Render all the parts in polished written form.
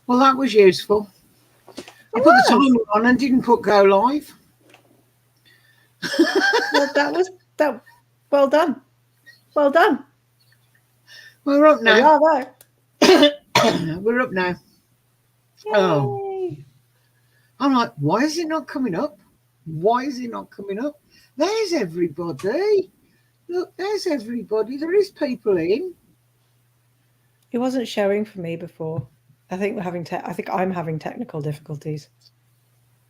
Well, that was useful. I put the timer on and didn't put go live. Well, that was that. Well done. Well done. We're up There we now. are there. We're up now. Yay. Oh. I'm like, why is it not coming up? Why is it not coming up? There's everybody. Look, there's everybody. There is people in. It wasn't showing for me before. I think I think I'm having technical difficulties.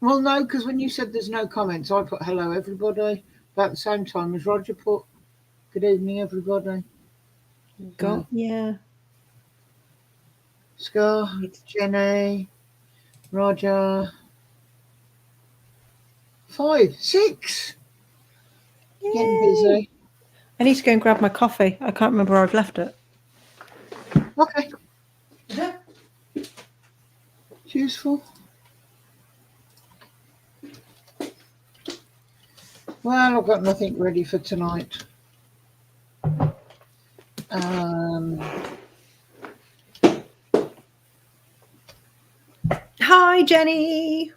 Well, no, because when you said there's no comments, I put hello everybody about the same time as Roger put good evening everybody. Got yeah. Scar, Jenny, Roger. 5, 6. Getting busy. I need to go and grab my coffee. I can't remember where I've left it. Okay. Useful. Well, I've got nothing ready for tonight. Hi, Jenny.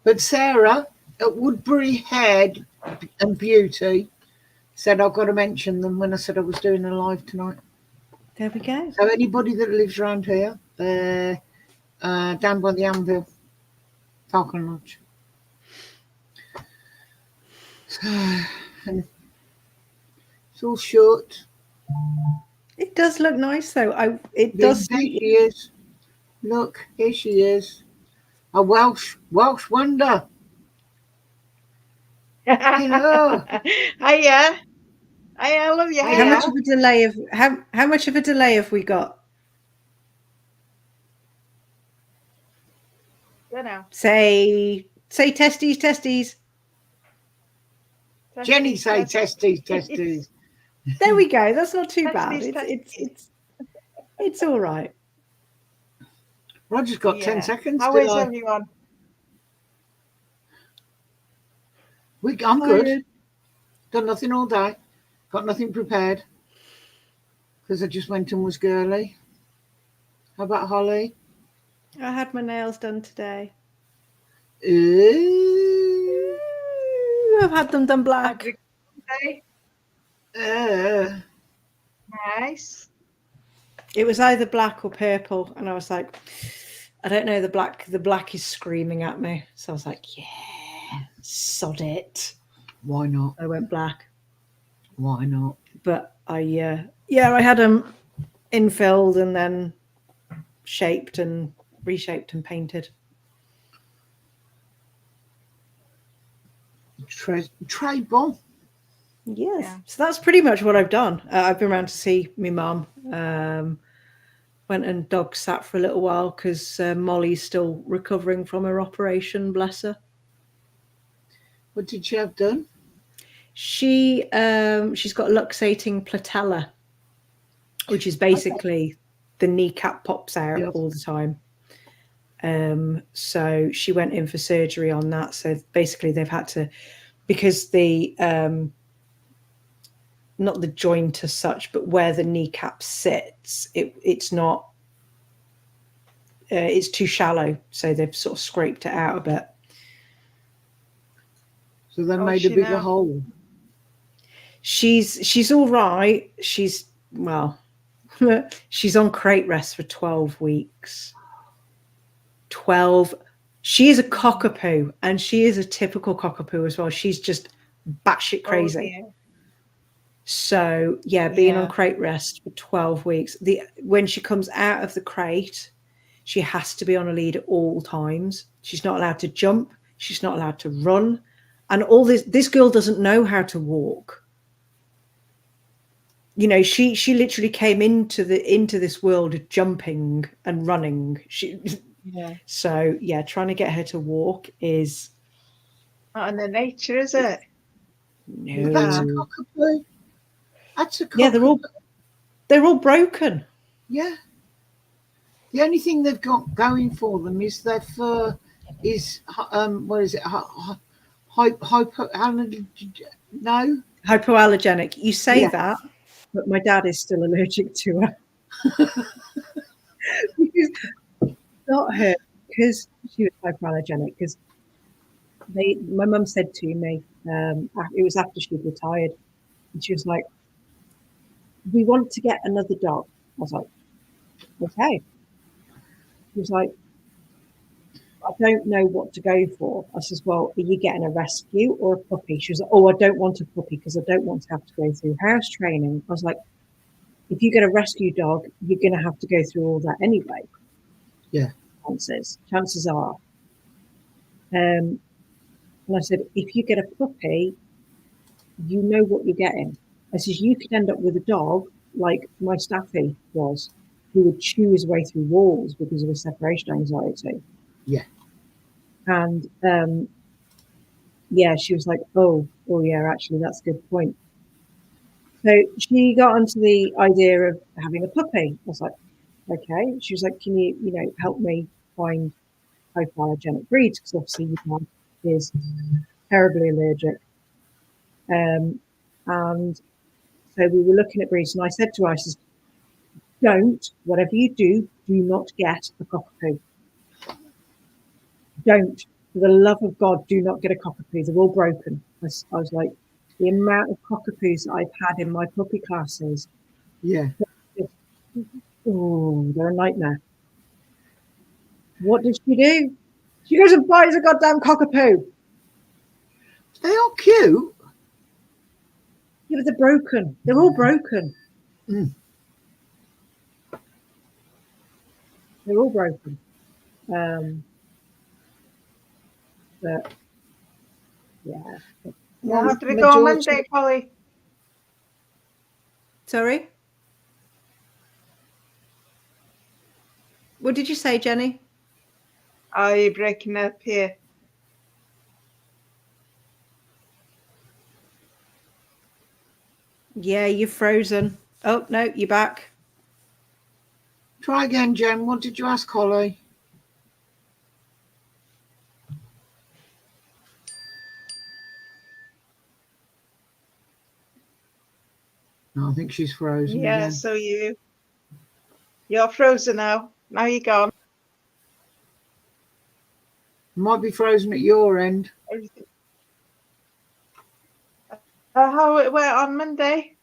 But Sarah at Woodbury Head and Beauty said I've got to mention them when I said I was doing a live tonight. There we go. So anybody that lives around here, down by the Anvil, Falcon Lodge. So, and it's all short. It does look nice, though. It There does. she is. Look, here she is. A Welsh wonder. Hello. Hiya. I love you. How much of a delay how much of a delay have we got? Don't know. Say testes. Jenny say testes. There we go. That's not too Testes, bad. It's all right. Roger's got 10 seconds. How is everyone? I'm good. Done nothing all day. Got nothing prepared because I just went and was girly. How about Holly? I had my nails done today. Ooh. I've had them done black. Nice. It was either black or purple, and I was like, I don't know. The black is screaming at me, so I was like, yeah, sod it. Why not? I went black. Why not? But I had them infilled and then shaped and reshaped and painted. Trade bomb. Yes. Yeah. So that's pretty much what I've done. I've been around to see my mum. Went and dog sat for a little while because Molly's still recovering from her operation, bless her. What did she have done? She's got luxating patella, which is basically the kneecap pops out all the time. So she went in for surgery on that. So basically they've had to, because the not the joint as such, but where the kneecap sits, it's not, it's too shallow. So they've sort of scraped it out a bit. So they made a bigger hole. She's all right. She's on crate rest for 12 weeks. 12. She is a cockapoo, and she is a typical cockapoo as well. She's just batshit crazy. Oh, yeah. So being on crate rest for 12 weeks. When she comes out of the crate, she has to be on a lead at all times. She's not allowed to jump. She's not allowed to run. And all this girl doesn't know how to walk. You know, she literally came into this world jumping and running. So trying to get her to walk is not in the nature, is it? No. That's a cockapoo. That's a cockapoo. Yeah, they're all broken. Yeah. The only thing they've got going for them is their fur is what is it? Hypoallergenic. You say that, but my dad is still allergic to her. Because not her, because she was hypoallergenic. Because my mum said to me, it was after she'd retired, and she was like, "We want to get another dog." I was like, "Okay." She was like, "I don't know what to go for." I says, "Well, are you getting a rescue or a puppy?" She was like, "Oh, I don't want a puppy because I don't want to have to go through house training." I was like, "If you get a rescue dog, you're going to have to go through all that anyway." Yeah. Chances are. And I said, "If you get a puppy, you know what you're getting." I says, "You could end up with a dog like my Staffy was, who would chew his way through walls because of his separation anxiety." Yeah. And yeah, she was like, oh yeah, actually, that's a good point. So she got onto the idea of having a puppy. I was like, okay. She was like, can you help me find hypoallergenic breeds? Because obviously your dog is terribly allergic. And so we were looking at breeds, and I said to her, I says, whatever you do not get a cockapoo. Don't, for the love of God, do not get a cockapoo. They're all broken. I was like, the amount of cockapoos that I've had in my puppy classes, Yeah. oh, they're a nightmare. What did she do? She goes and buys a goddamn cockapoo. They are cute. Yeah, but they're broken. They're all broken. Mm. They're all broken. But yeah. How did it go on Monday, Polly? Sorry? What did you say, Jenny? Oh, you're breaking up here. Yeah, you're frozen. Oh, no, you're back. Try again, Jen. What did you ask Holly? No, I think she's frozen Yeah, again. so you're frozen now. Now you're gone. Might be frozen at your end. How it went on Monday?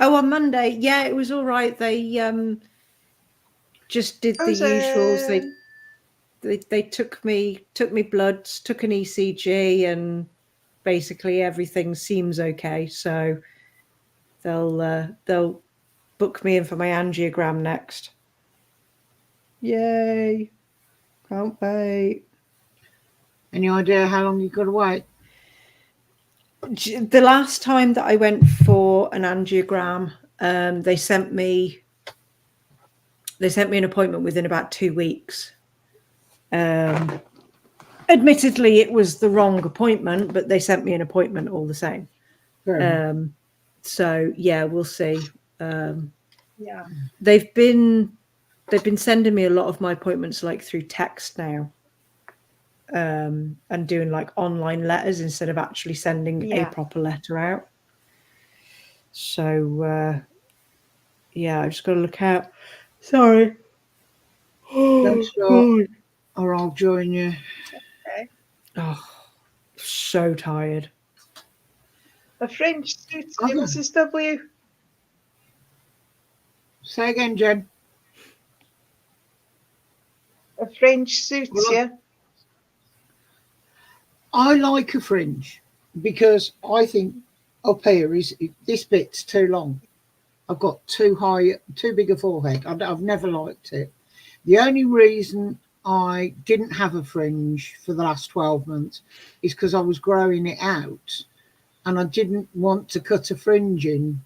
Oh, on Monday, yeah, it was all right. They just did the usuals. They took me bloods, took an ECG, and basically everything seems okay. So they'll book me in for my angiogram next. Yay! Can't wait. Any idea how long you've got to wait? The last time that I went for an angiogram, they sent me an appointment within about 2 weeks. Admittedly, it was the wrong appointment, but they sent me an appointment all the same. So yeah, we'll see. Yeah, They've been sending me a lot of my appointments like through text now, and doing like online letters instead of actually sending a proper letter out. So yeah, I just got to look out. Sorry. Don't stop, or I'll join you. okay. Oh, so tired. The fringe suits you, Mrs. W. Say again, Jen. A fringe suits you. I like a fringe because I think up here this bit's too long. I've got too big a forehead. I've never liked it. The only reason I didn't have a fringe for the last 12 months is because I was growing it out and I didn't want to cut a fringe in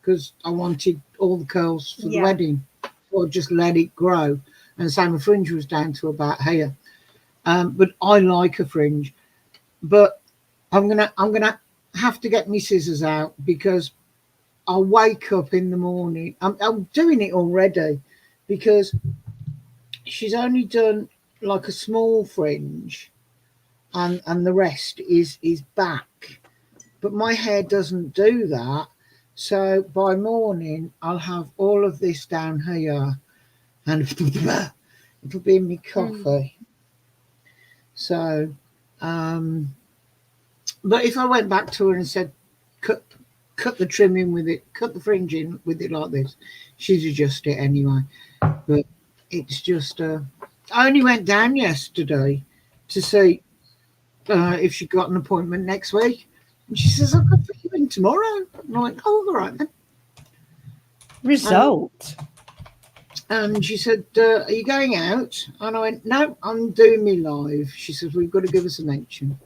because I wanted all the curls for the wedding. So I just let it grow. And so my fringe was down to about here. But I like a fringe. But I'm gonna have to get my scissors out because I'll wake up in the morning. I'm doing it already because she's only done like a small fringe and the rest is back. But my hair doesn't do that So by morning, I'll have all of this down here, and it'll be in my coffee. So, but if I went back to her and said, cut the trim in with it, cut the fringe in with it like this, she'd adjust it anyway. But it's just, I only went down yesterday to see if she got an appointment next week. And she says, I've got you in tomorrow. And I went, oh, all right then. Result. And she said, are you going out? And I went, no, I'm doing me live. She says, we've got to give us a mention.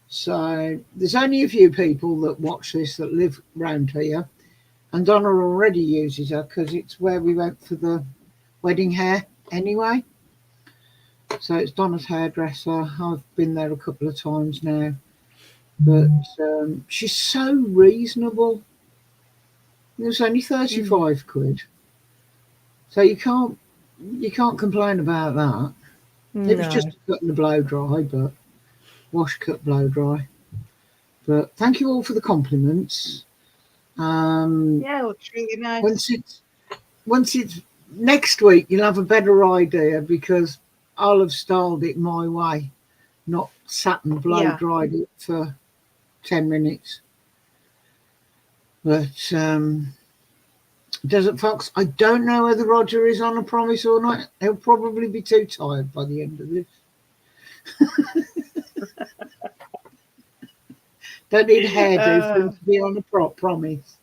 So there's only a few people that watch this that live round here. And Donna already uses her because it's where we went for the wedding hair anyway. So it's Donna's hairdresser. I've been there a couple of times now. But she's so reasonable. It was only 35 quid. So you can't complain about that. It was just cutting the blow dry, but wash, cut, blow dry. But thank you all for the compliments. Yeah, it looks really nice. Once it's next week, you'll have a better idea because I'll have styled it my way, not sat and blow dried it for 10 minutes. But Desert Fox, I don't know whether Roger is on a promise or not. He'll probably be too tired by the end of this. Don't need a hairdo for him to be on a promise.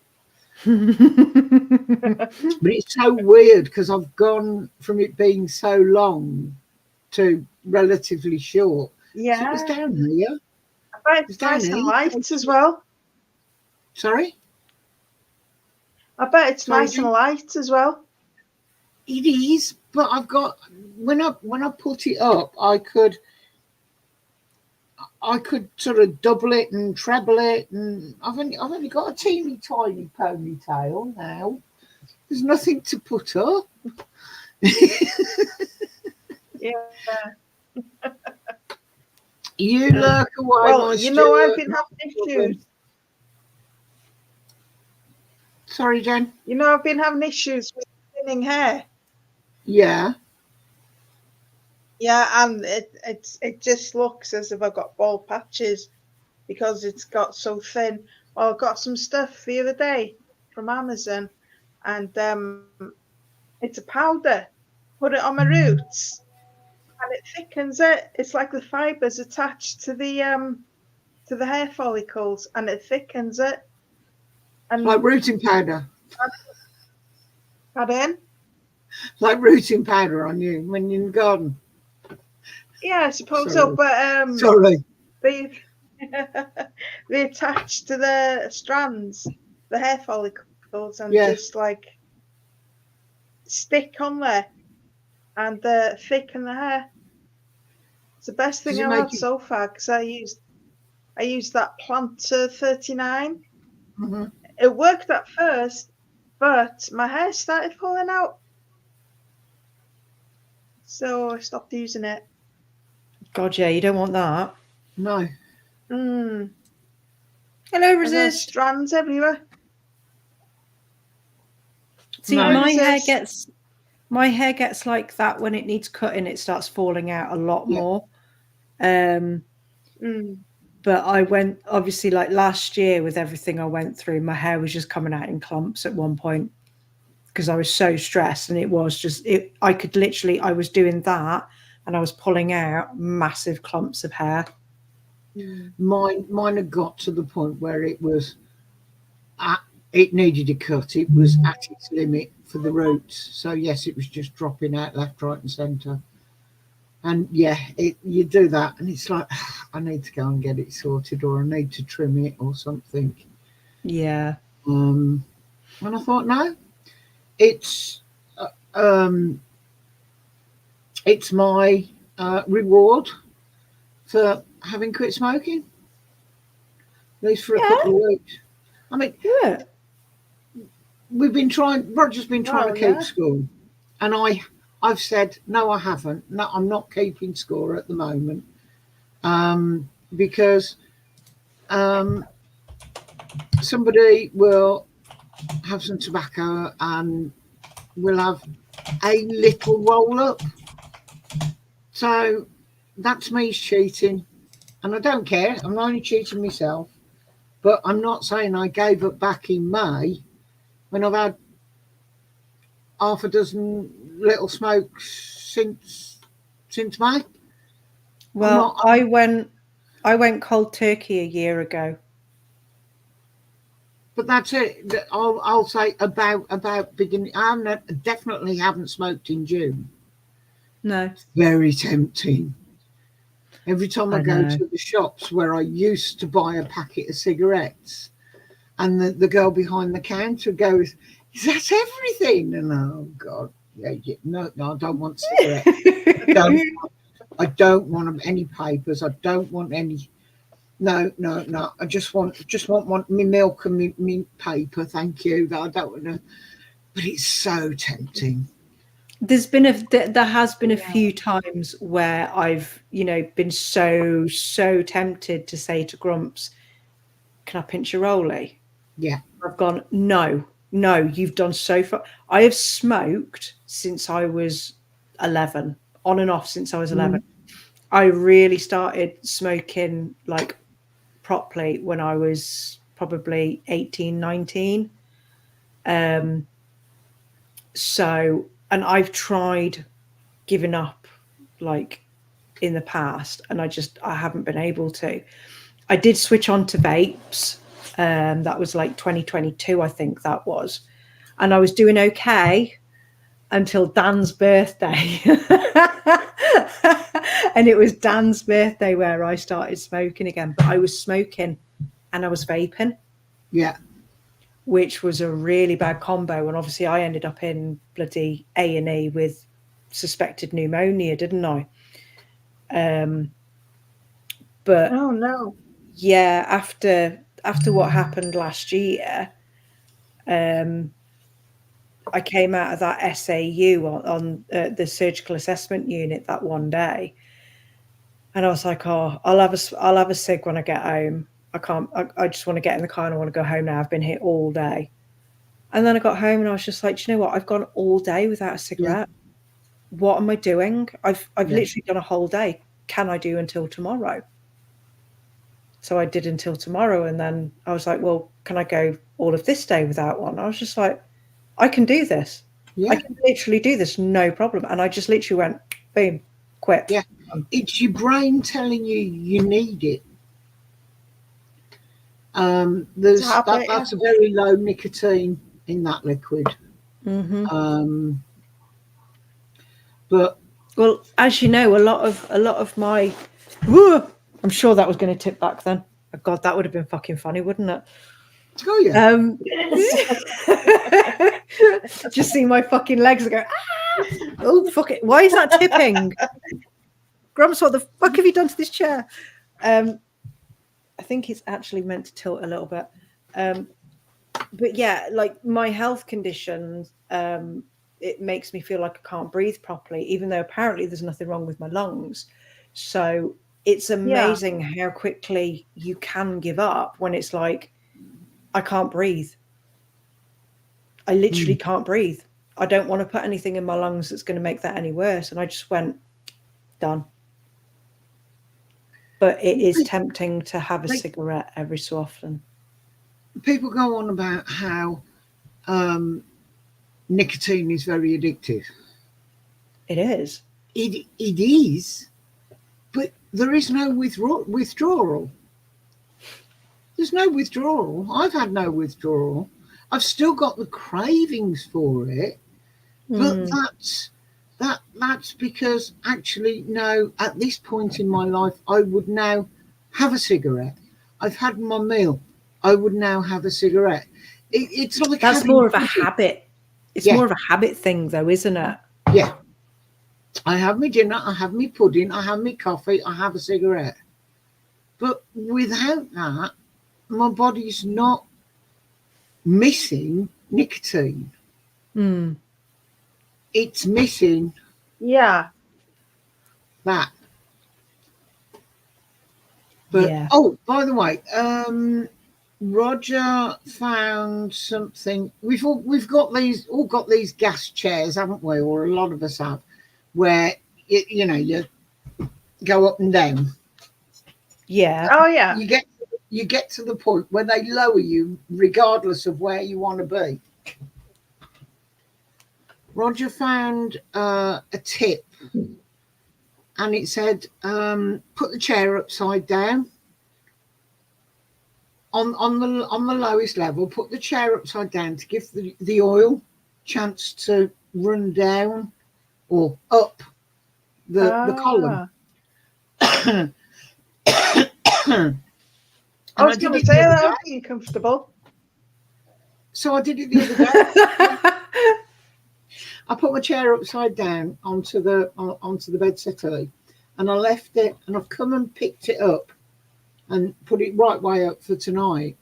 But it's so weird because I've gone from it being so long to relatively short. Yeah. So it was down here. I bet it's nice and light as well. Sorry? I bet it's nice and light as well. It is, but I've got when I put it up, I could sort of double it and treble it, and I've only got a teeny tiny ponytail now. There's nothing to put up. Yeah. You lurk away. Well, you know, I've been having issues. Sorry, Jen. You know, I've been having issues with thinning hair. Yeah. Yeah, and it just looks as if I've got bald patches because it's got so thin. Well, I got some stuff the other day from Amazon, and it's a powder. Put it on my roots, and it thickens it. It's like the fibers attached to the hair follicles, and it thickens it. And like rooting powder. Pardon? Like rooting powder on you when you're in the garden. Yeah, I suppose so. But sorry, they attach to the strands, the hair follicles, and just like stick on there and thicken the hair. It's the best thing I've had so far because I used that Planter 39. Mm-hmm. It worked at first, but my hair started falling out, so I stopped using it. God, yeah, you don't want that. No. Hello, Resist. Strands everywhere. See, my hair gets like that when it needs cutting. It starts falling out a lot more. But I went, obviously, like last year with everything I went through, my hair was just coming out in clumps at one point because I was so stressed, and it was just I was doing that and I was pulling out massive clumps of hair. Mine had got to the point where it needed a cut. It was at its limit for the roots. So yes, it was just dropping out left, right and centre. And yeah, you do that and it's like, I need to go and get it sorted, or I need to trim it or something. Yeah. And I thought, no, it's my reward for having quit smoking, at least for a couple of weeks. I mean, Roger's been trying to keep score, and I've said, no, I haven't. No, I'm not keeping score at the moment, because somebody will have some tobacco and we'll have a little roll up. So that's me cheating. And I don't care. I'm only cheating myself. But I'm not saying I gave up back in May when I've had half a dozen little smokes since May. Well, I went cold turkey a year ago. But that's it. I'll say about beginning. Definitely haven't smoked in June. No. Very tempting. Every time I go know. to the shops where I used to buy a packet of cigarettes, and the girl behind the counter goes, "Is that everything?" And oh God, yeah, no, I don't want cigarettes. I don't want any papers. I don't want any. No. I just want me milk and me paper. Thank you. I don't want to. But it's so tempting. There has been a few times where I've, been so tempted to say to Grumps, "Can I pinch a rollie?" Yeah. I've gone, no, you've done so far. I have smoked since I was 11, on and off since I was 11. I really started smoking like properly when I was probably 18, 19. So, and I've tried giving up like in the past, and I haven't been able to. I did switch on to vapes. That was like 2022, I think that was. And I was doing okay until Dan's birthday. And it was Dan's birthday where I started smoking again. But I was smoking and I was vaping. Yeah. Which was a really bad combo. And obviously I ended up in bloody A&E with suspected pneumonia, didn't I? But oh no. Yeah, after what happened last year, I came out of that SAU on the surgical assessment unit that one day, and I was like, "Oh, I'll have a cig when I get home. I can't. I just want to get in the car and I want to go home now. I've been here all day." And then I got home and I was just like, "Do you know what? I've gone all day without a cigarette. Yeah. What am I doing? I've literally done a whole day. Can I do until tomorrow?" So I did until tomorrow, and then I was like, "Well, can I go all of this day without one?" I was just like, "I can do this. Yeah. I can literally do this, no problem." And I just literally went, boom, quit. Yeah, it's your brain telling you need it. That's a very low nicotine in that liquid. Mm-hmm. But well, as you know, a lot of my, I'm sure that was going to tip back then. Oh God, that would have been fucking funny, wouldn't it? Oh yeah. Just see my fucking legs go. Ah! Oh fuck it! Why is that tipping? Grumps, what the fuck have you done to this chair? I think it's actually meant to tilt a little bit. But yeah, like my health conditions, it makes me feel like I can't breathe properly, even though apparently there's nothing wrong with my lungs. So it's amazing how quickly you can give up when it's like, I can't breathe. I literally can't breathe. I don't want to put anything in my lungs that's going to make that any worse. And I just went, done. But it is tempting to have a cigarette every so often. People go on about how nicotine is very addictive. It is. It is, but there is no withdrawal. There's no withdrawal. I've had no withdrawal. I've still got the cravings for it, but that's because actually, no, at this point in my life, I would now have a cigarette. I've had my meal. I would now have a cigarette. It's like that's more of a habit. It's more of a habit thing, though, isn't it? Yeah. I have my dinner. I have my pudding. I have my coffee. I have a cigarette. But without that, my body's not missing nicotine. It's missing that. But oh, by the way, Roger found something. We've got these gas chairs, haven't we? Or a lot of us have, where you go up and down. Yeah. Oh yeah. You get to the point where they lower you regardless of where you want to be. Roger found a tip, and it said, put the chair upside down. On the lowest level, put the chair upside down to give the oil chance to run down or up the column. I was going to say that would be uncomfortable. So I did it the other day. I put my chair upside down onto the bed settee, and I left it, and I've come and picked it up and put it right way up for tonight.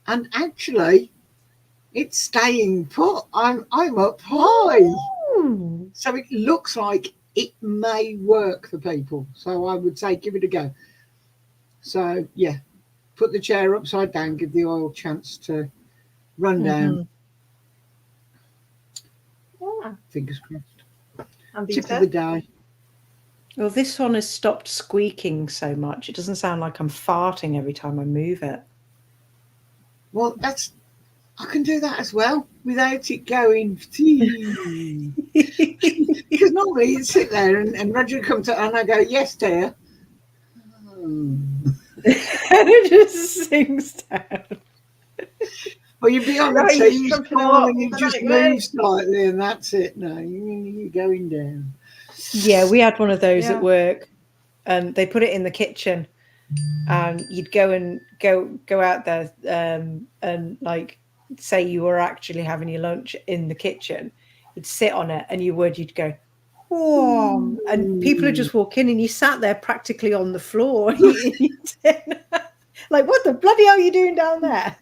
And actually, it's staying put. I'm up high. Ooh. So it looks like it may work for people. So I would say give it a go. So yeah, put the chair upside down, give the oil chance to run down. Yeah. Fingers crossed. And Tip of the day. Well, this one has stopped squeaking so much. It doesn't sound like I'm farting every time I move it. Well, I can do that as well without it going. Because normally you'd sit there and Roger would come to, and I go, yes, dear. And it just sinks down. Well, you'd be on the Right, Teams something call along and you the just right move slightly, and that's it. No, you're going down. Yeah, we had one of those Yeah. at work, and they put it in the kitchen, and you'd go out there and like say you were actually having your lunch in the kitchen. You'd sit on it, and you'd go, "Whoa!" And people would just walk in, and you sat there practically on the floor, like, "What the bloody hell are you doing down there?"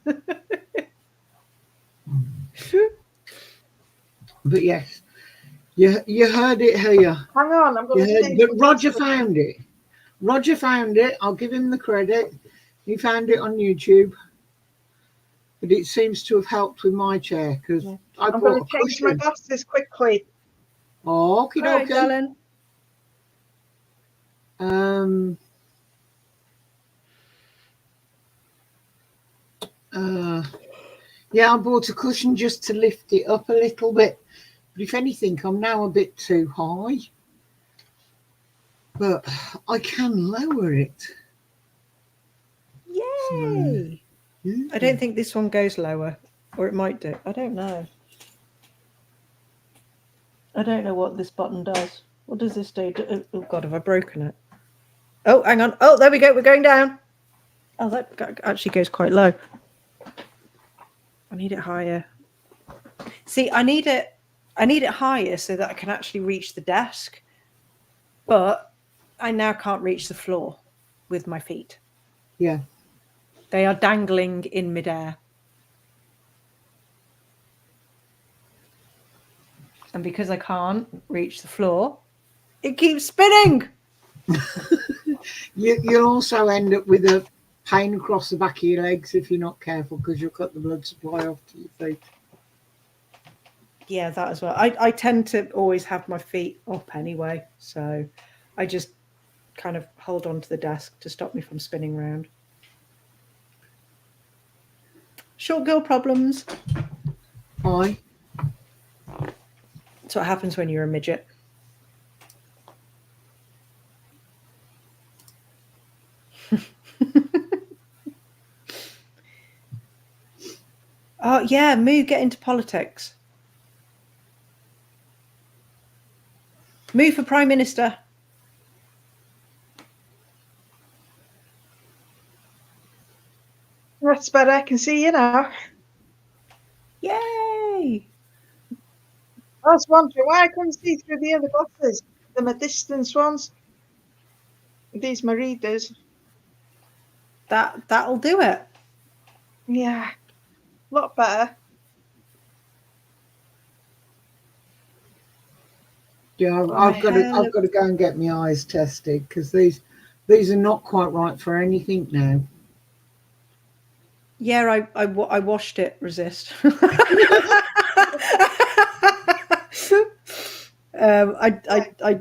But yes, you heard it here. hang on, I'm going to. But Roger found it. Roger found it. I'll give him the credit. He found it on YouTube. But it seems to have helped with my chair because I I'm bought going a to change my cushion. glasses quickly. Oh, okie All right, dokie. darling. Yeah, I bought a cushion just to lift it up a little bit. But if anything, I'm now a bit too high. But I can lower it. Yay! Yeah. I don't think this one goes lower, or it might do. I don't know. I don't know what this button does. What does this do? Oh God, have I broken it? Oh, hang on. Oh, there we go. We're going down. Oh, that actually goes quite low. I need it higher. See, I need it higher so that I can actually reach the desk. But I now can't reach the floor with my feet. Yeah. They are dangling in midair. And because I can't reach the floor, it keeps spinning. You'll also end up with a pain across the back of your legs if you're not careful because you'll cut the blood supply off to your feet. Yeah, that as well. I tend to always have my feet up anyway. So I just kind of hold on to the desk to stop me from spinning round. Short girl problems. Aye. That's what happens when you're a midget. Oh, yeah, Moo, get into politics. Moo for Prime Minister. That's better. I can see you now. Yay! I was wondering why I couldn't see through the other glasses. The my distance ones. These my readers. That'll do it. Yeah. A lot better. Yeah, I've got to go and get my eyes tested because these are not quite right for anything now. Yeah, I washed it. Resist. I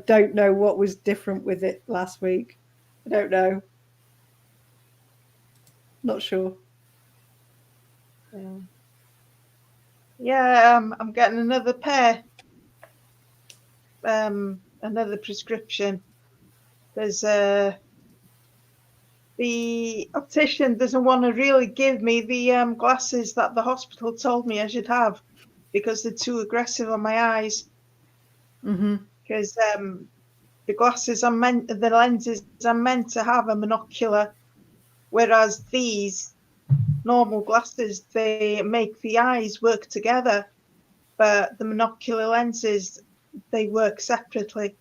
don't know what was different with it last week. I don't know. Not sure. Yeah, yeah. I'm getting another pair. Another prescription. There's the optician doesn't want to really give me the glasses that the hospital told me I should have because they're too aggressive on my eyes. Mm-hmm. Because the lenses I'm meant to have are monocular, whereas these normal glasses, they make the eyes work together, but the monocular lenses, they work separately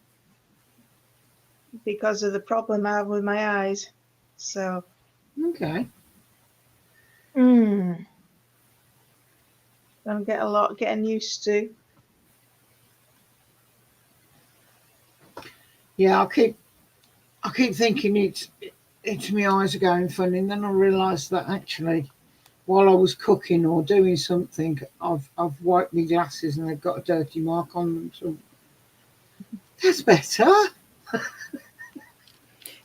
because of the problem I have with my eyes. So, Okay. don't get a lot getting used to. Yeah, I keep thinking it's my eyes are going funny, and then I realise that actually, while I was cooking or doing something, I've wiped my glasses and they've got a dirty mark on them. So that's better.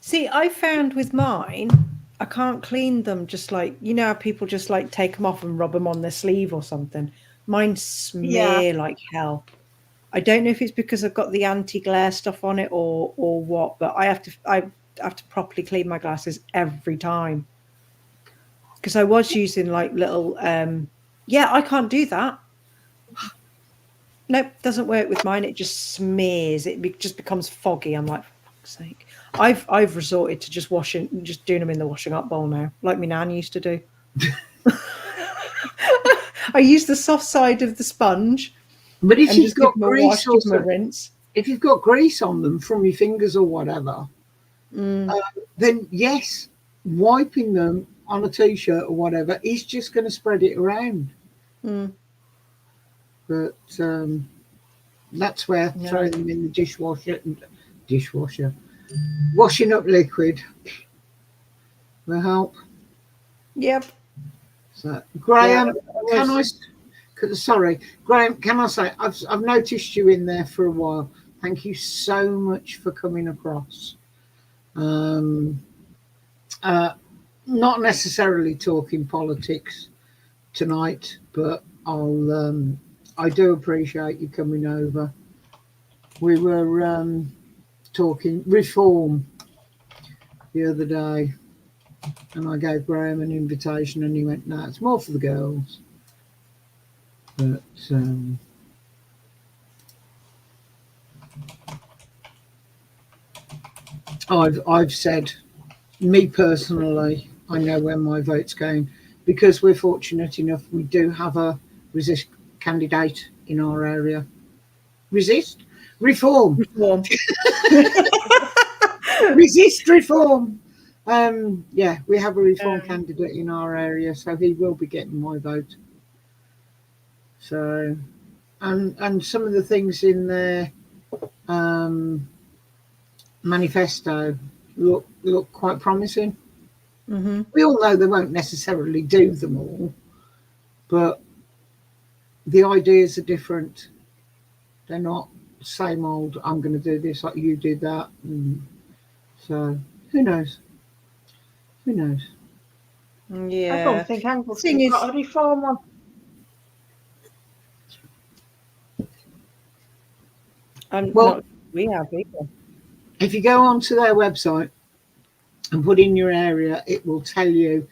See, I found with mine, I can't clean them. Just like how people just like take them off and rub them on their sleeve or something. Mine smear like hell. I don't know if it's because I've got the anti-glare stuff on it or what, but I have to properly clean my glasses every time. Because I was using like little yeah, I can't do that. Nope, doesn't work with mine. It just smears. Just becomes foggy. I'm like, for fuck's sake. I've resorted to just doing them in the washing up bowl now, like my nan used to do. I use the soft side of the sponge. But if and you've just got give them a grease, wash, give them a rinse. if you've got grease on them from your fingers or whatever, then yes, wiping them on a t-shirt or whatever is just going to spread it around. But that's where throwing them in the dishwasher, washing up liquid will help. Yep. So Graham, Graham, can I say I've noticed you in there for a while. Thank you so much for coming across. Not necessarily talking politics tonight, but I do appreciate you coming over. We were talking reform the other day, and I gave Graham an invitation, and he went, "No, it's more for the girls." But I've said, me personally, I know where my vote's going because we're fortunate enough we do have a resist candidate in our area. Reform. Resist reform. Yeah, we have a reform candidate in our area, so he will be getting my vote. So, and some of the things in their manifesto look quite promising. We all know they won't necessarily do them all, but the ideas are different. They're not the same old, I'm going to do this like you did that. So who knows? Who knows? Yeah. I don't think Angleton's got a reform one. We have either. If you go onto their website and put in your area, it will tell you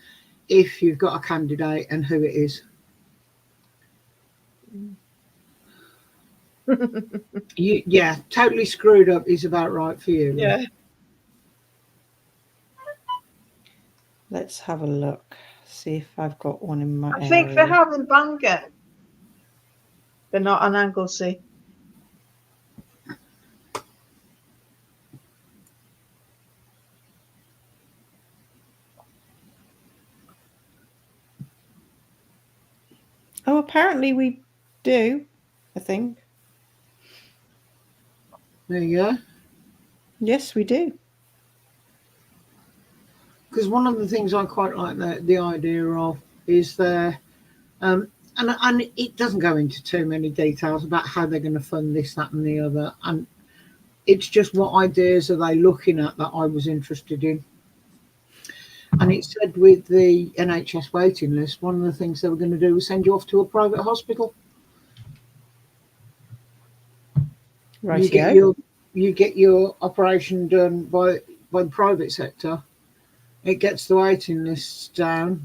if you've got a candidate and who it is. Yeah, totally screwed up is about right for you. Yeah. Let's have a look. See if I've got one in my area. I think they have in Bangor. They're not on Anglesey. Oh, apparently we do, I think. There you go. Yes, we do. Because one of the things I quite like the idea of is there. And it doesn't go into too many details about how they're going to fund this, that, and the other. And it's just what ideas are they looking at that I was interested in. And it said with the NHS waiting list, one of the things they were going to do was send you off to a private hospital. Right. You get your operation done by the private sector. It gets the waiting lists down.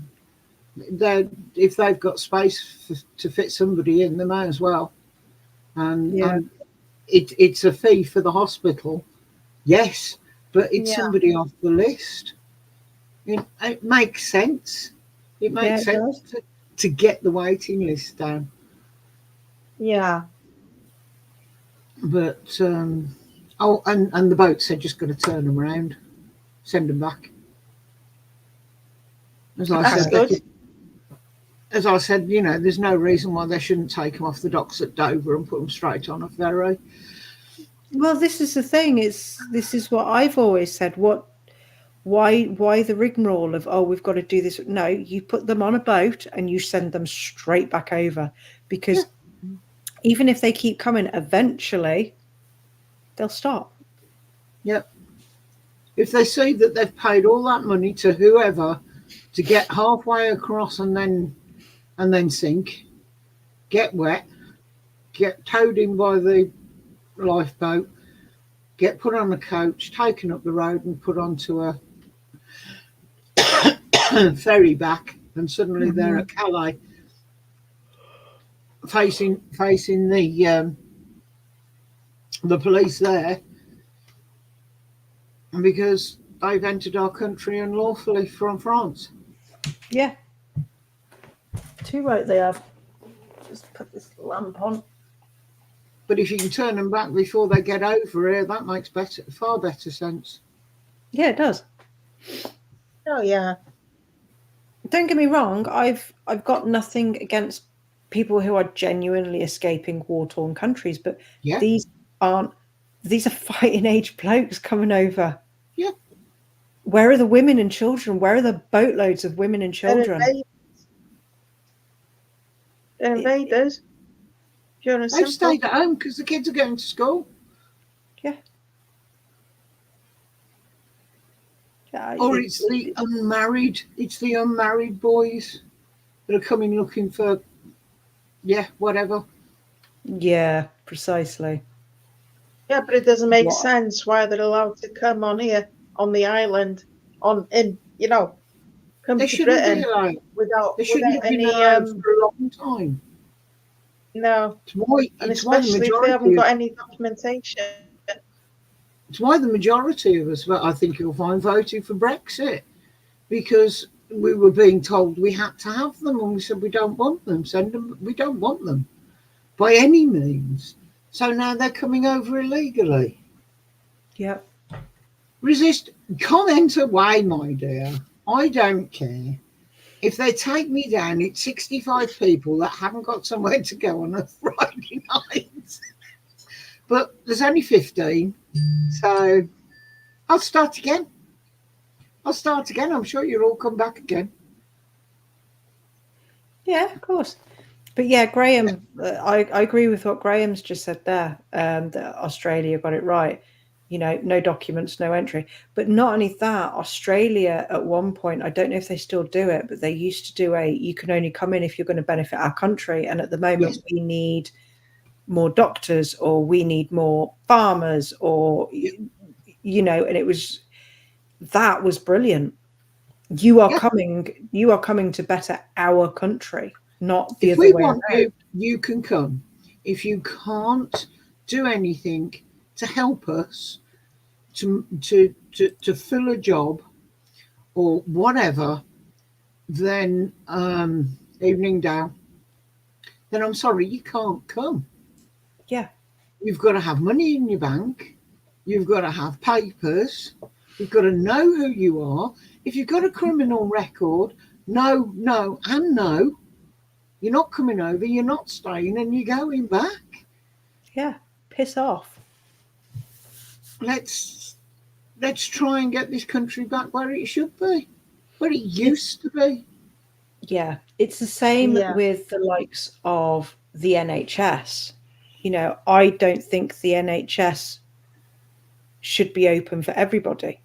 If they've got space to fit somebody in, they may as well. And it's a fee for the hospital, yes, but it's somebody off the list. It makes sense. It makes sense to get the waiting list down. Yeah. But and the boats are just going to turn them around, send them back. As I said, there's no reason why they shouldn't take them off the docks at Dover and put them straight on a ferry. Well, this is the thing. This is what I've always said. Why the rigmarole of, oh, we've got to do this? No, you put them on a boat and you send them straight back over, because even if they keep coming, eventually they'll stop. Yep. If they see that they've paid all that money to whoever to get halfway across and then sink, get wet, get towed in by the lifeboat, get put on a coach, taken up the road and put onto a ferry back, and suddenly they're at Calais, facing the police there, because they've entered our country unlawfully from France. Yeah. Too right they have. Just put this lamp on. But if you can turn them back before they get over here, that makes far better sense. Yeah, it does. Oh yeah. Don't get me wrong. I've got nothing against people who are genuinely escaping war-torn countries, but these are fighting age blokes coming over. Yeah. Where are the women and children? Where are the boatloads of women and children? They're invaders. They've stayed at home because the kids are going to school. Yeah. Or it's the unmarried boys that are coming looking for, whatever. Yeah, precisely. Yeah, but it doesn't make sense why they're allowed to come on here, on the island, come they to Britain without any for a long time. No, and especially if they haven't got any documentation. It's why the majority of us, I think you'll find, voted for Brexit, because we were being told we had to have them, and we said we don't want them. Send them. We don't want them by any means. So now they're coming over illegally. Yep. Resist. Comment away, my dear. I don't care. If they take me down, it's 65 people that haven't got somewhere to go on a Friday night. But there's only 15. So I'll start again. I'm sure you'll all come back again. Yeah, of course. But yeah, Graham, I agree with what Graham's just said there, that Australia got it right. No documents, no entry. But not only that, Australia at one point, I don't know if they still do it, but they used to do you can only come in if you're going to benefit our country. And at the moment, we need more doctors, or we need more farmers, or, and that was brilliant. You are coming to better our country, not the other way around. You can come. If you can't do anything to help us to fill a job or whatever, then evening down, then I'm sorry, you can't come. Yeah. You've got to have money in your bank. You've got to have papers. You've got to know who you are. If you've got a criminal record, no, you're not coming over, you're not staying, and you're going back. Yeah, piss off. Let's try and get this country back where it should be, where it used to be. Yeah, it's the same Yeah. with the likes of the NHS. You know, I don't think the NHS should be open for everybody.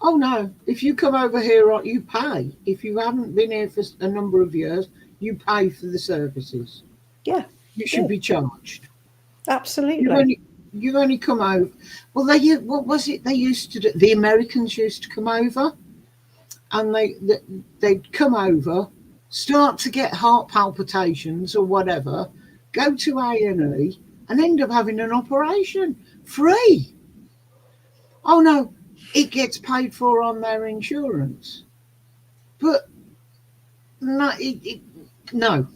Oh no! If you come over here, you pay. If you haven't been here for a number of years, you pay for the services. Yeah, You should be charged. You've absolutely. only you've only come over. Well, what was it they used to do? The Americans used to come over, and they'd come over, start to get heart palpitations or whatever, go to A&E, and end up having an operation free. Oh no, it gets paid for on their insurance, but no, no,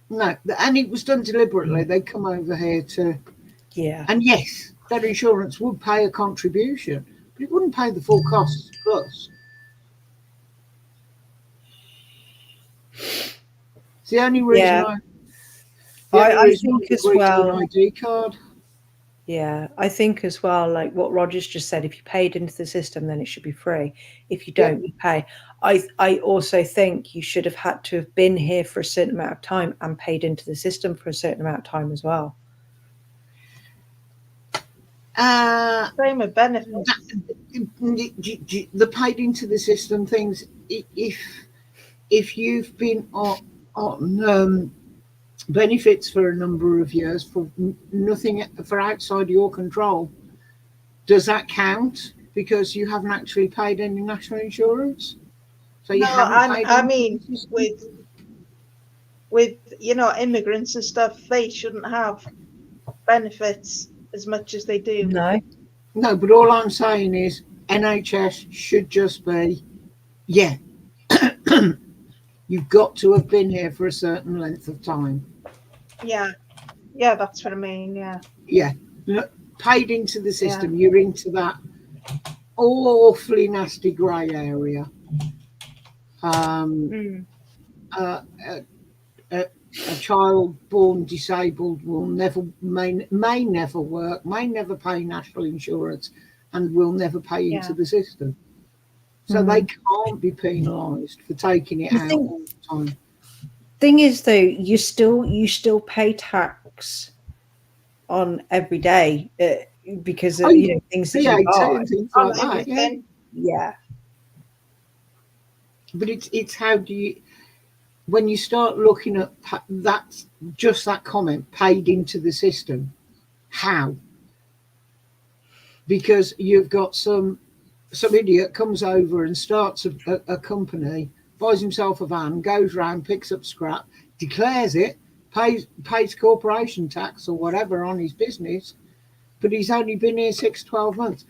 no, and it was done deliberately. They come over here to. Yeah. And yes, that insurance would pay a contribution, but it wouldn't pay the full costs plus. It's the only reason Yeah. I think as agreed to well. an ID card. Yeah, I think as well, like what Roger's just said, if you paid into the system, then it should be free. If you Yeah. don't, you pay. I also think you should have had to have been here for a certain amount of time and paid into the system for a certain amount of time as well. Same with benefits. The paid into the system things. If you've been on benefits for a number of years for nothing for outside your control, does that count because you haven't actually paid any national insurance? So you No, haven't paid I into mean, the system? with immigrants and stuff, they shouldn't have benefits as much as they do. No, but all I'm saying is NHS should just be, yeah, you've got to have been here for a certain length of time. Yeah, that's what I mean. Yeah, paid into the system, you're into that awfully nasty grey area. A child born disabled will may never work, may never pay national insurance, and will never pay into the system. So they can't be penalised for taking it out all the time. Thing is, though, you still pay tax on every day because of things that you buy. And things like that. Yeah. But it's how do you, when you start looking at that, just that comment, paid into the system, how? Because you've got some idiot comes over and starts a company, buys himself a van, goes round, picks up scrap, declares it, pays corporation tax or whatever on his business, but he's only been here 6-12 months.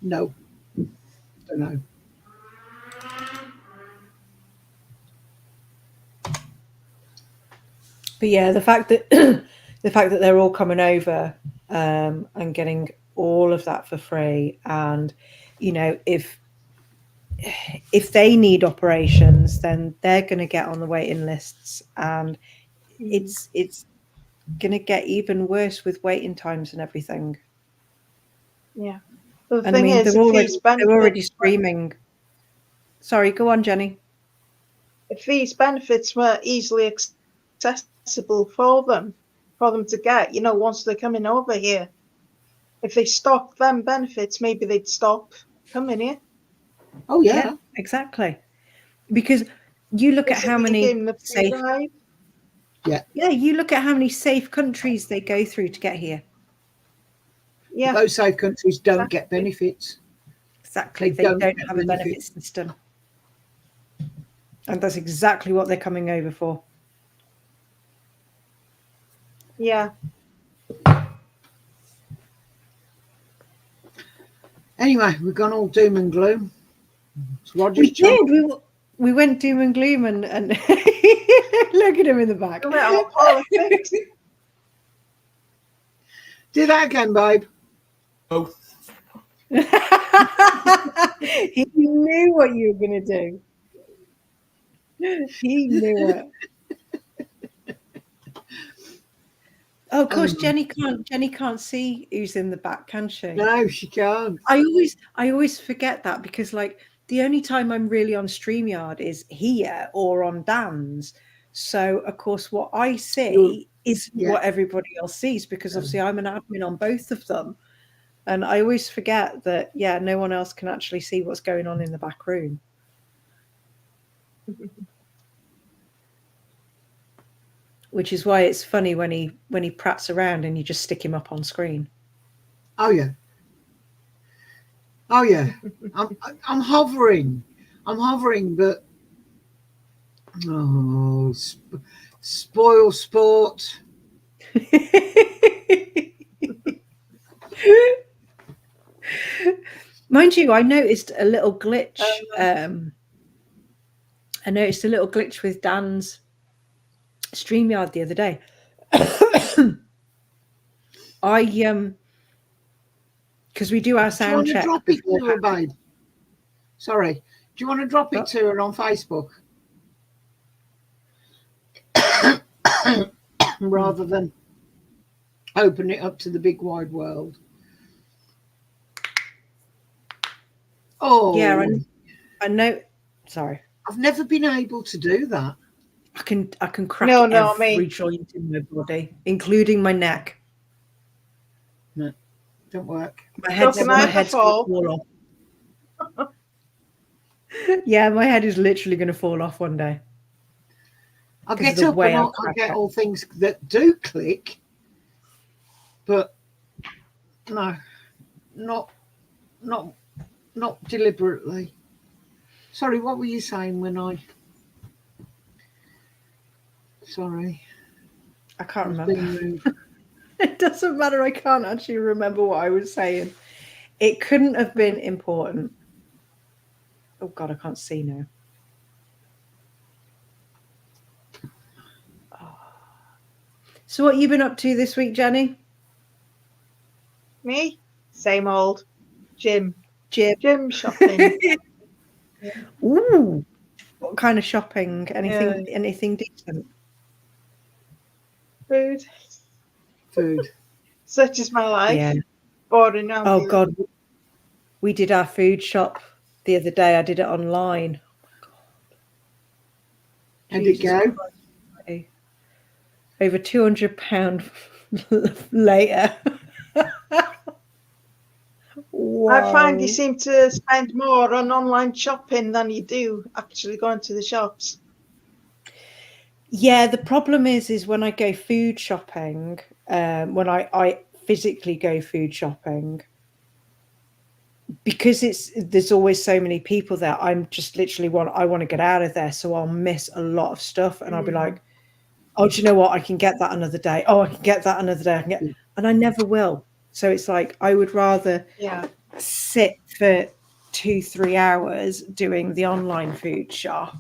No, don't know. But yeah, the fact that they're all coming over and getting all of that for free, and if they need operations, then they're going to get on the waiting lists, and it's going to get even worse with waiting times and everything. Yeah. The And thing is, they're already screaming. Sorry, go on, Jenny. If these benefits were easily accessible for them to get, once they're coming over here, if they stopped them benefits, maybe they'd stop coming here. Oh yeah, exactly. Because you look at how many safe. You look at how many safe countries they go through to get here. Yeah, those safe countries don't get benefits. Exactly, they don't have a benefit system, and that's exactly what they're coming over for. Yeah. Anyway, we've gone all doom and gloom. We did. We went doom and gloom and look at him in the back. Politics. Do that again, babe. Oh. He knew what you were going to do. He knew it. Oh, of course, Jenny can't see who's in the back, can she? No, she can't. I always forget that because, like, the only time I'm really on StreamYard is here or on Dan's. So, of course, what I see is Yeah. what everybody else sees, because obviously I'm an admin on both of them. And I always forget that, yeah, no one else can actually see what's going on in the back room. Which is why it's funny when he prats around and you just stick him up on screen. Oh yeah. Oh yeah. I'm hovering. I'm hovering, but spoil sport. Mind you, I noticed a little glitch. I noticed a little glitch with Dan's StreamYard the other day. Because we do our Do you want sound to check. drop it to her, babe? Sorry. Do you want to drop it to her on Facebook? Rather than open it up to the big wide world. Oh Yeah, I know. Sorry, I've never been able to do that. I can crack No, every me. joint in my body, including my neck. No, don't work. My head's can my I head's gonna fall? fall off. Yeah, my head is literally going to fall off one day. I'll 'Cause of get the up way and I I'll crack get it. all things that do click, but no, not deliberately. Sorry, what were you saying when I? Sorry, I can't I was remember. being rude. It doesn't matter. I can't actually remember what I was saying. It couldn't have been important. Oh God, I can't see now. Oh. So what you been up to this week, Jenny? Me? Same old. Gym Jim. shopping. Ooh. What kind of shopping? Anything decent? Food. Food. Such is my life. Yeah. Boring. aren't Oh you? God. We did our food shop the other day. I did it online. Oh my God. How'd it go? Christ. Over £200 later. I find you Wow. seem to spend more on online shopping than you do actually going to the shops. Yeah, the problem is when I go food shopping, when I physically go food shopping, because there's always so many people there, I'm just literally I want to get out of there, so I'll miss a lot of stuff, and I'll be like, oh, do you know what? I can get that another day. Oh, I can get that another day. And I never will. So it's like I would rather sit for 2-3 hours doing the online food shop,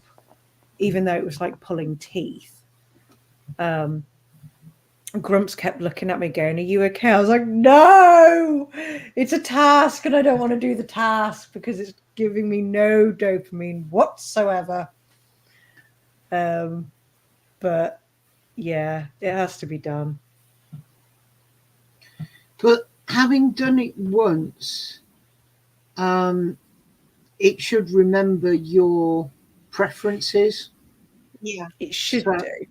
even though it was like pulling teeth. Grumps kept looking at me going, are you okay? I was like, no, it's a task and I don't want to do the task because it's giving me no dopamine whatsoever. But yeah, it has to be done. But having done it once, it should remember your preferences. Yeah. It should So- do.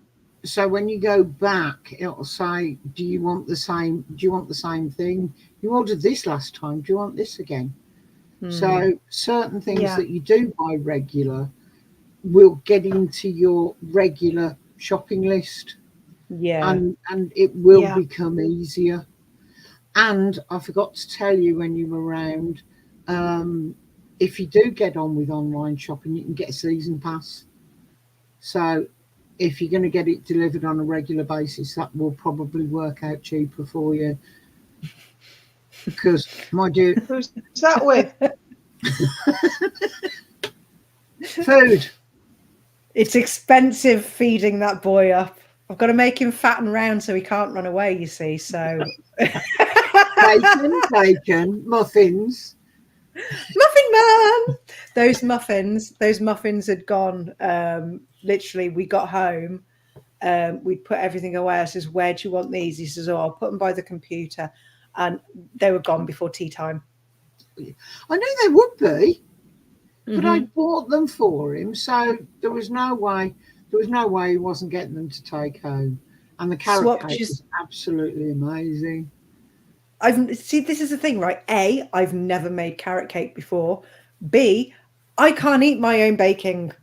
So when you go back, it'll say, do you want the same thing? You ordered this last time. Do you want this again? So certain things that you do buy regular will get into your regular shopping list. Yeah. And it will become easier. And I forgot to tell you when you were around, if you do get on with online shopping, you can get a season pass. So if you're going to get it delivered on a regular basis, that will probably work out cheaper for you. Because, my dear, Who's that with? food. It's expensive feeding that boy up. I've got to make him fat and round so he can't run away, you see. So Bacon, muffins. Muffin Man. Those muffins had gone. Literally, we got home. We'd put everything away. I says, "Where do you want these?" He says, "Oh, I'll put them by the computer," and they were gone before tea time. I knew they would be. But I bought them for him, so there was no way. There was no way he wasn't getting them to take home. And the carrot Swapped cake his- was absolutely amazing. See, this is the thing, right? A, I've never made carrot cake before. B, I can't eat my own baking.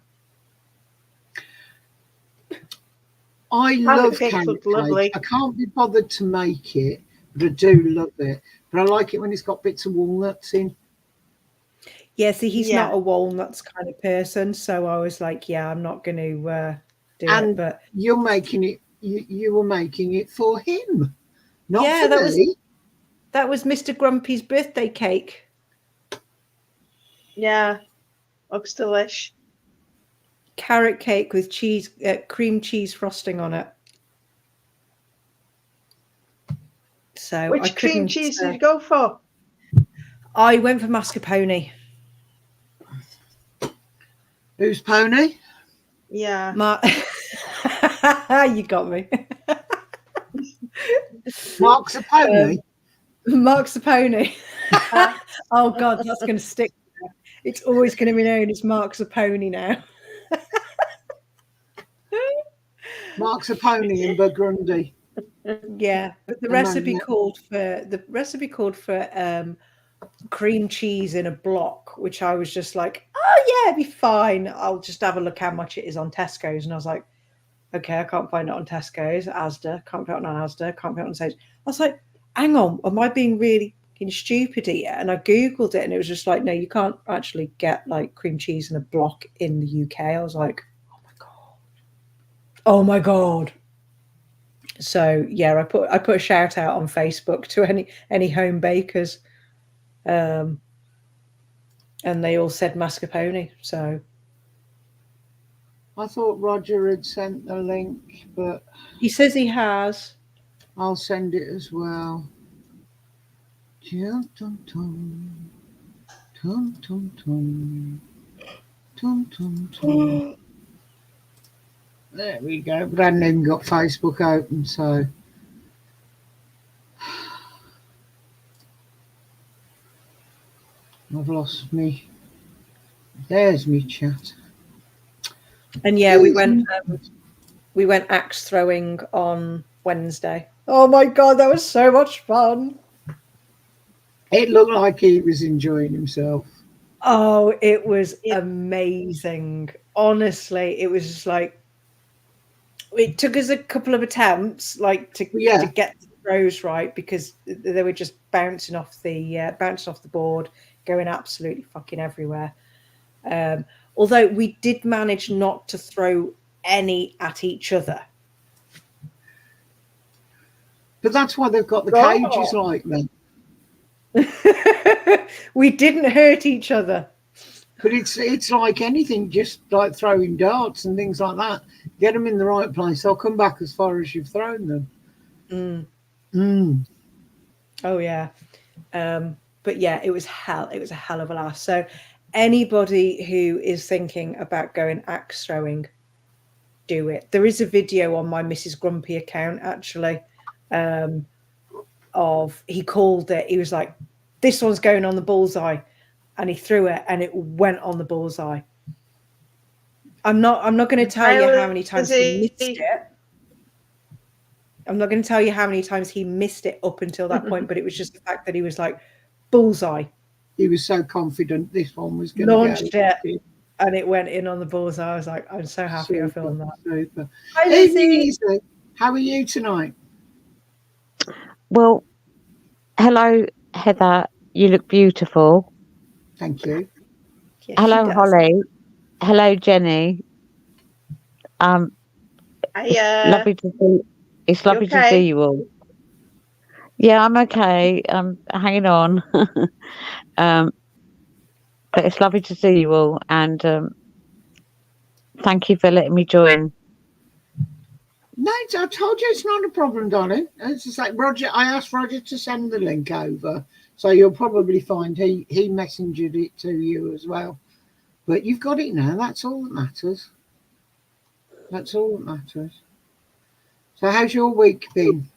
I Carrot love cakes carrot look cake. lovely. I can't be bothered to make it, but I do love it. But I like it when it's got bits of walnuts in. Yeah, see, he's Yeah. not a walnuts kind of person, so I was like, yeah, I'm not going to do it. And But you're making it. You were making it for him, not yeah, for that was me. Mr. Grumpy's birthday cake. Yeah. Looks delish. Carrot cake with cheese, cream cheese frosting on it. So I Which cream couldn't. cheese did you go for? I went for mascarpone. Who's pony? Yeah. You got me. Mark's a pony. Mark's the pony. Oh God, that's going to stick. It's always going to be known as Mark's the pony now. Mark's a pony in Burgundy. Yeah, but the And recipe then, called for cream cheese in a block, which I was just like, oh yeah, it'd be fine. I'll just have a look how much it is on Tesco's, and I was like, okay, I can't find it on Tesco's, Asda, can't find it on Asda, can't find it on Sage. I was like, hang on, am I being really stupid here? And I googled it, and it was just like, no, you can't actually get like cream cheese in a block in the UK. I was like, oh my god. So yeah, I put a shout out on Facebook to any home bakers, and they all said mascarpone. So I thought Roger had sent the link, but he says he has. I'll send it as well. Tum tum tum, tum tum tum, tum tum tum. There we go. But I hadn't even got Facebook open, so I've lost me. There's me chat. And yeah, we went axe throwing on Wednesday. Oh my god, that was so much fun. It looked like he was enjoying himself. Oh, it was amazing. Honestly, it was just like, it took us a couple of attempts, like to get the throws right, because they were just bouncing off the board, going absolutely fucking everywhere. Although we did manage not to throw any at each other. But that's why they've got the cages like that. We didn't hurt each other. But it's like anything, just like throwing darts and things like that. Get them in the right place, they'll come back as far as you've thrown them. Oh yeah. But yeah, it was hell. It was a hell of a laugh. So anybody who is thinking about going axe throwing, do it. There is a video on my Mrs. Grumpy account actually. He called it. He was like, "This one's going on the bullseye," and he threw it, and it went on the bullseye. I'm not going to tell you how many times he missed it. I'm not going to tell you how many times he missed it up until that point, but it was just the fact that he was like, bullseye. He was so confident this one was going launched it, and it went in on the bullseye. I was like, I'm so happy I filmed that. Super. Hi, Hey, Lizzie. Lisa, how are you tonight? Well, hello, Heather. You look beautiful. Thank you. Yes, Hello, she does. Holly. Hello, Jenny. Lovely to see. It's lovely to see you all. Yeah, I'm okay. I'm hanging on. But it's lovely to see you all, and thank you for letting me join. No, I told you it's not a problem, darling. It's just like Roger. I asked Roger to send the link over, so you'll probably find he messengered it to you as well. But you've got it now. That's all that matters. That's all that matters. So, how's your week been?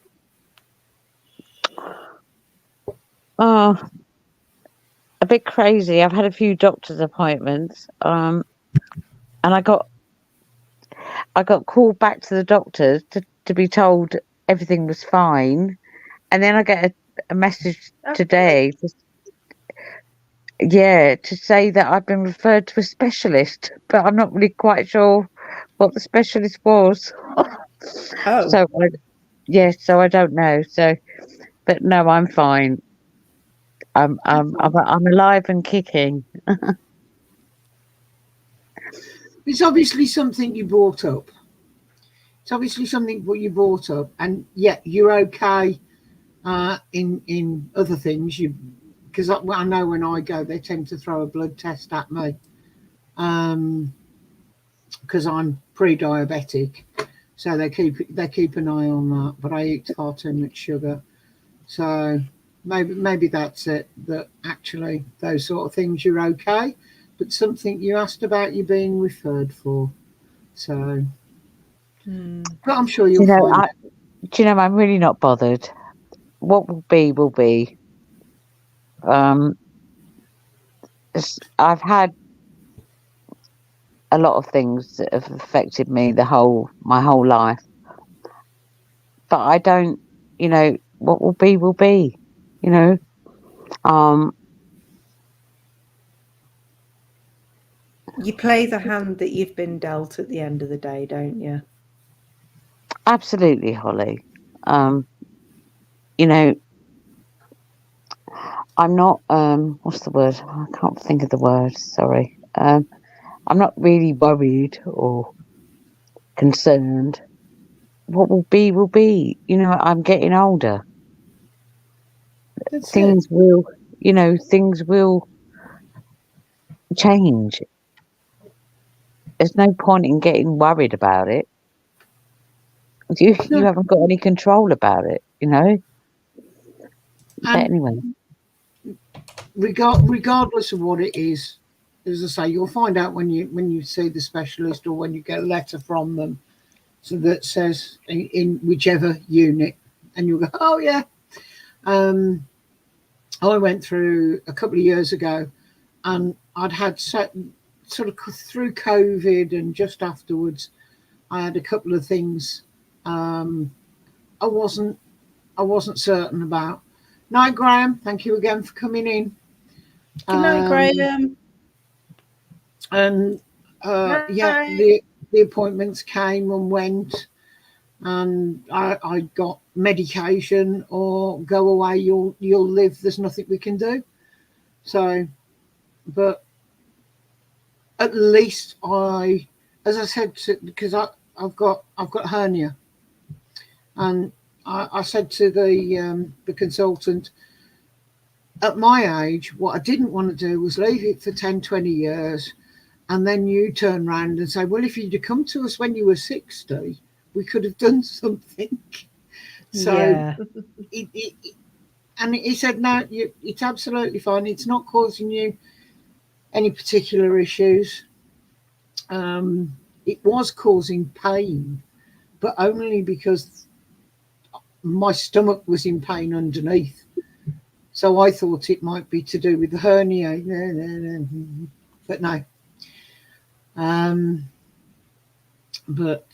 a bit crazy. I've had a few doctor's appointments, and I got called back to the doctors to be told everything was fine, and then I get a message today, to say that I've been referred to a specialist, but I'm not really quite sure what the specialist was. Oh. So I don't know. So, but no, I'm fine. I'm alive and kicking. It's obviously something you brought up. It's obviously something what you brought up, and yeah, you're okay in other things. Because I know when I go, they tend to throw a blood test at me because I'm pre-diabetic, so they keep an eye on that. But I eat far too much sugar, so maybe that's it. That actually those sort of things you're okay, but something you asked about you being referred for. So, but I'm sure you'll find it. Do you know, I'm really not bothered. What will be, will be. I've had a lot of things that have affected me my whole life, but I don't, what will be, will be. You play the hand that you've been dealt at the end of the day, don't you? Absolutely, Holly. I'm not, what's the word? I can't think of the word, sorry. I'm not really worried or concerned. What will be, will be. I'm getting older. Things will change. There's no point in getting worried about it. You haven't got any control about it, But anyway. Regardless of what it is, as I say, you'll find out when you see the specialist or when you get a letter from them, so that says in whichever unit, and you'll go, oh yeah. I went through a couple of years ago, and I'd had sort of through COVID and just afterwards, I had a couple of things I wasn't certain about. Night, Graham. Thank you again for coming in. Good night, Graham. And the appointments came and went, and I got medication or go away. You'll live. There's nothing we can do. So, but at least as I said, because I've got hernia, and I said to the consultant, at my age, what I didn't want to do was leave it for 10, 20 years, and then you turn around and say, well, if you'd have come to us when you were 60, we could have done something. So, yeah. And he said, no, it's absolutely fine. It's not causing you any particular issues. It was causing pain, but only because my stomach was in pain underneath. So I thought it might be to do with the hernia, but no. But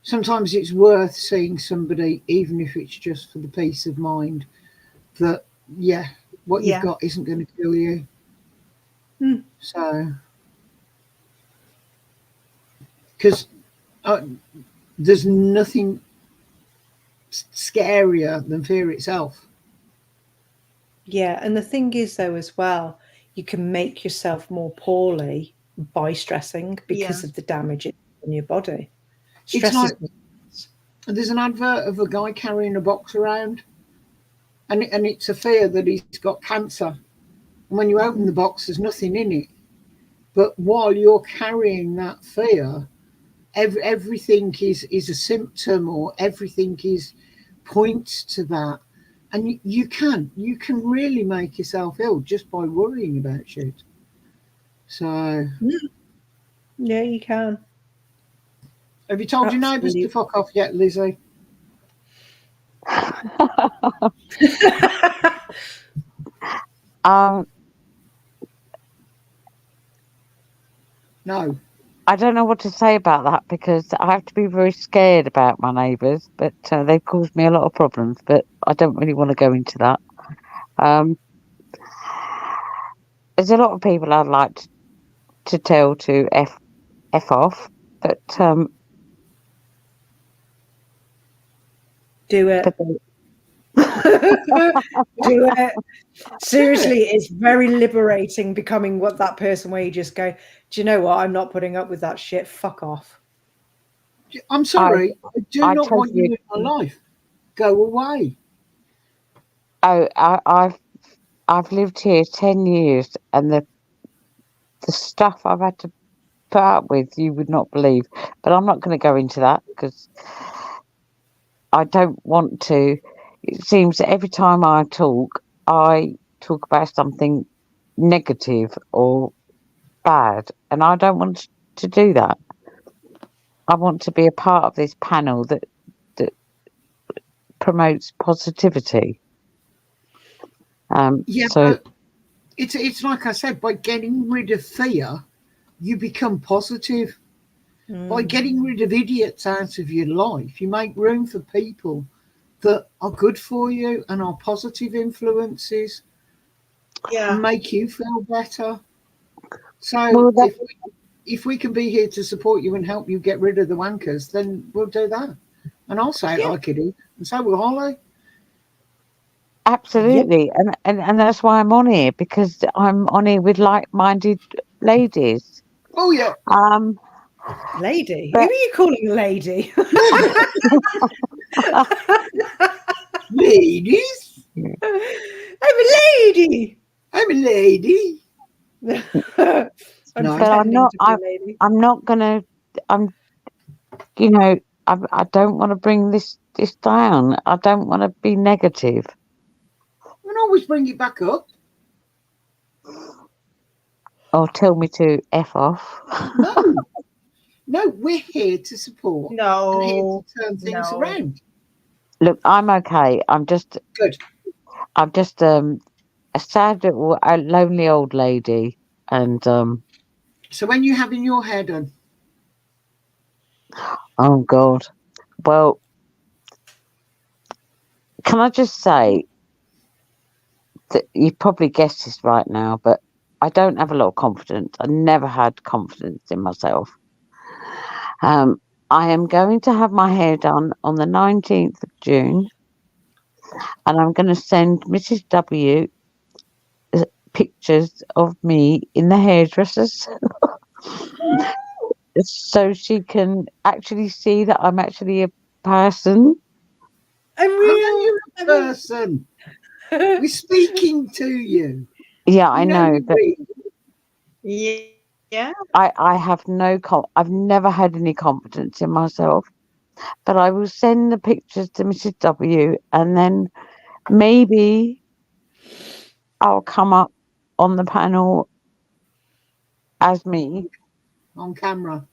sometimes it's worth seeing somebody, even if it's just for the peace of mind, that, what you've got isn't going to kill you. So, because there's nothing scarier than fear itself. Yeah, and the thing is, though, as well, you can make yourself more poorly by stressing because of the damage in your body. It's like there's an advert of a guy carrying a box around, and it's a fear that he's got cancer. And when you open the box, there's nothing in it. But while you're carrying that fear, everything is a symptom, or everything points to that. And you can really make yourself ill just by worrying about shit. So yeah, you can. Have you told your neighbours to fuck off yet, Lizzie? Um, No. I don't know what to say about that because I have to be very scared about my neighbours, but they've caused me a lot of problems. But I don't really want to go into that. Um, there's a lot of people I'd like to tell to f off, but Do it. but Do it. Seriously, it's very liberating becoming what that person where you just go, do you know what? I'm not putting up with that shit. Fuck off. I'm sorry. I do I not want you totally in my life. Go away. I've lived here 10 years, and the stuff I've had to put up with, you would not believe. But I'm not going to go into that because I don't want to. It seems that every time I talk about something negative or bad, and I don't want to do that. I want to be a part of this panel that promotes positivity. Yeah, So but it's like I said, by getting rid of fear, you become positive. By getting rid of idiots out of your life, you make room for people that are good for you and are positive influences Yeah. and make you feel better. well, So that, if we can be here to support you and help you get rid of the wankers, then we'll do that. And I'll say it Yeah. like it is, and so will Holly. absolutely, and that's why I'm on here, because I'm on here with like-minded ladies. Oh yeah, Lady? Who are But you calling lady? ladies. I'm a lady. I'm a lady. I'm No, but pretending to be a lady. I'm not gonna. I'm you know I don't want to bring this down. I don't want to be negative. we can always bring it back up. Or tell me to f off. No, no, we're here to support and here to No. turn things No. around. Look, I'm okay. Good. I'm just a sad little a lonely old lady, and So when you having your hair done? oh God. Well, can I just say that you probably guessed this right now, but I don't have a lot of confidence. I never had confidence in myself. I am going to have my hair done on the 19th of June, and I'm going to send Mrs. W pictures of me in the hairdressers so she can actually see that I'm actually a person. A I know real. you're a person. We're speaking to you. Yeah, I You know know, you but Yeah. Yeah. I have I've never had any confidence in myself. But I will send the pictures to Mrs. W, and then maybe I'll come up on the panel as me. on camera.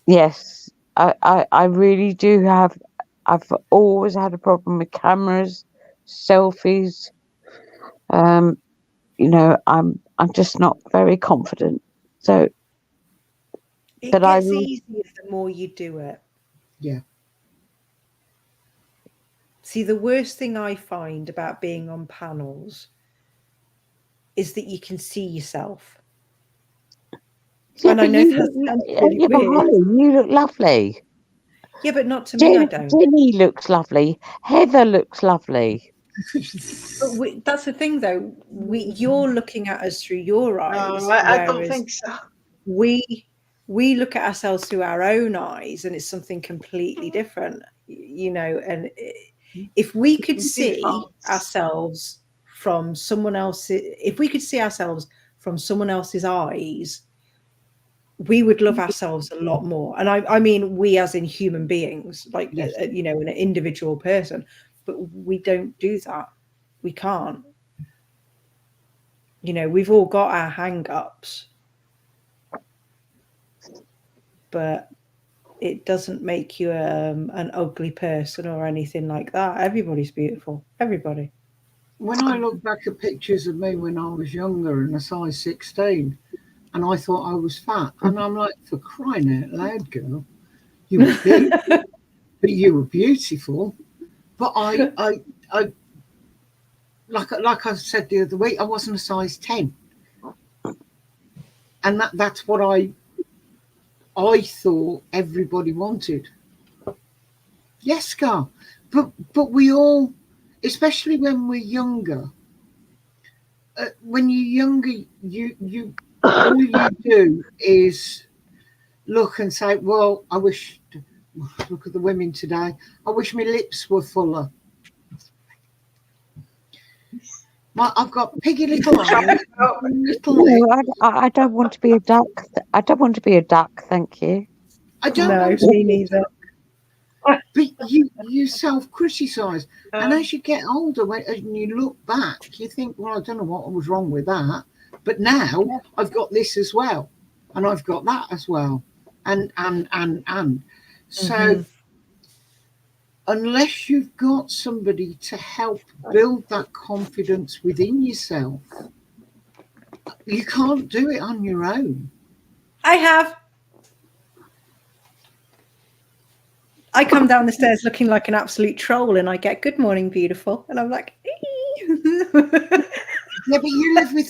Yes, I really do have. I've always had a problem with cameras, selfies. Um, I'm just not very confident. So, It but I gets will. easier the more you do it. Yeah. See, the worst thing I find about being on panels is that you can see yourself. Yeah, And I but know you that look. sounds really Yeah, but weird. Holly, you look lovely. Yeah, but not to me, I don't. Jenny looks lovely. Heather looks lovely. But that's the thing, though. You're looking at us through your eyes, No, I don't whereas think so. we look at ourselves through our own eyes, and it's something completely different. And if we could see Defaults. ourselves from someone else's, if we could see ourselves from someone else's eyes, we would love ourselves a lot more. And I mean, we as in human beings, like, Yes. an individual person, but we don't do that. We can't. We've all got our hang-ups, but it doesn't make you an ugly person or anything like that. Everybody's beautiful. Everybody. when I look back at pictures of me when I was younger and a size 16, and I thought I was fat, and I'm like, for crying out loud, girl, you were big, but you were beautiful. But I like I said the other week, I wasn't a size 10, and that's what I thought everybody wanted. Yes, Scar, but we all, especially when we're younger. When you're younger, you all you do is look and say, "Well, I wish." Look at the women today. I wish my lips were fuller. I've got piggy little eyes, little lips. No, I don't want to be a duck. I don't want to be a duck. Thank you. I don't No, want to me be a neither. duck. But you self-criticize, and as you get older, and you look back, you think, "Well, I don't know what was wrong with that, but now I've got this as well, and I've got that as well, and." So unless you've got somebody to help build that confidence within yourself, you can't do it on your own. I come down the stairs looking like an absolute troll, and I get "Good morning, beautiful," and I'm like, Yeah, but you live with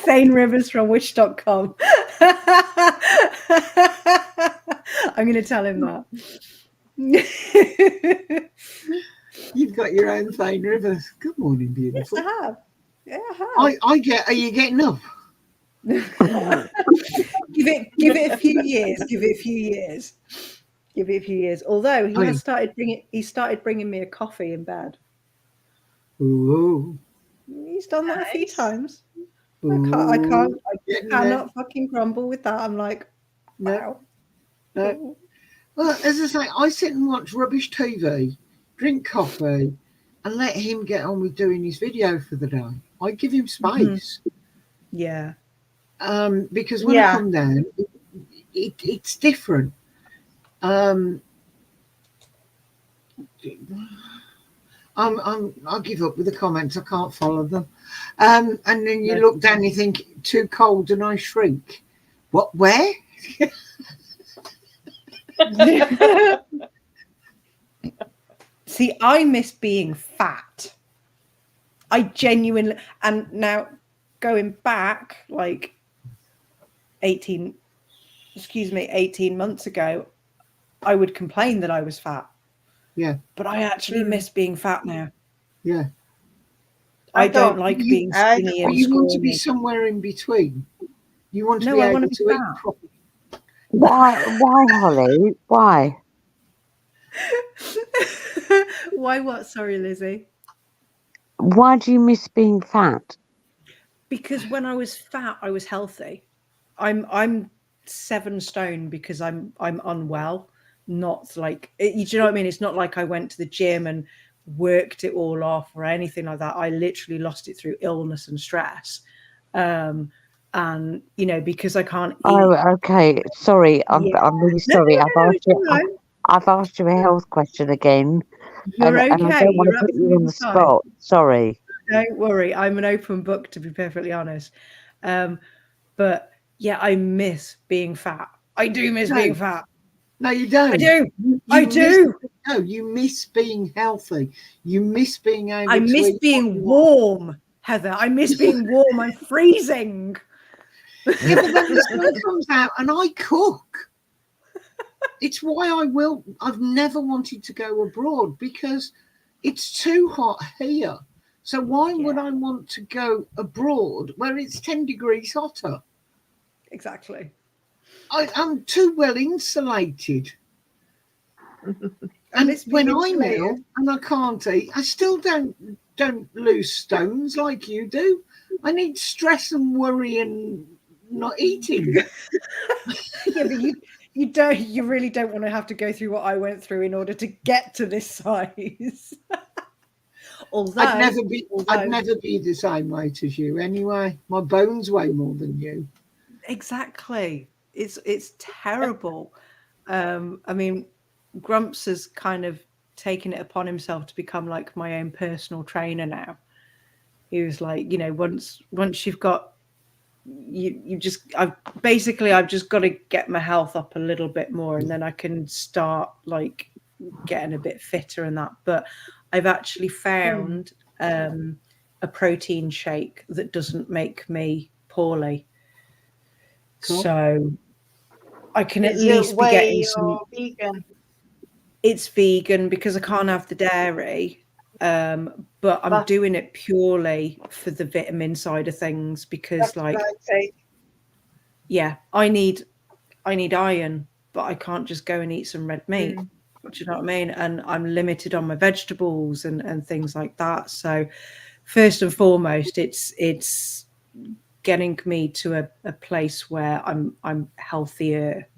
Thane Rivers from Wish.com. I'm going to tell him that. You've got your own Thane Rivers. Good morning, beautiful. Yes, I have. Yeah, I have. I get. Are you getting up? Give it a few years. Give it a few years. Give it a few years. Although he has started bringing me a coffee in bed. Ooh. He's done that a few times. Ooh. I cannot fucking grumble with that. I'm like, wow. No. Well, as I say, I sit and watch rubbish TV, drink coffee, and let him get on with doing his video for the day. I give him space. Yeah. Because when I come down, it's different. I'll give up with the comments. I can't follow them. And then you look down, you think, too cold and I shrink. What? Where? See, I miss being fat. I genuinely, and now going back like 18 months ago, I would complain that I was fat. Yeah. But I actually miss being fat now. Yeah. I don't like being skinny and you scrawny. want to be somewhere in between. You want to be able to eat properly. Why, Holly? Why? Why what? Sorry, Lizzie. Why do you miss being fat? Because when I was fat, I was healthy. I'm 7 stone because I'm unwell. Not like, do you know what I mean? It's not like I went to the gym and worked it all off or anything like that. I literally lost it through illness and stress. And because I can't eat. Oh, okay. Sorry, I'm really sorry. I've asked you a health question again. You're okay. And I don't want to put you on the spot. Sorry. Don't worry. I'm an open book, to be perfectly honest. But yeah, I miss being fat. I do miss being fat. No, you don't. I do. I do. No, you miss being healthy. You miss being able I to miss eat being warm, Heather. I miss being warm. I'm freezing. Yeah, but then the sun comes out and I cook. It's why I've never wanted to go abroad because it's too hot here. So why would I want to go abroad where it's 10 degrees hotter? Exactly. I'm too well insulated. And when I'm ill and I can't eat, I still don't lose stones like you do. I need stress and worry and not eating. Yeah, but you really don't want to have to go through what I went through in order to get to this size. Although I'd never be the same weight as you anyway. My bones weigh more than you. Exactly. It's terrible. I mean, Grumps has kind of taken it upon himself to become like my own personal trainer now. He was like, you know, once you've got I've just got to get my health up a little bit more, and then I can start like getting a bit fitter and that. But I've actually found a protein shake that doesn't make me poorly. Cool. So I can at Is least it be getting whey some. or vegan? It's vegan because I can't have the dairy, but I'm doing it purely for the vitamin side of things because, like, I'd say. yeah, I need iron, but I can't just go and eat some red meat. Do you know what I mean? And I'm limited on my vegetables and things like that. So first and foremost, it's getting me to a place where I'm healthier.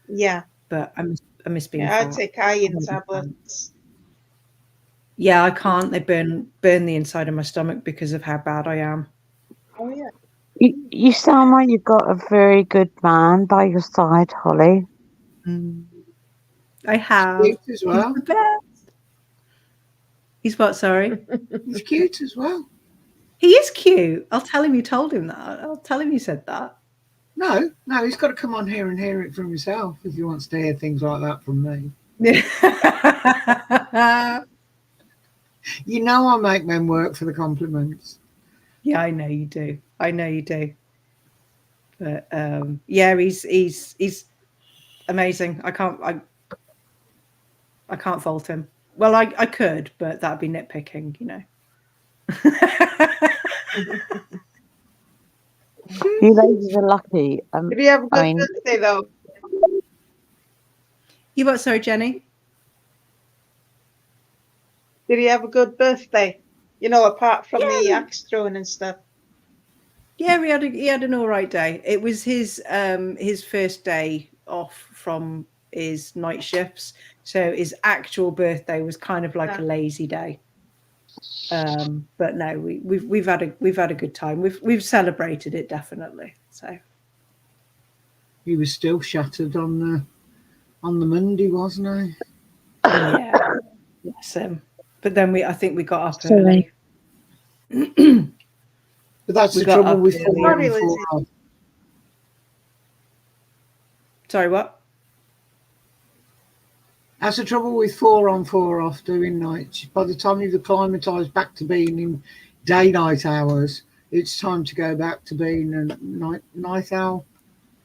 Yeah. But I miss being Yeah, I fat. take iron tablets. Yeah, I can't. They burn the inside of my stomach because of how bad I am. Oh yeah. You sound like you've got a very good man by your side, Holly. I have. He's cute as well. He's the best. He's what? Sorry. He's cute as well. He is cute. I'll tell him you told him that. I'll tell him you said that. No, he's got to come on here and hear it from himself if he wants to hear things like that from me. You know I make men work for the compliments. Yeah, I know you do. But yeah, he's amazing. I can't fault him. Well, I could, but that'd be nitpicking, you know. You ladies are lucky. Did you have a good birthday though? You what? Sorry, Jenny. Did he have a good birthday? You know, apart from the axe throwing and stuff. Yeah, he had an all right day. It was his first day off from his night shifts, so his actual birthday was kind of like a lazy day. But no, we've had a good time. We've celebrated it definitely. So he was still shattered on the Monday, wasn't he? Yeah, yes. But then I think we got up early. But that's the trouble with 4 on 4 off. Sorry, what? That's the trouble with 4 on 4 off doing nights. By the time you've acclimatised back to being in daylight hours, it's time to go back to being a night owl.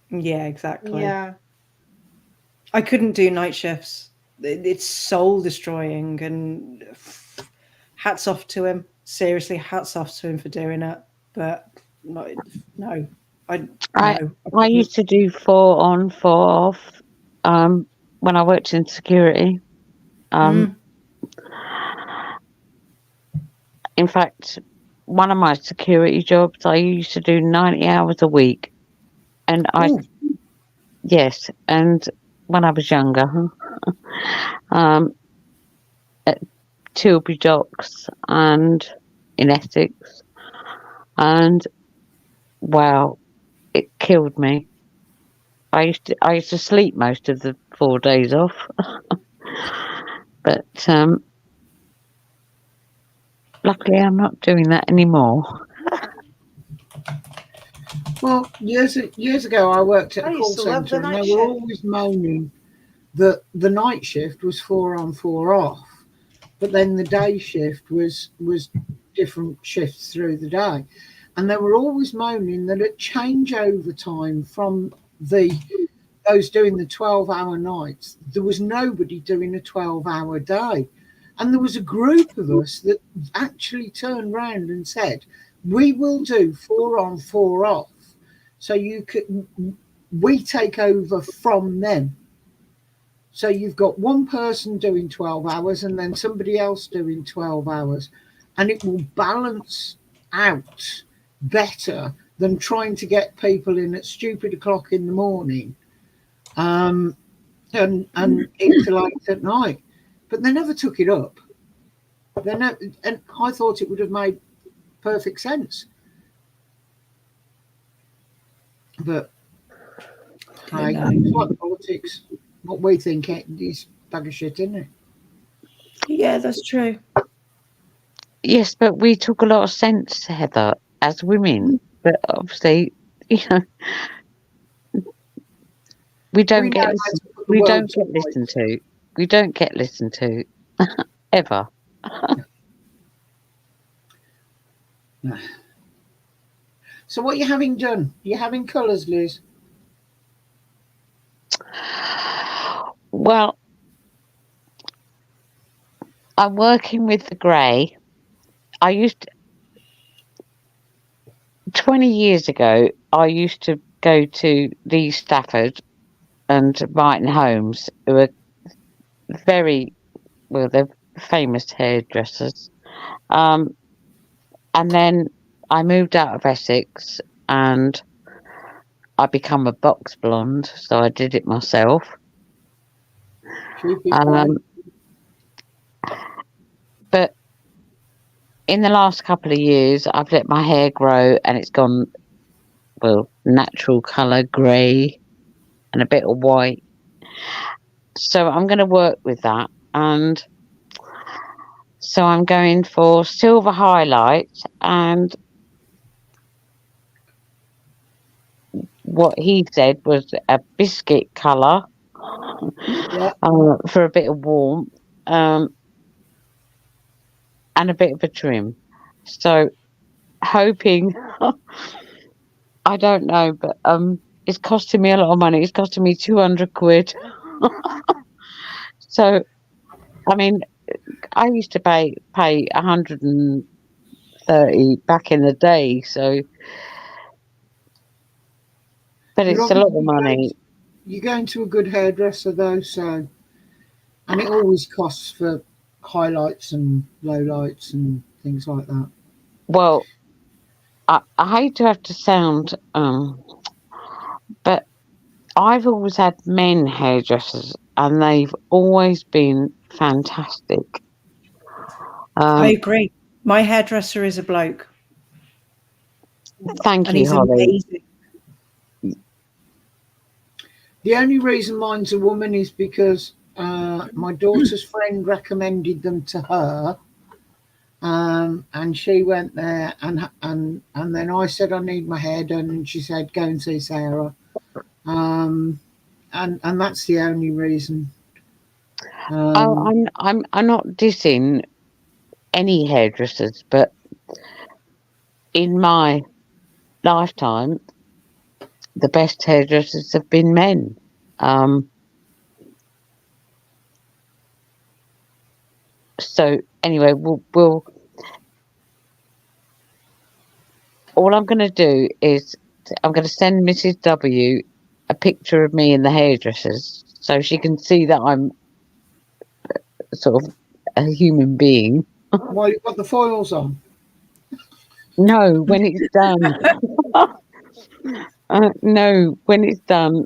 Yeah, exactly. Yeah. I couldn't do night shifts. It's soul destroying, and hats off to him. Seriously, hats off to him for doing it. But no. I used to do 4 on 4 off when I worked in security. In fact, one of my security jobs, I used to do 90 hours a week. And yes, and when I was younger, at Tilbury Docks and in Essex, and wow, it killed me. I used to sleep most of the 4 days off, but luckily I'm not doing that anymore. Well, years ago, I worked at a call centre, and they were always moaning that the night shift was 4 on 4 off, but then the day shift was different shifts through the day, and they were always moaning that at changeover time from those doing the 12-hour nights, there was nobody doing a 12-hour day, and there was a group of us that actually turned round and said, "We will do 4 on 4 off, so we take over from them. So you've got one person doing 12 hours and then somebody else doing 12 hours, and it will balance out better than trying to get people in at stupid o'clock in the morning and into late at night." But they never took it up. And I thought it would have made perfect sense. But it's like politics. What we think is bag of shit, isn't it? Yeah, that's true. Yes, but we took a lot of sense, Heather, as women. But obviously, you know, we don't We know get how listened. to put the We world don't to get rights. listened to. We don't get listened to ever. So what are you having done? You're having colours, Liz? Well, I'm working with the grey. I used to, 20 years ago, I used to go to Lee Stafford and Martin Holmes, who are very, well, they're famous hairdressers. And then I moved out of Essex and I become a box blonde, so I did it myself. Cheapest way. Um, but in the last couple of years, I've let my hair grow and it's gone, well, natural colour, grey and a bit of white. So I'm going to work with that. And so I'm going for silver highlights and what he said was a biscuit colour Yeah. for a bit of warmth and a bit of a trim. So hoping, I don't know, but it's costing me a lot of money. It's costing me 200 quid. So, I mean, I used to pay 130 back in the day. So, but You're it's a lot of obviously money. you're going to a good hairdresser though, so, and it always costs for highlights and lowlights and things like that. Well, I hate to have to sound, but I've always had men hairdressers and they've always been fantastic. I agree. My hairdresser is a bloke, Thank and you, he's Holly. amazing. The only reason mine's a woman is because my daughter's friend recommended them to her, and she went there, and then I said I need my hair done, and she said go and see Sarah, and that's the only reason. I'm not dissing any hairdressers, but in my lifetime, the best hairdressers have been men. So anyway, we'll all I'm going to do is I'm going to send Mrs. W a picture of me in the hairdressers so she can see that I'm sort of a human being. While you've got the foils on. No, when it's done. No, when it's done,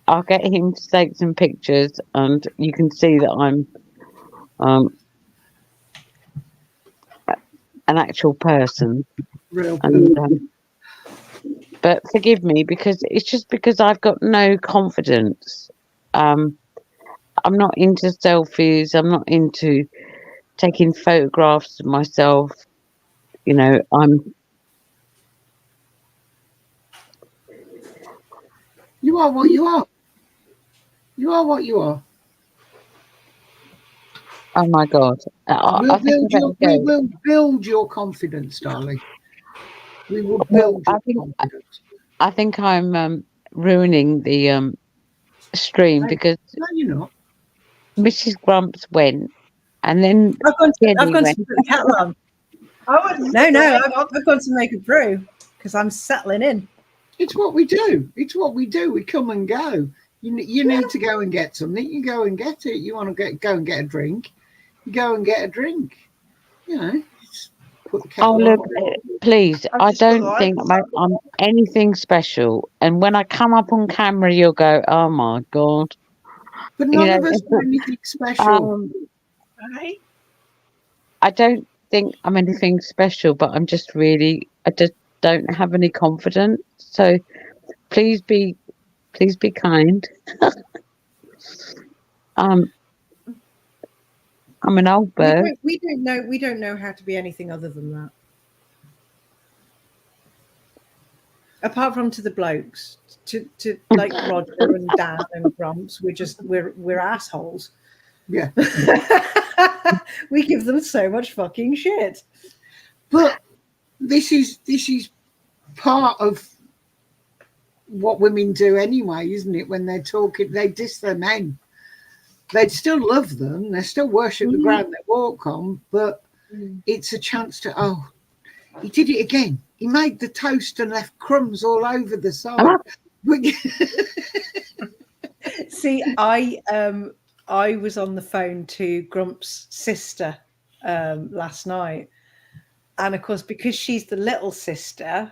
I'll get him to take some pictures, and you can see that I'm an actual person. Real. And, but forgive me because it's just because I've got no confidence. I'm not into selfies. I'm not into taking photographs of myself. You know, You are what you are. You are what you are. oh my God. I think We will build your confidence, darling. We will build your confidence. I think I'm ruining the stream because No, you're not. Mrs. Grumps went, and then I've gone went. to put the kettle on. I've gone to make a brew because I'm settling in. It's what we do. It's what we do. We come and go. You need to go and get something. You go and get it. You want to go and get a drink. You go and get a drink. You know. Put the kettle Oh look, on. please! I just put don't think I'm anything special. And when I come up on camera, you'll go, "Oh my God!" But none of us are anything special. Right? I don't think I'm anything special, but I'm just really, I just don't have any confidence. So please be kind. I'm an old bird. We don't know how to be anything other than that. Apart from to the blokes, to like Roger and Dan and Grumps, we're assholes. Yeah. We give them so much fucking shit. But this is part of what women do anyway, isn't it? When they're talking, they diss their men. They'd still love them. They still worship the ground they walk on, but it's a chance to, oh, he did it again. He made the toast and left crumbs all over the side. See, I was on the phone to Grump's sister last night, and of course, because she's the little sister,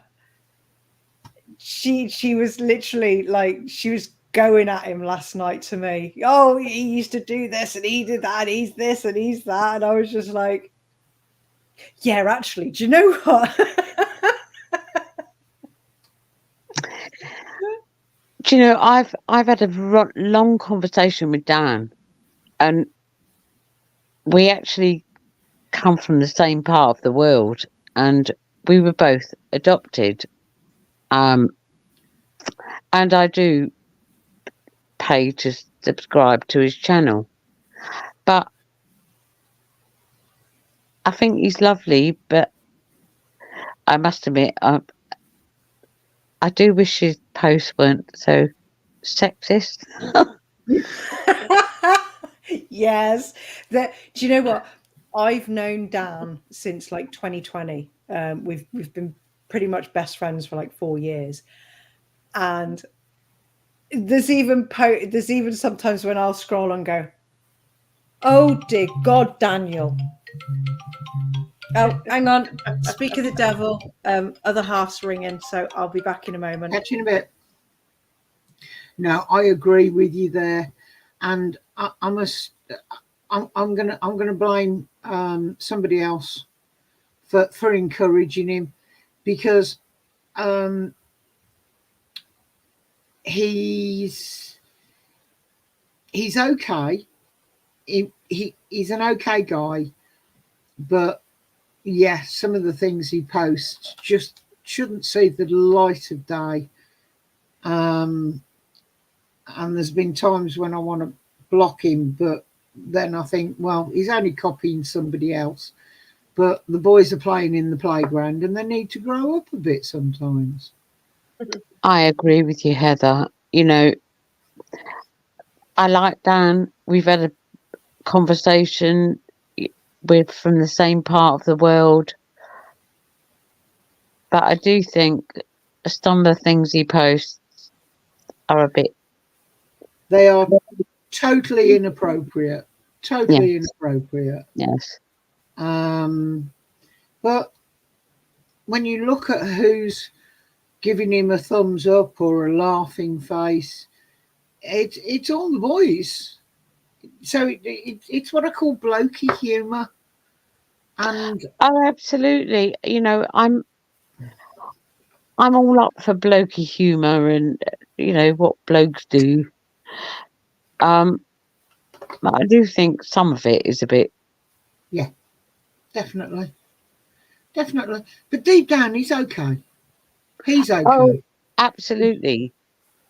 she was literally like, she was going at him last night to me. Oh, he used to do this and he did that, and he's this and he's that, and I was just like, yeah, actually, do you know what? Do you know, I've had a long conversation with Dan, and we actually come from the same part of the world, and we were both adopted. And I do pay to subscribe to his channel, but I think he's lovely. But I must admit, I do wish his posts weren't so sexist. Yes. Do you know what? I've known Dan since like 2020. We've been pretty much best friends for like 4 years, and there's even sometimes when I'll scroll and go, oh dear God, Daniel. Oh, hang on. Speak of the devil. Other half's ringing, so I'll be back in a moment. Catch you in a bit. No, I agree with you there, and I'm gonna blame somebody else for encouraging him, because he's okay. He's an okay guy, but yeah, some of the things he posts just shouldn't see the light of day. And there's been times when I want to block him, but then I think, well, he's only copying somebody else. But the boys are playing in the playground and they need to grow up a bit sometimes. I agree with you, Heather. You know, I like Dan. We've had a conversation. We're from the same part of the world. But I do think some of the things he posts are a bit... They are totally inappropriate. Totally inappropriate. Yes. But when you look at who's giving him a thumbs up or a laughing face, it's all the boys. So it's what I call blokey humour. And oh, absolutely. You know, I'm all up for blokey humour and, you know, what blokes do. But I do think some of it is a bit... Yeah, definitely. But deep down, he's okay. He's okay. Oh, absolutely.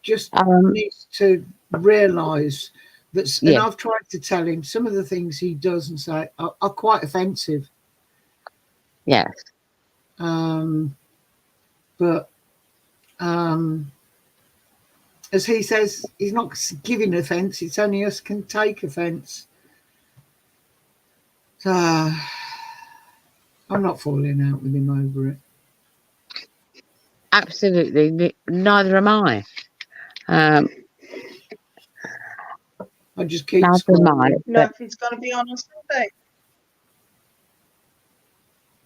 Just needs to realise that, and I've tried to tell him some of the things he does and say are quite offensive. Yes. But as he says, he's not giving offence, it's only us can take offence. So I'm not falling out with him over it. Absolutely. Neither am I. I just keep if he's going to be on Sunday.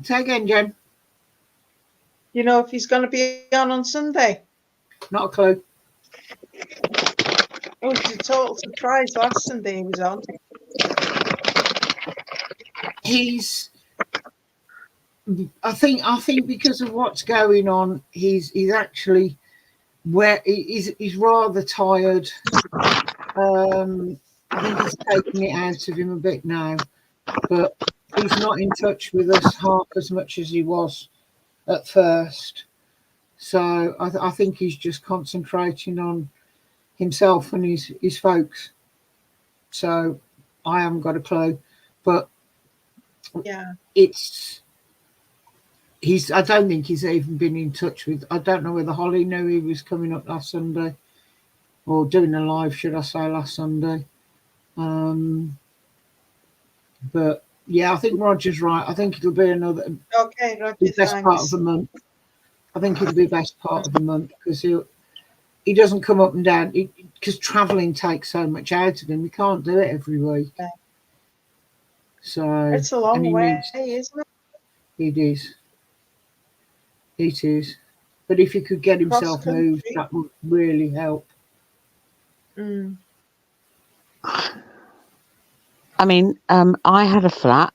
Say again, Jen. You know if he's going to be on Sunday? Not a clue. It was a total surprise last Sunday he was on. I think because of what's going on, he's actually he's rather tired. I think he's taking it out of him a bit now, but he's not in touch with us half as much as he was at first. So I think he's just concentrating on himself and his folks. So I haven't got a clue, but Yeah. I don't think he's even been in touch with. I don't know whether Holly knew he was coming up last Sunday, or doing a live, should I say, last Sunday. But yeah, I think Roger's right. I think it'll be the best part of the month. I think it'll be the best part of the month because he doesn't come up and down because travelling takes so much out of him. He can't do it every week. Yeah. So It's a long way, isn't it? It is. It is. But if he could get himself moved, that would really help. Mm. I mean, I had a flat,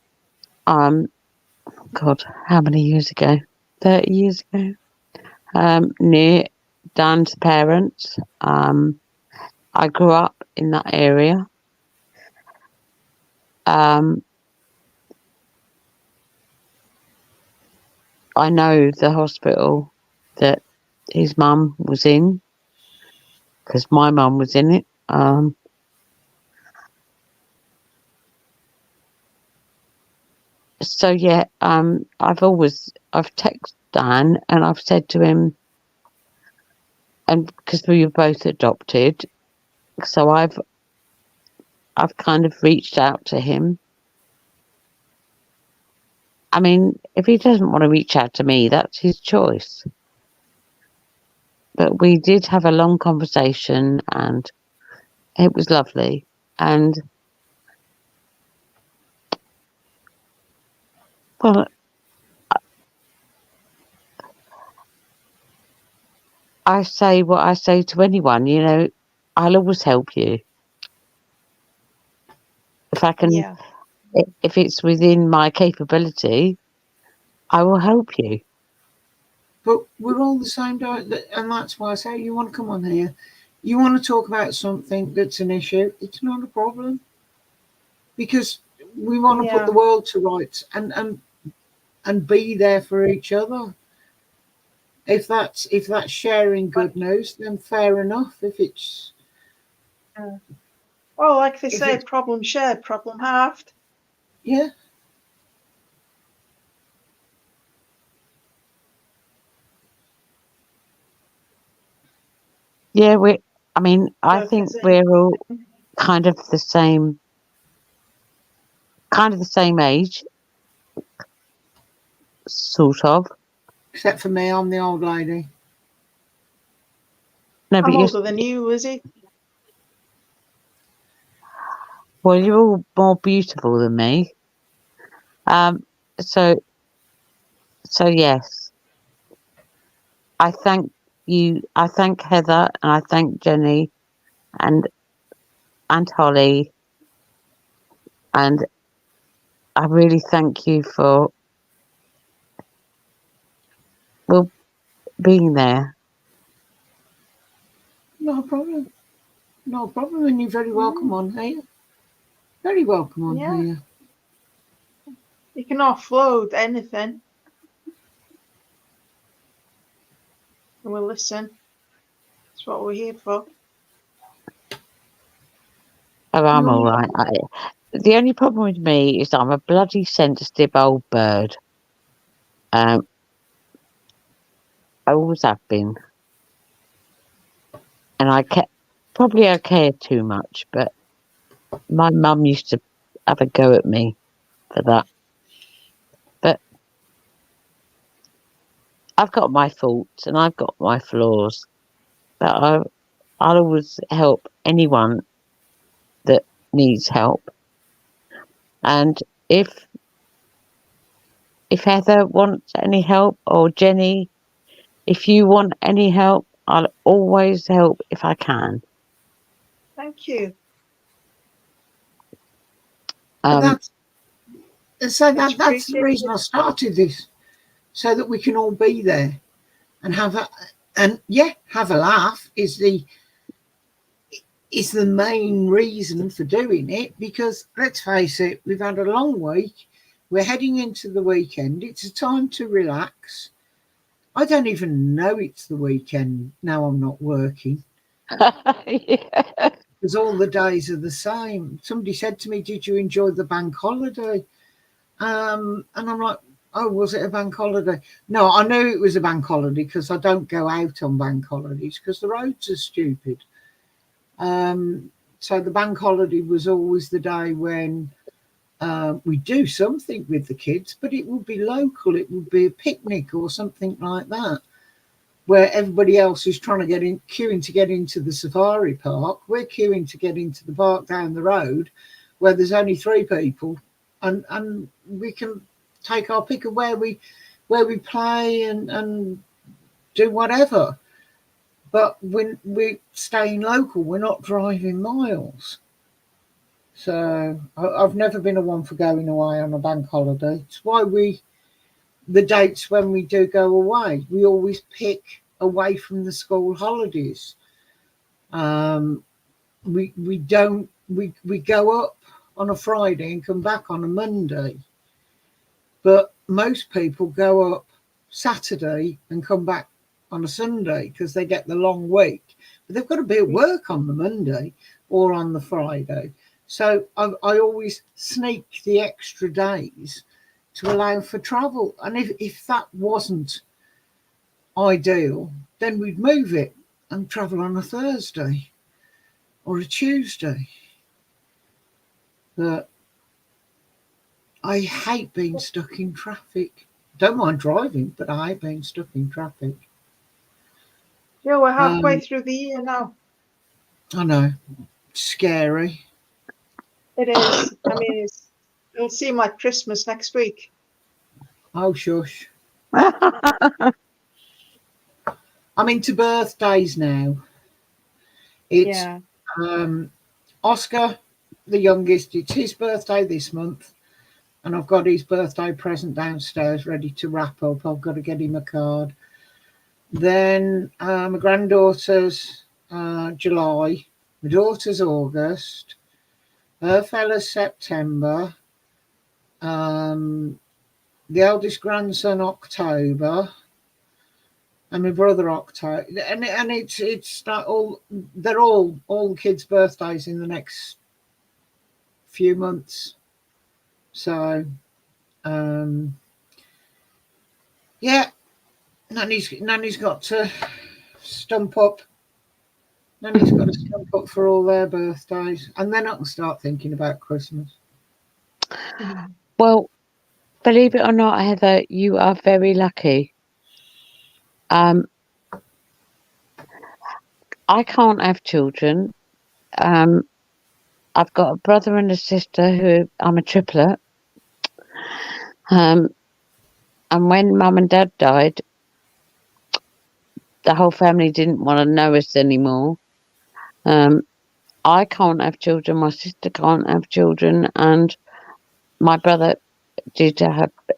God, how many years ago? 30 years ago, near Dan's parents. I grew up in that area. I know the hospital that his mum was in because my mum was in it. So yeah, I've texted Dan and I've said to him, and because we were both adopted, so I've kind of reached out to him. I mean, if he doesn't want to reach out to me, that's his choice. But we did have a long conversation and it was lovely. And well, I say what I say to anyone, you know, I'll always help you. If I can, if it's within my capability, I will help you. But we're all the same, and that's why I say you want to come on here. You want to talk about something that's an issue. It's not a problem because we want to put the world to rights and be there for each other. If that's sharing good news, then fair enough. If it's well, like they say, problem shared, problem halved. Yeah. Yeah, I think we're all kind of the same age, sort of. Except for me, I'm the old lady. No, I'm older than you, Lizzie. Well, you're all more beautiful than me. So yes. I thank you. I thank Heather and I thank Jenny and Holly, and I really thank you for being there. No problem. No problem, and you're very welcome on here. Very welcome on here. You can offload anything. And we'll listen. That's what we're here for. Oh, I'm all right. The only problem with me is I'm a bloody sensitive old bird. I always have been. And I care too much, but my mum used to have a go at me for that. But I've got my faults and I've got my flaws. But I'll always help anyone that needs help. And if Heather wants any help, or Jenny, if you want any help, I'll always help if I can. Thank you. That's the reason I started this, so that we can all be there and have a laugh. is the main reason for doing it, because let's face it, we've had a long week. We're heading into the weekend. It's a time to relax. I don't even know it's the weekend now I'm not working, Yeah. because all the days are the same. Somebody said to me, "Did you enjoy the bank holiday?" And I'm like, "Oh, was it a bank holiday?" No, I knew it was a bank holiday because I don't go out on bank holidays because the roads are stupid. So the bank holiday was always the day when we do something with the kids, but it would be local. It would be a picnic or something like that, where everybody else is trying to queuing to get into the safari park. We're queuing to get into the park down the road, where there's only 3 people, and we can take our pick of where we play and do whatever. But when we're staying local, we're not driving miles. So I've never been a one for going away on a bank holiday. It's why the dates when we do go away, we always pick away from the school holidays. We go up on a Friday and come back on a Monday. But most people go up Saturday and come back on a Sunday because they get the long week. But they've got to be at work on the Monday or on the Friday. So I always sneak the extra days to allow for travel. And if that wasn't ideal, then we'd move it and travel on a Thursday or a Tuesday. But I hate being stuck in traffic. Don't mind driving, but I hate being stuck in traffic. Yeah, we're halfway through the year now. I know. Scary. It is. I mean, it'll seem like Christmas next week. Oh, shush. I'm into birthdays now. It's Oscar, the youngest. It's his birthday this month. And I've got his birthday present downstairs ready to wrap up. I've got to get him a card. Then my granddaughter's July. My daughter's August. Her fella's September. The eldest grandson October. And my brother October. And it's not all, they're all kids' birthdays in the next few months. So, yeah, Nanny's got to stump up. Nanny's got to stump up for all their birthdays, and then I can start thinking about Christmas. Well, believe it or not, Heather, you are very lucky. I can't have children. I've got a brother and a sister who I'm a triplet. And when Mum and Dad died, the whole family didn't want to know us anymore. I can't have children. My sister can't have children, and my brother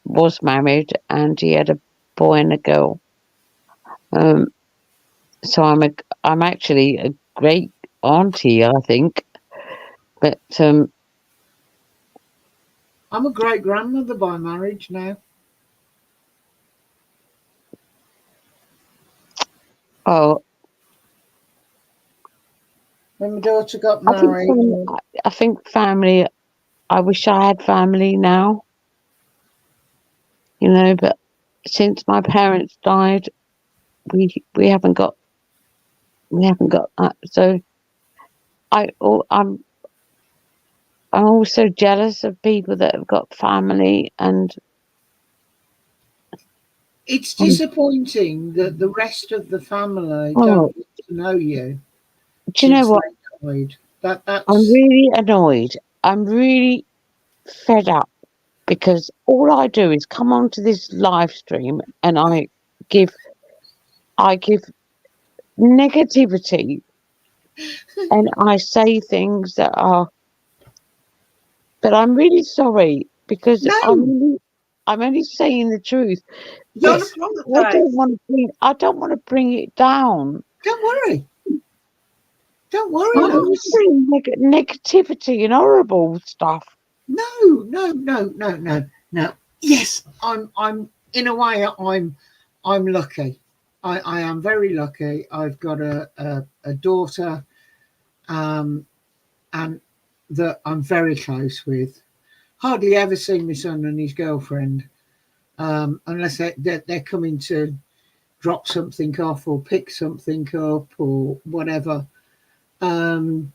was married, and he had a boy and a girl. So I'm actually a great auntie, I think. But I'm a great grandmother by marriage now. Oh, when my daughter got married, I think family. I wish I had family now. You know, but since my parents died, we haven't got that. So I'm also jealous of people that have got family, and it's disappointing that the rest of the family don't get to know you. Do you know what? That's... I'm really annoyed. I'm really fed up because all I do is come onto this live stream and I give negativity and I say things that are. But I'm really sorry because No. I'm only saying the truth. Yes. I don't want to bring it down. Don't worry. Don't worry, I'm love. not saying negativity and horrible stuff. No. Yes, I'm in a way I'm lucky. I am very lucky. I've got a daughter, and that I'm very close with. Hardly ever see my son and his girlfriend, unless they're coming to drop something off or pick something up or whatever. They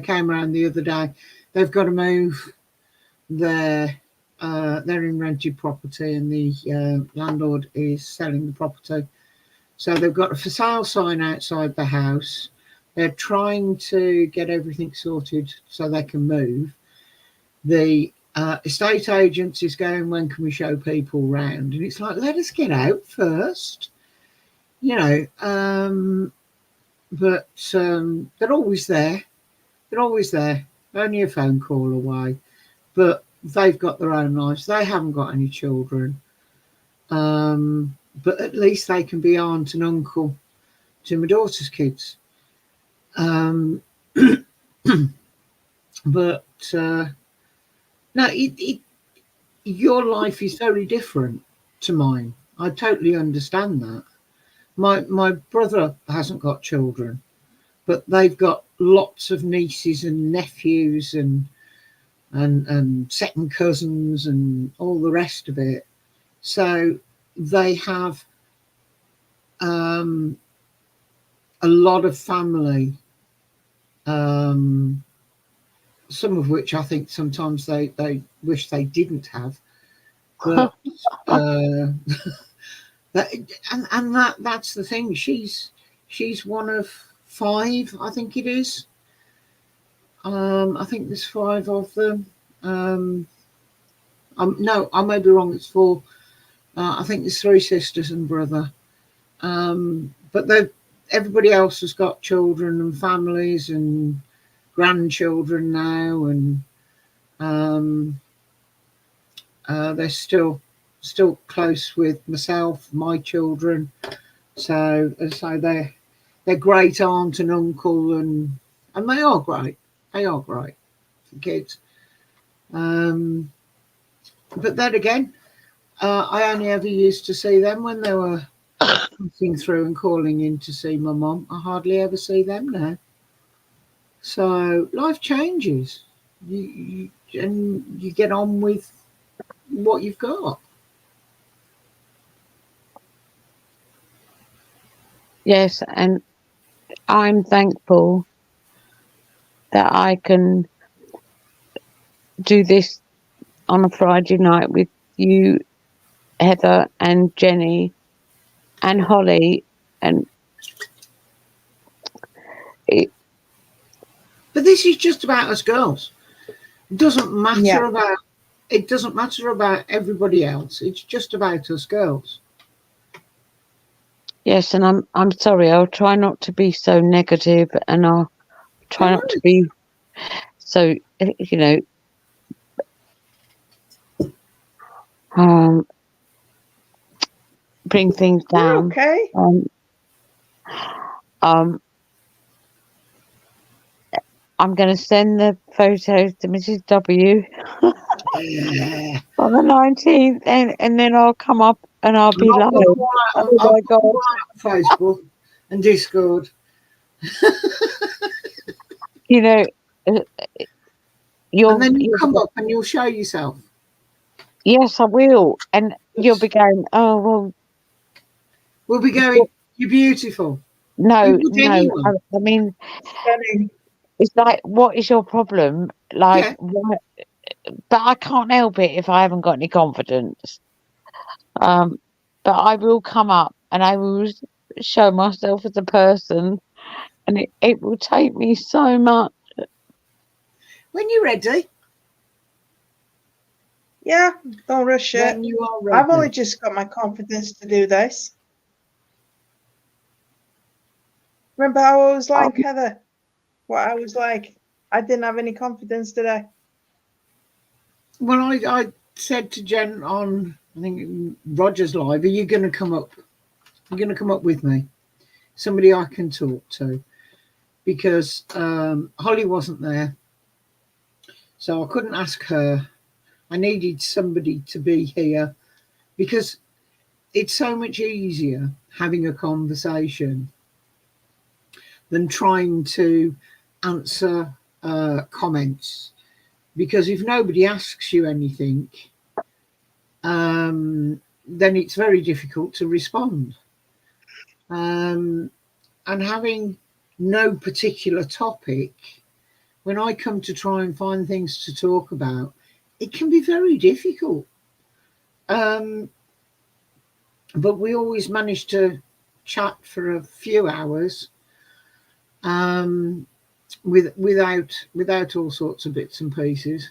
came around the other day. They've got to move. They're in rented property, and the landlord is selling the property. So they've got a for sale sign outside the house. They're trying to get everything sorted so they can move. The estate agents is going, when can we show people round? And it's like, let us get out first, you know. But they're always there. They're always there, only a phone call away. But they've got their own lives. They haven't got any children. But at least they can be aunt and uncle to my daughter's kids. But no, your life is very different to mine. I totally understand that. My brother hasn't got children, but they've got lots of nieces and nephews and second cousins and all the rest of it. So they have a lot of family, some of which I think sometimes they wish they didn't have. But that's the thing. She's one of 5, I think it is. I think there's 5 of them. No, I may be wrong. It's 4. I think there's 3 sisters and brother. But everybody else has got children and families and grandchildren now, and they're still close with myself, my children. So they're great aunt and uncle, and they are great. They are great for kids. But then again, I only ever used to see them when they were passing through and calling in to see my mum. I hardly ever see them now. So life changes. You get on with what you've got. Yes, and I'm thankful that I can do this on a Friday night with you, Heather, and Jenny, and Holly, and But this is just about us girls. It doesn't matter about everybody else. It's just about us girls. yes, and I'm sorry. I'll try not to be so negative, and I'll try not to be so, you know, bring things down. Okay. I'm going to send the photos to Mrs. W Yeah. on the 19th, and then I'll come up and I'll be like, oh my God, Facebook and Discord. You know, And then you come up and you'll show yourself. Yes, I will, and you'll be going, oh well. We'll be going, you're beautiful. No. I mean, it's like, what is your problem? Like, what? But I can't help it if I haven't got any confidence. But I will come up and I will show myself as a person, and it will take me so much. When you're ready. Yeah, don't rush it. When you are ready. I've only just got my confidence to do this. Remember how I was like, Heather? What I was like? I didn't have any confidence today. Well, I said to Jen on, I think, Roger's Live, are you going to come up? You're going to come up with me? somebody I can talk to, because Holly wasn't there, so I couldn't ask her. I needed somebody to be here, because it's so much easier having a conversation than trying to answer comments, because if nobody asks you anything, then it's very difficult to respond. And having no particular topic, when I come to try and find things to talk about, it can be very difficult. But we always manage to chat for a few hours, without all sorts of bits and pieces.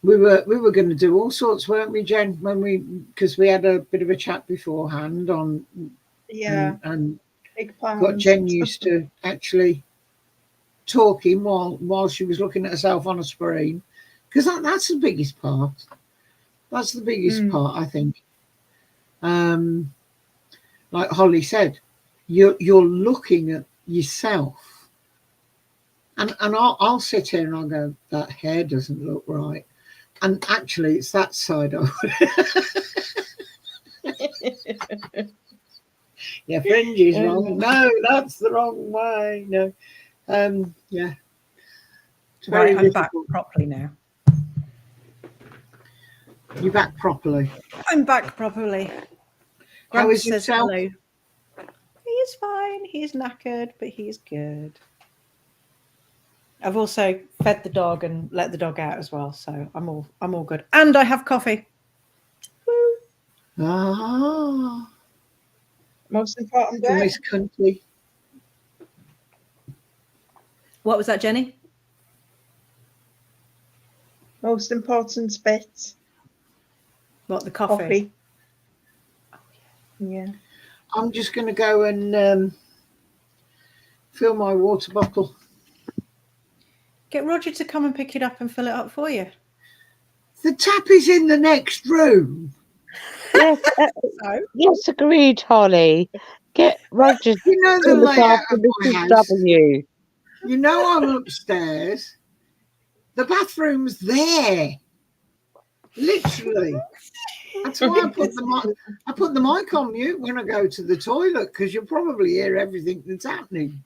We were going to do all sorts, weren't we, Jen? Because we had a bit of a chat beforehand on, and big plans. got Jen used to actually talking while she was looking at herself on a screen, because that's the biggest part. That's the biggest part, I think. Like Holly said, you're looking at yourself, and I'll sit here and I'll go, that hair doesn't look right, and actually it's that side of it. Yeah, fringe is wrong. No, that's the wrong way. No, yeah. It's Right, very I'm back difficult. properly now. You're back properly. I'm back properly. How Grant is says yourself? hello. He is fine. He's knackered, but he's good. I've also fed the dog and let the dog out as well, so I'm all good. And I have coffee. Woo. Ah, Most important bit. nice country. What was that, Jenny? Most important bit. What, the coffee? Yeah. I'm just going to go and fill my water bottle. Get Roger to come and pick it up and fill it up for you. The tap is in the next room. Yes, So? yes, agreed, Holly. Get Roger You know to the look layout after of my house. Mrs. W. You know I'm upstairs. The bathroom's there. Literally. That's why I put the mic on mute when I go to the toilet, because you'll probably hear everything that's happening.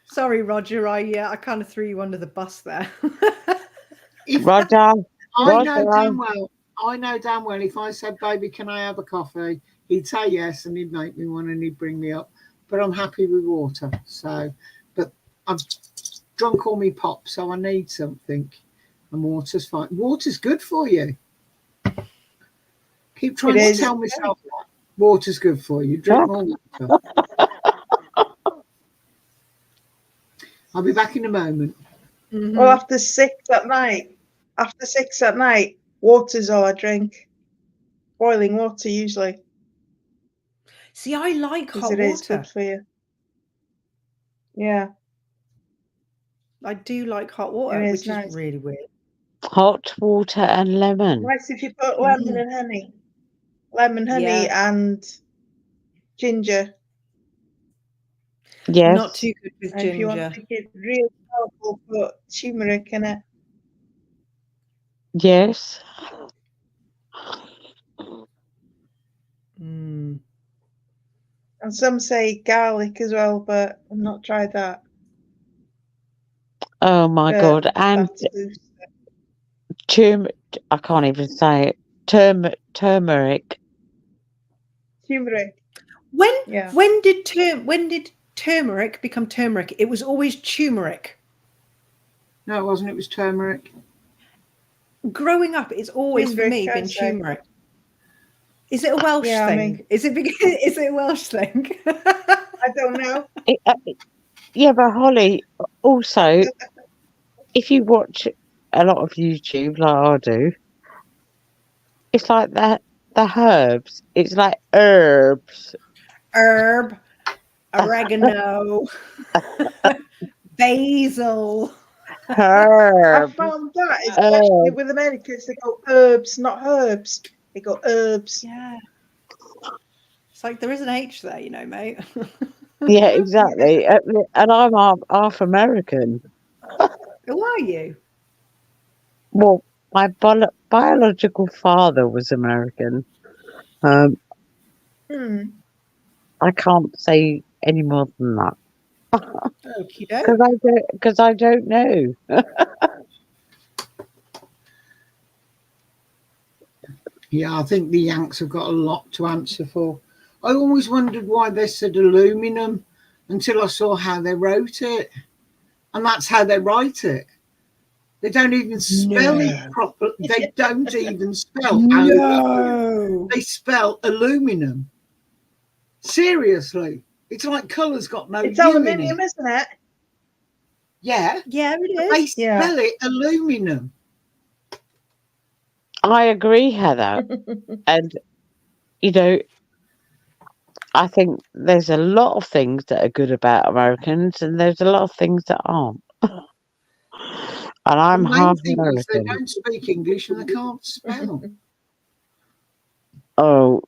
Sorry, Roger. I kind of threw you under the bus there. Roger, I know damn well if I said, baby, can I have a coffee? He'd say yes, and he'd make me one and he'd bring me up. But I'm happy with water. So, but I've drunk all my pop, so I need something. And water's fine. Water's good for you. Keep trying to tell myself that. Water's good for you. Drink more water. I'll be back in a moment. Mm-hmm. Well, after 6 at night, water's all I drink. Boiling water usually. See, I like hot Because it is water. good for you. Yeah. I do like hot water, It which is nice. is really weird. hot water and lemon. Nice if you put lemon and honey. Lemon, honey, and ginger. Yes. Not too good with And if you want ginger. to make it really powerful, put turmeric in it. Yes. Mm. And some say garlic as well, but I've not tried that. Oh my God. And That's loose. I can't even say it. Turmeric. Turmeric. When did turmeric become turmeric? It was always turmeric. No, it wasn't. It was turmeric. Growing up, it's always for me been turmeric. Is it a Welsh thing? Is it a Welsh thing? I don't know. Yeah, but Holly, also, if you watch a lot of YouTube like I do, it's like the herbs. It's like herbs. Herb, oregano, basil. I Herb. found that, especially with Americans, they go herbs, not herbs. They go herbs. Yeah. It's like there is an H there, mate. Yeah, exactly. And I'm half American. Who are you? Well, my biological father was American. Um, Hmm. I can't say any more than that Okie doke. because I don't know. Yeah, I think the Yanks have got a lot to answer for. I always wondered why they said aluminum until I saw how they wrote it. And that's how they write it. They don't even spell it properly. They don't even spell aluminum. They spell aluminum. Seriously. It's like colour's got no It's U in aluminium, it. isn't it? Yeah. Yeah, it But they is. spell it aluminum. I agree, Heather. And, I think there's a lot of things that are good about Americans, and there's a lot of things that aren't. And The I'm main half thing is they American. don't speak English and they can't spell. Oh,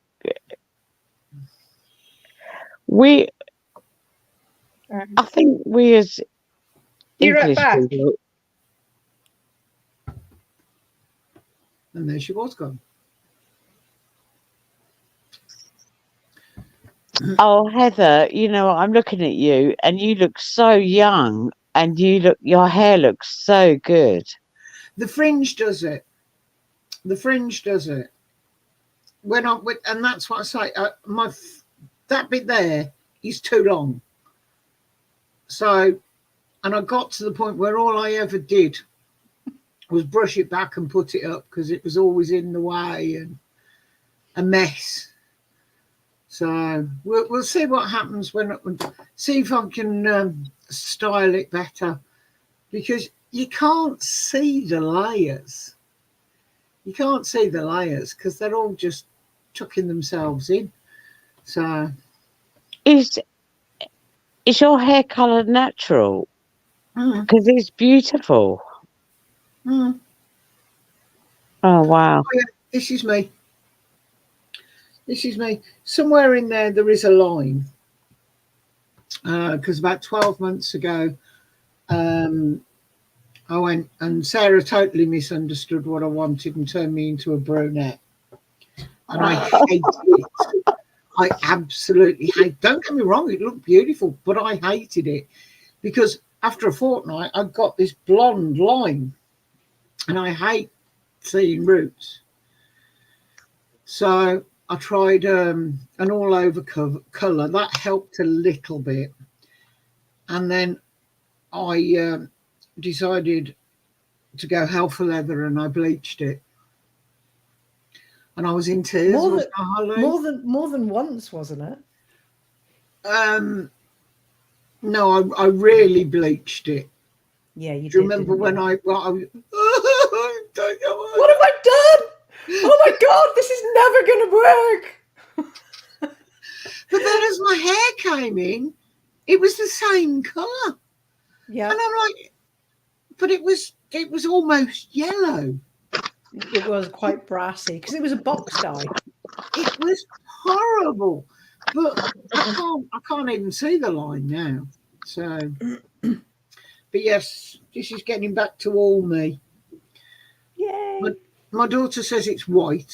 I think we as You're right English back. people. And there she was gone. Oh, Heather, I'm looking at you, and you look so young, and your hair looks so good. The fringe does it. The fringe does it. And that's what I say. That bit there is too long. So, and I got to the point where all I ever did was brush it back and put it up because it was always in the way and a mess. So we'll see what happens see if I can style it better, because you can't see the layers. You can't see the layers because they're all just tucking themselves in. So Is your hair colour natural? Because it's beautiful. Oh wow. yeah, this is me. This is me. Somewhere in there is a line. Because about 12 months ago, I went and Sarah totally misunderstood what I wanted and turned me into a brunette. And I hated it. I absolutely hate. Don't get me wrong, it looked beautiful, but I hated it because after a fortnight, I got this blonde line, and I hate seeing roots. So I tried an all-over colour that helped a little bit, and then I decided to go hell for leather, and I bleached it. And I was in tears. More than once, wasn't it? No, I really bleached it. Yeah, you Do you did. remember when I what have I done? Oh my God, this is never going to work. But then as my hair came in, it was the same colour. Yeah. And I'm like, but it was almost yellow. It was quite brassy because it was a box dye. It was horrible. But I can't even see the line now. So but yes, this is getting back to all me. Yay. My daughter says it's white.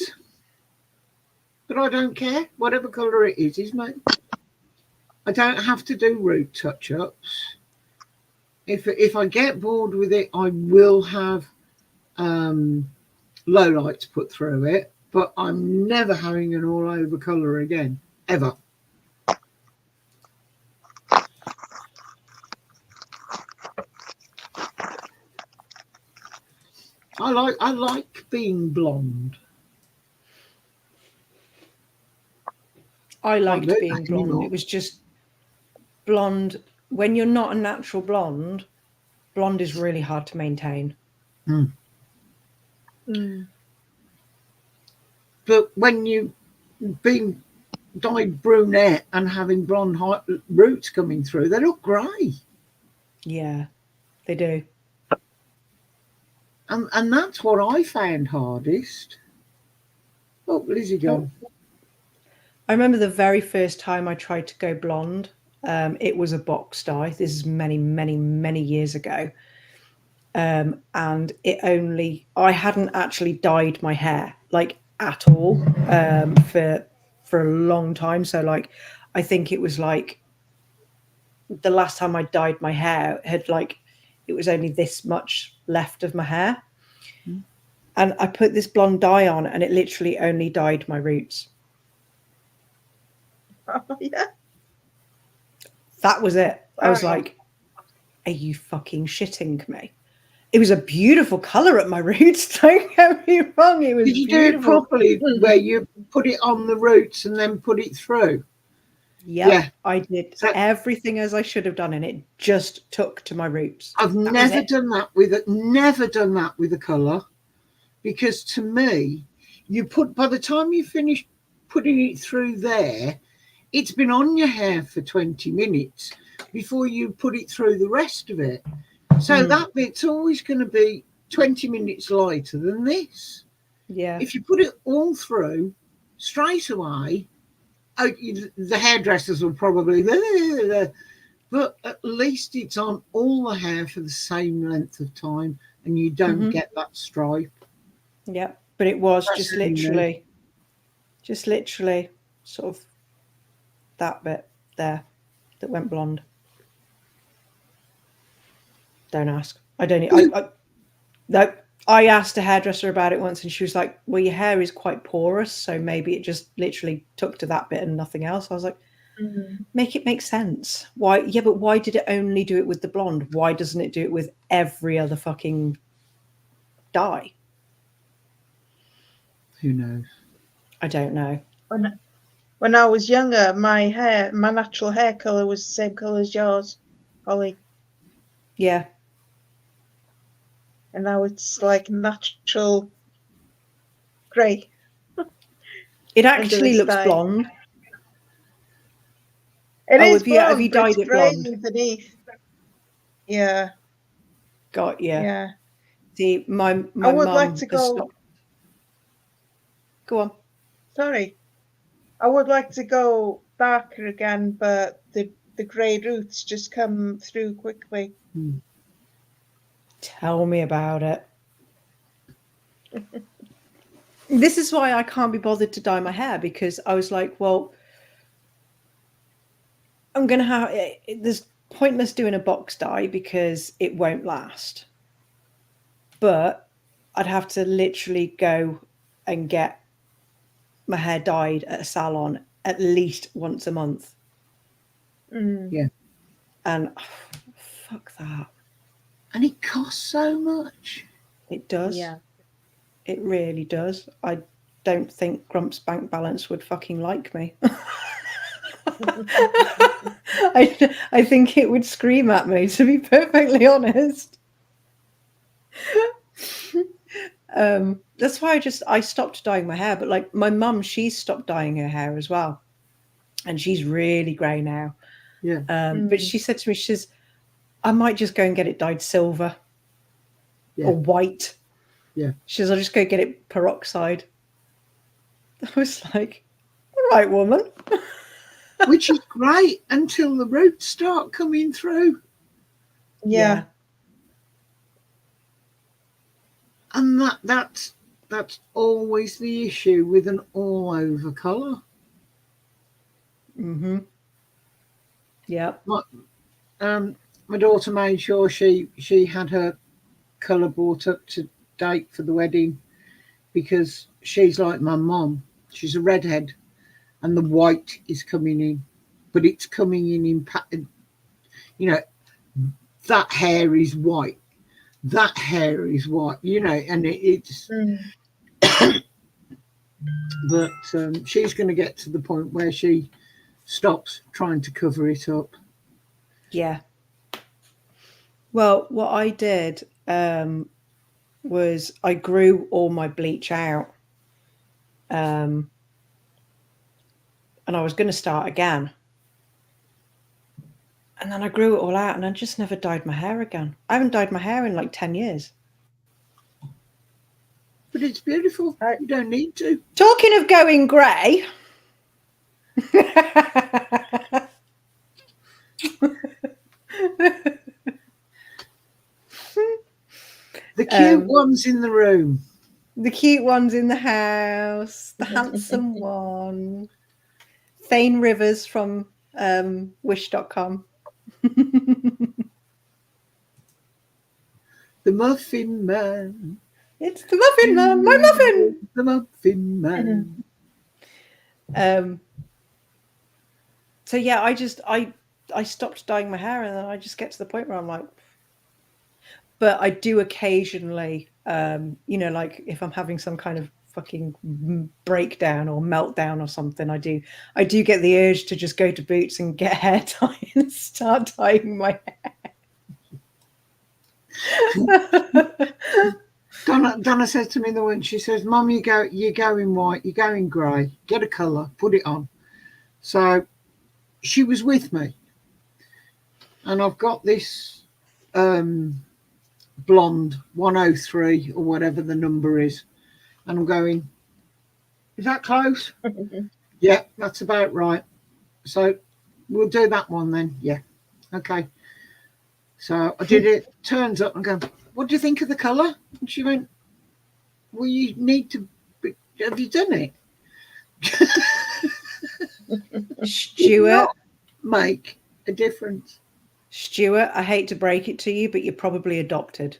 But I don't care. Whatever colour it is, isn't it? I don't have to do root touch-ups. If I get bored with it, I will have low lights put through it, but I'm never having an all over colour again, ever. I like being blonde. I liked being blonde. It was just blonde. When you're not a natural blonde is really hard to maintain. But when you being dyed brunette and having blonde roots coming through, they look grey. Yeah, they do. And that's what I found hardest. Oh, Lizzie gone. I remember the very first time I tried to go blonde. It was a box dye. This is many, many, many years ago. And I hadn't actually dyed my hair like at all for a long time. So like, I think it was like the last time I dyed my hair had like, it was only this much left of my hair. And I put this blonde dye on and it literally only dyed my roots. Oh, yeah. That was it. I was Wow. like, are you fucking shitting me? It was a beautiful colour at my roots. Don't get me wrong. It was Did you beautiful. do it properly where you put it on the roots and then put it through? Yep, Yeah. I did So- everything as I should have done, and it just took to my roots. I've That was never it. done that with a colour, because to me, by the time you finish putting it through there, it's been on your hair for 20 minutes before you put it through the rest of it. So that bit's always going to be 20 minutes lighter than this. Yeah, If you put it all through straight away, the hairdressers will probably, but at least it's on all the hair for the same length of time and you don't get that stripe. yeah. But it was That's just really literally sort of that bit there that went blonde. Don't ask. I don't. No. I asked a hairdresser about it once, and she was like, "Well, your hair is quite porous, so maybe it just literally took to that bit and nothing else." I was like, "Make it make sense. Why? Yeah, but why did it only do it with the blonde? Why doesn't it do it with every other fucking dye?" Who knows? I don't know. When I was younger, my natural hair colour was the same colour as yours, Holly. Yeah, And now it's like natural grey. it actually this looks dye. blonde. It Oh, is have you blonde, but dyed it's it grey blonde? underneath. Yeah, Got you. yeah. See, my I would like mum to has go. stopped. Go on. Sorry, I would like to go darker again, but the grey roots just come through quickly. Tell me about it. This is why I can't be bothered to dye my hair, because I was like, well, I'm going to have there's pointless doing a box dye because it won't last. But I'd have to literally go and get my hair dyed at a salon at least once a month. Yeah. And fuck that. And it costs so much. It does. Yeah. It really does. I don't think Grump's bank balance would fucking like me. I think it would scream at me, to be perfectly honest. That's why I stopped dyeing my hair. But like my mum, she's stopped dyeing her hair as well, and she's really grey now. Yeah. But she said to me, she says, I might just go and get it dyed silver or white. Yeah. She says, I'll just go get it peroxide. I was like, all right, woman. Which is great until the roots start coming through. Yeah. And that's always the issue with an all over colour. Mm-hmm. Yeah. My daughter made sure she had her colour brought up to date for the wedding, because she's like my mum. She's a redhead, and the white is coming in, but it's coming in pattern. You know, that hair is white. That hair is white. You know, and it's. But she's going to get to the point where she stops trying to cover it up. Yeah. Well, what I did was I grew all my bleach out. And I was going to start again. And then I grew it all out and I just never dyed my hair again. I haven't dyed my hair in like 10 years. But it's beautiful. You don't need to. Talking of going grey. The cute ones in the room. The cute ones in the house. The handsome one. Thane Rivers from wish.com. The Muffin Man. It's the Muffin Man. My muffin. The Muffin Man. So yeah, I stopped dyeing my hair, and then I just get to the point where I'm like, but I do occasionally, like if I'm having some kind of fucking breakdown or meltdown or something, I do get the urge to just go to Boots and get hair dye and start dyeing my hair. Donna says to me in the wind, she says, Mum, you go in white, you go in grey, get a colour, put it on. So she was with me. And I've got this blonde 103 or whatever the number is. And I'm going, is that close? Yeah, that's about right. So we'll do that one then. Yeah. Okay. So I did it, turns up and go, what do you think of the colour? And she went, well, you need to, have you done it? Stuart, make a difference. Stuart, I hate to break it to you, but you're probably adopted.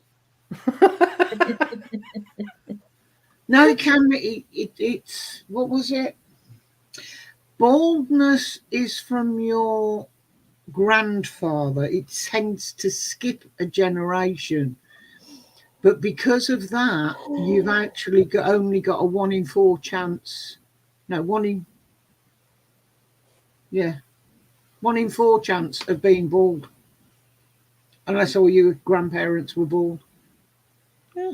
No, it can be. It's what was it? Baldness is from your grandfather. It tends to skip a generation, but because of that, you've actually only got a 1 in 4 chance. No, 1 in 4 chance of being bald, unless all your grandparents were bald. Yeah.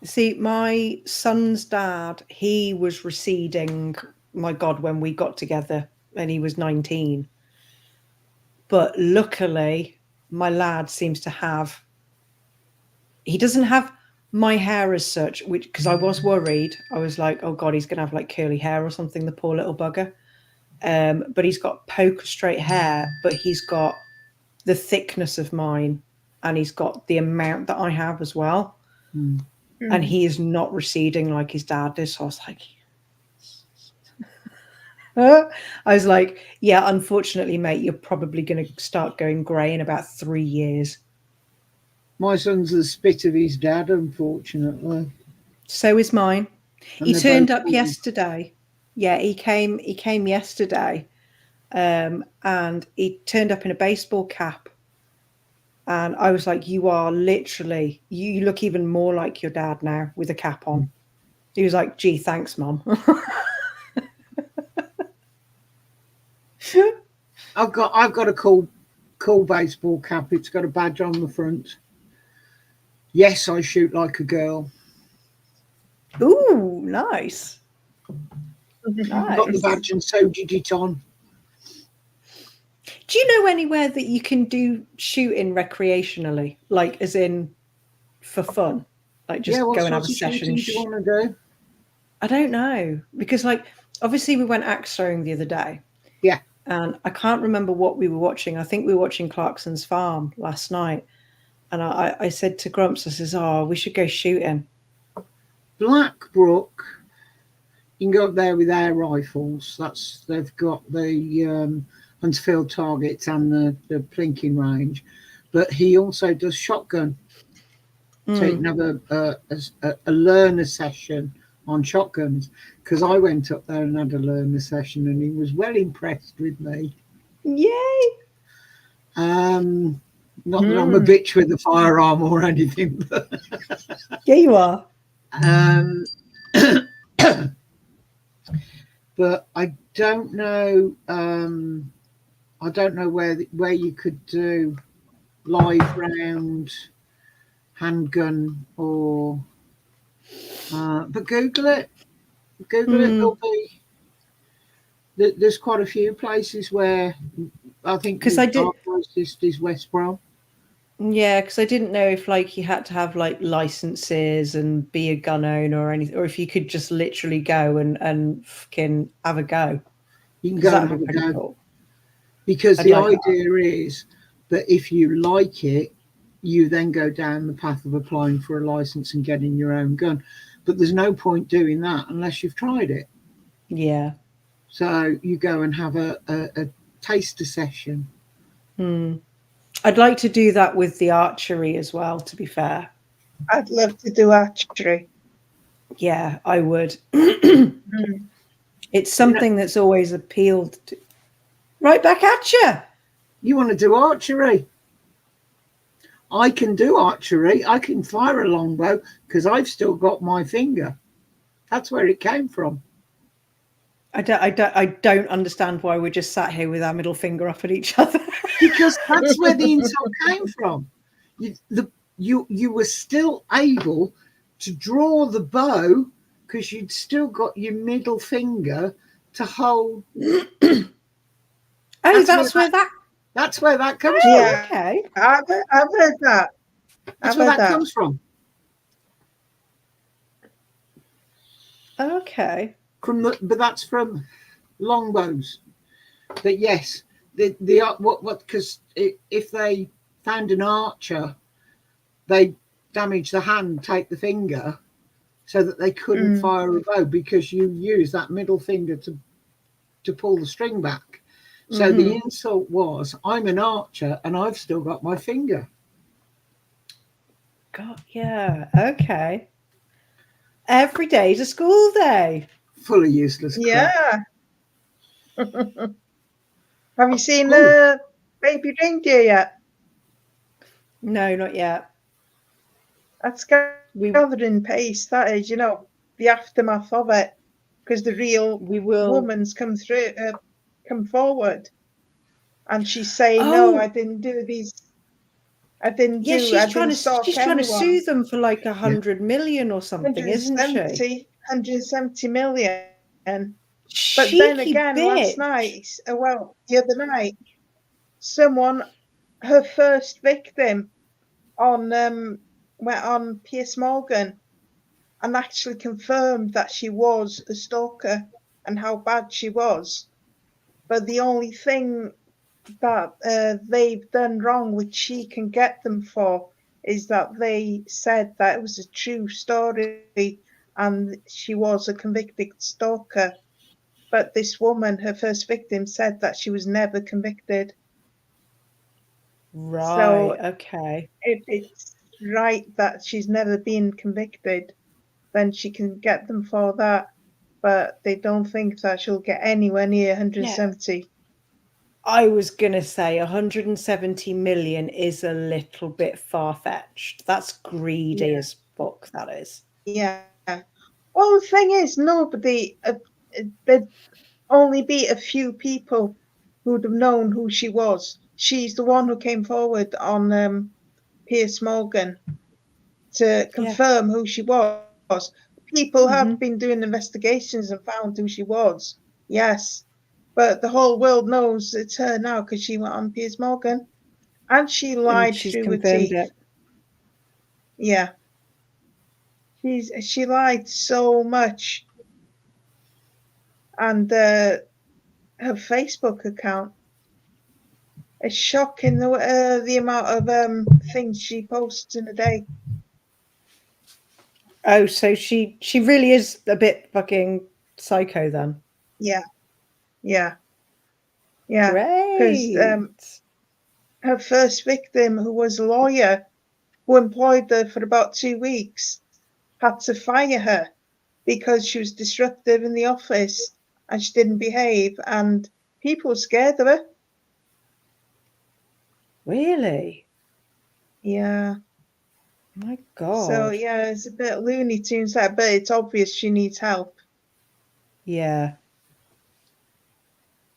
See, my son's dad, he was receding, my God, when we got together, and he was 19. But luckily, my lad seems to have, he doesn't have my hair as such, which, because I was worried. I was like, oh God, he's going to have like curly hair or something, the poor little bugger. But he's got poker straight hair, but he's got the thickness of mine, and he's got the amount that I have as well. And he is not receding like his dad is. So I was like, yeah, unfortunately, mate, you're probably going to start going grey in about 3 years. My son's the spit of his dad, unfortunately. So is mine. And he they're turned both up bald. yesterday. Yeah, he came yesterday. And he turned up in a baseball cap. And I was like, you are literally, you look even more like your dad now with a cap on. He was like, gee, thanks, Mum. I've got a cool baseball cap. It's got a badge on the front. Yes, I shoot like a girl. Ooh, nice. Got the badge and so did it on. Do you know anywhere that you can do shooting recreationally, like as in for fun, like just go and have a session? Do you want to do? I don't know, because like obviously we went axe throwing the other day. Yeah. And I can't remember what we were watching. I think we were watching Clarkson's Farm last night. And I said to Grumps, I says, oh, we should go shooting. Blackbrook, you can go up there with air rifles. They've got the Huntsfield targets and the plinking range. But he also does shotgun. So you can have a learner session on shotguns, because I went up there and had a learner session and he was well impressed with me. Yay! Not that I'm a bitch with a firearm or anything, but yeah, you are. But I don't know. I don't know where you could do live round handgun or. But Google it. Google it. There'll be. There's quite a few places where I think because I did. Our closest is West Brom. Yeah, because I didn't know if like you had to have like licenses and be a gun owner or anything, or if you could just literally go and fucking have a go. You can Because go and that'd have be a pretty go, cool. because I'd the like that. idea is that if you like it, you then go down the path of applying for a license and getting your own gun. But there's no point doing that unless you've tried it. Yeah. So you go and have a taster session. I'd like to do that with the archery as well, to be fair. I'd love to do archery. Yeah, I would. Mm. It's something that's always appealed to. Right back at you. You want to do archery? I can do archery. I can fire a longbow because I've still got my finger. That's where it came from. I don't understand why we're just sat here with our middle finger up at each other. Because that's where the insult came from. You were still able to draw the bow because you'd still got your middle finger to hold. Oh, That's where That's where that comes from. Yeah. Okay. I've heard that. That's I've where heard that comes from. Okay. But that's from longbows. But yes, the what because if they found an archer, they damage the hand, take the finger, so that they couldn't fire a bow because you use that middle finger to pull the string back. So the insult was, I'm an archer and I've still got my finger. God, yeah. Okay. Every day's a school day. Full of useless crap. Yeah. Have you seen Cool. the baby reindeer yet? No, not yet. That's We gathering pace. That is, the aftermath of it, because the real will. woman's come forward, and she's saying, Oh. "No, I didn't do these. I didn't Yeah, do. she's I trying didn't stalk to anyone." sue them for like 100 million or something, isn't she? 170 million. But Cheeky then again, bitch. the other night, her first victim went on Piers Morgan and actually confirmed that she was a stalker and how bad she was. But the only thing that they've done wrong, which she can get them for, is that they said that it was a true story and she was a convicted stalker. But this woman, her first victim, said that she was never convicted. Right. So okay. if it's right that she's never been convicted, then she can get them for that. But they don't think that she'll get anywhere near 170. Yeah. I was going to say 170 million is a little bit far-fetched. That's greedy as fuck, that is. Yeah. Well, the thing is, there'd only be a few people who'd have known who she was. She's the one who came forward on Piers Morgan to confirm who she was. People have been doing investigations and found who she was. Yes. But the whole world knows it's her now because she went on Piers Morgan. And she lied through her teeth. Yeah. She lied so much. And her Facebook account, it's shocking the amount of things she posts in a day. Oh, so she really is a bit fucking psycho then. Yeah. Great. Because her first victim, who was a lawyer who employed her for about 2 weeks, had to fire her because she was disruptive in the office and she didn't behave, and people were scared of her. Really? Yeah. My God. So yeah, it's a bit Looney Tunes that, but it's obvious she needs help. Yeah.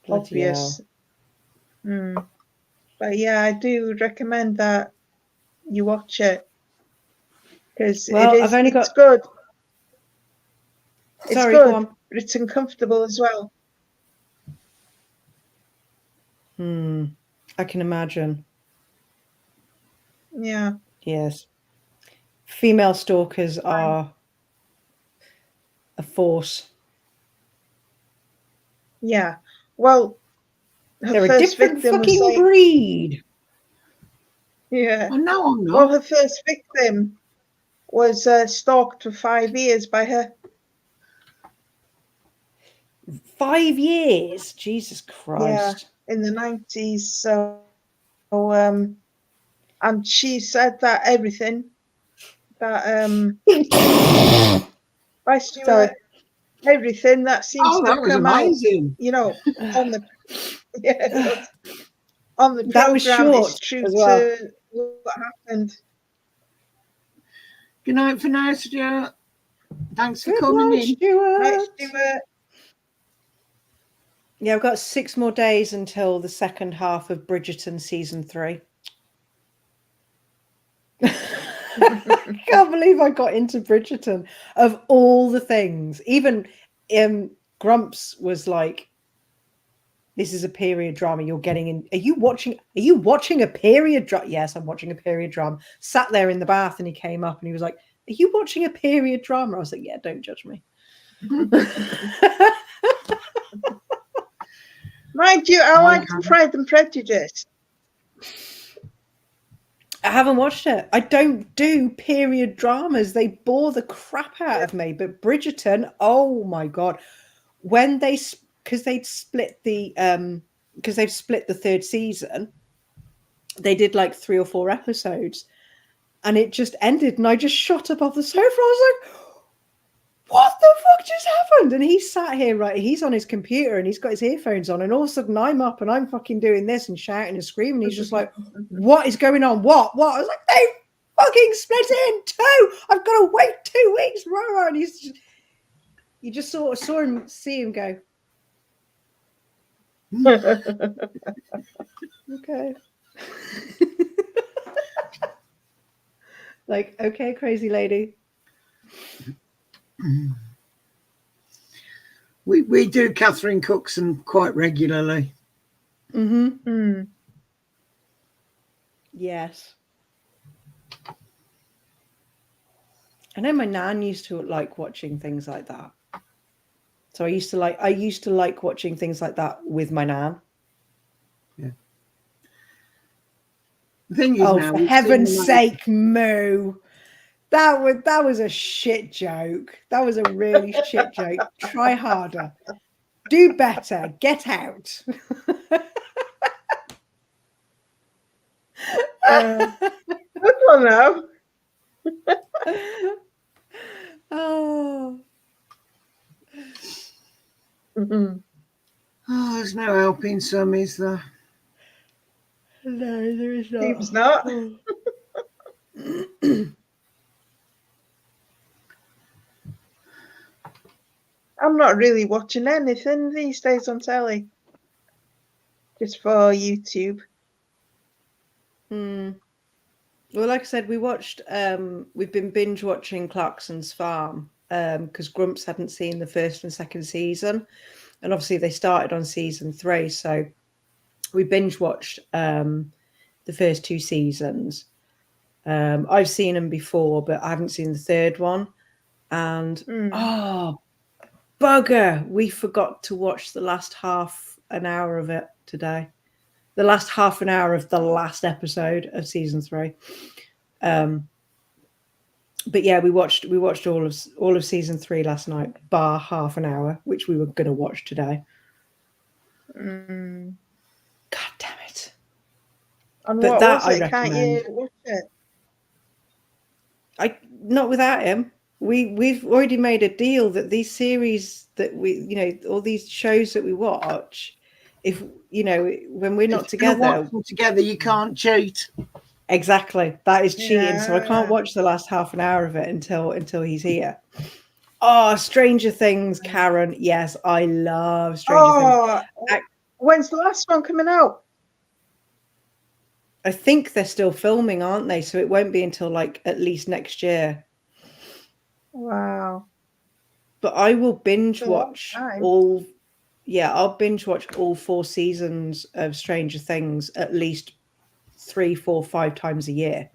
Obvious. But yeah, I do recommend that you watch it because it's good. It's Sorry, good, go on. but it's uncomfortable as well. I can imagine. Yeah. Yes. Female stalkers are a force. Yeah. Well, her They're a first different victim was fucking like, breed. yeah. I know I'm Well, not. her first victim was stalked for 5 years by her. 5 years. Jesus Christ. In the 90s. So, and she said that everything that by Stuart, Sorry. everything that seems Oh, to that have was come out, amazing. you know, on the on the That was program is short true as well. to what happened. Good night for now, Stuart. Thanks for Good coming night, in. Stuart. Right, Stuart. Yeah, I've got 6 more days until the second half of Bridgerton season 3. I can't believe I got into Bridgerton. Of all the things, even Grumps was like, "This is a period drama. You're getting in. Are you watching a period drama?" Yes, I'm watching a period drama. Sat there in the bath, and he came up and he was like, "Are you watching a period drama?" I was like, "Yeah, don't judge me." Mind you, I like Pride and Prejudice. I haven't watched it. I don't do period dramas. They bore the crap out of me. But Bridgerton, oh my god, when because they've split the third season, they did like 3 or 4 episodes, and it just ended, and I just shot up off the sofa. I was like, what the fuck just happened? And he sat here, right? He's on his computer and he's got his earphones on, and all of a sudden I'm up and I'm fucking doing this and shouting and screaming. He's just like, what is going on? What? I was like, they fucking split it in 2. I've got to wait 2 weeks. And you just sort of see him go, okay. Like, okay, crazy lady. We do Catherine Cookson quite regularly. Mm-hmm. Yes. I know my nan used to like watching things like that. So I used to like watching things like that with my nan. Yeah. The thing is, Oh, now, for heaven's sake, Moo. That was a shit joke. That was a really shit joke. Try harder. Do better. Get out. Good one now. Oh. Mm-hmm. Oh, there's no helping some, is there? No, there is not. Seems not. I'm not really watching anything these days on telly. Just for YouTube. Well, like I said, we've been binge watching Clarkson's Farm because Grumps hadn't seen the first and second season, and obviously they started on season 3, so we binge watched the first 2 seasons. I've seen them before, but I haven't seen the third one. And oh, bugger, we forgot to watch the last half an hour of it today. The last half an hour of the last episode of season 3. But yeah, we watched all of season 3 last night, bar half an hour, which we were going to watch today. God damn it! And but what that was it? I recommend. Can't you watch it? Not without him. We've already made a deal that these series that all these shows that we watch, if when we're not together, you can't cheat. Exactly, that is cheating. So I can't watch the last half an hour of it until he's here. Oh, Stranger Things, Karen. Yes, I love Stranger Things. When's the last one coming out? I think they're still filming, aren't they? So it won't be until like at least next year. Wow. But I will binge watch all. Yeah, I'll binge watch all 4 seasons of Stranger Things at least 3, 4, 5 times a year.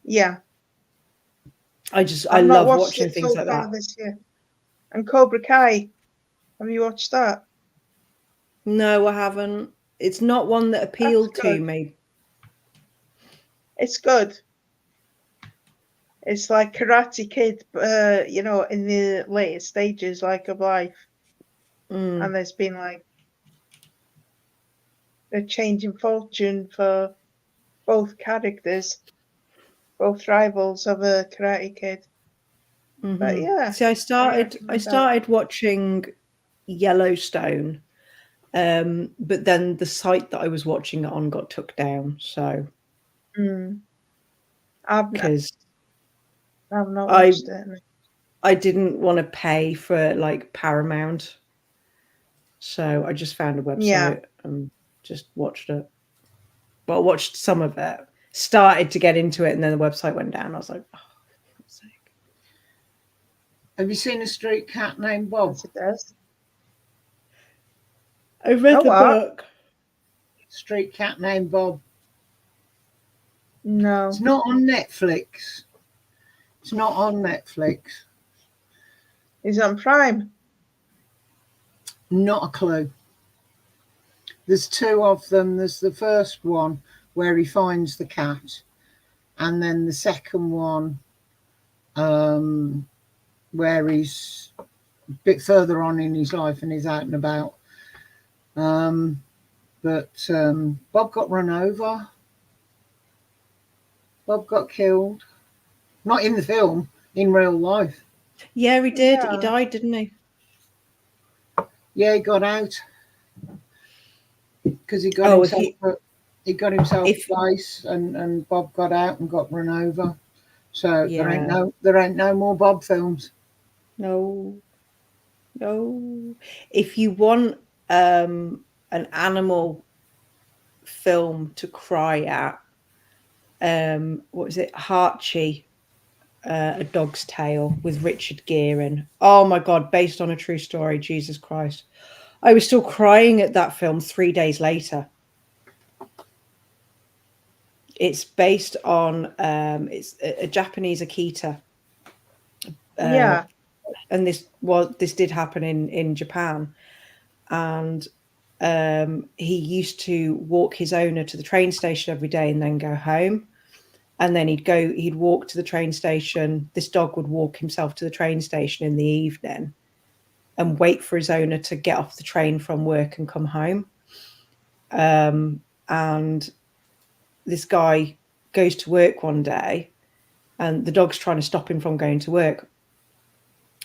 Yeah. I I've not love watched watching it things so like far that. this year. And Cobra Kai. Have you watched that? No, I haven't. It's not one that appealed to good. me. It's good. It's like Karate Kid, you know, in the later stages, like of life. Mm. And there's been like a change in fortune for both characters, both rivals of a Karate Kid. But yeah, See, I recommend that. started watching Yellowstone, but then the site that I was watching it on got took down. So I've because not I watched it. I didn't want to pay for like Paramount, so I just found a Yeah. website and just watched it. But I watched some of it, started to get into it, and then the website went down. I was like, oh, for God's sake. Have you seen a street cat named Bob? Yes, it does. I read the what? book. Street cat named Bob. No. It's not on Netflix. It's not on Netflix. Is it on Prime? Not a clue. There's two of them. There's the first one where he finds the cat, and then the second one where he's a bit further on in his life and he's out and about. But Bob got run over. Bob got killed. Not in the film, in real life. Yeah, he did. Yeah. He died, didn't he? Yeah, he got out because he got himself a place, and Bob got out and got run over. So there ain't no more Bob films. No. If you want an animal film to cry at, what was it? Archie, A Dog's Tale with Richard Gere. Oh my God, based on a true story. Jesus Christ. I was still crying at that film 3 days later. It's based on it's a Japanese Akita. Yeah. And this did happen in Japan. And he used to walk his owner to the train station every day and then go home. And then he'd walk to the train station. This dog would walk himself to the train station in the evening and wait for his owner to get off the train from work and come home. And this guy goes to work one day and the dog's trying to stop him from going to work.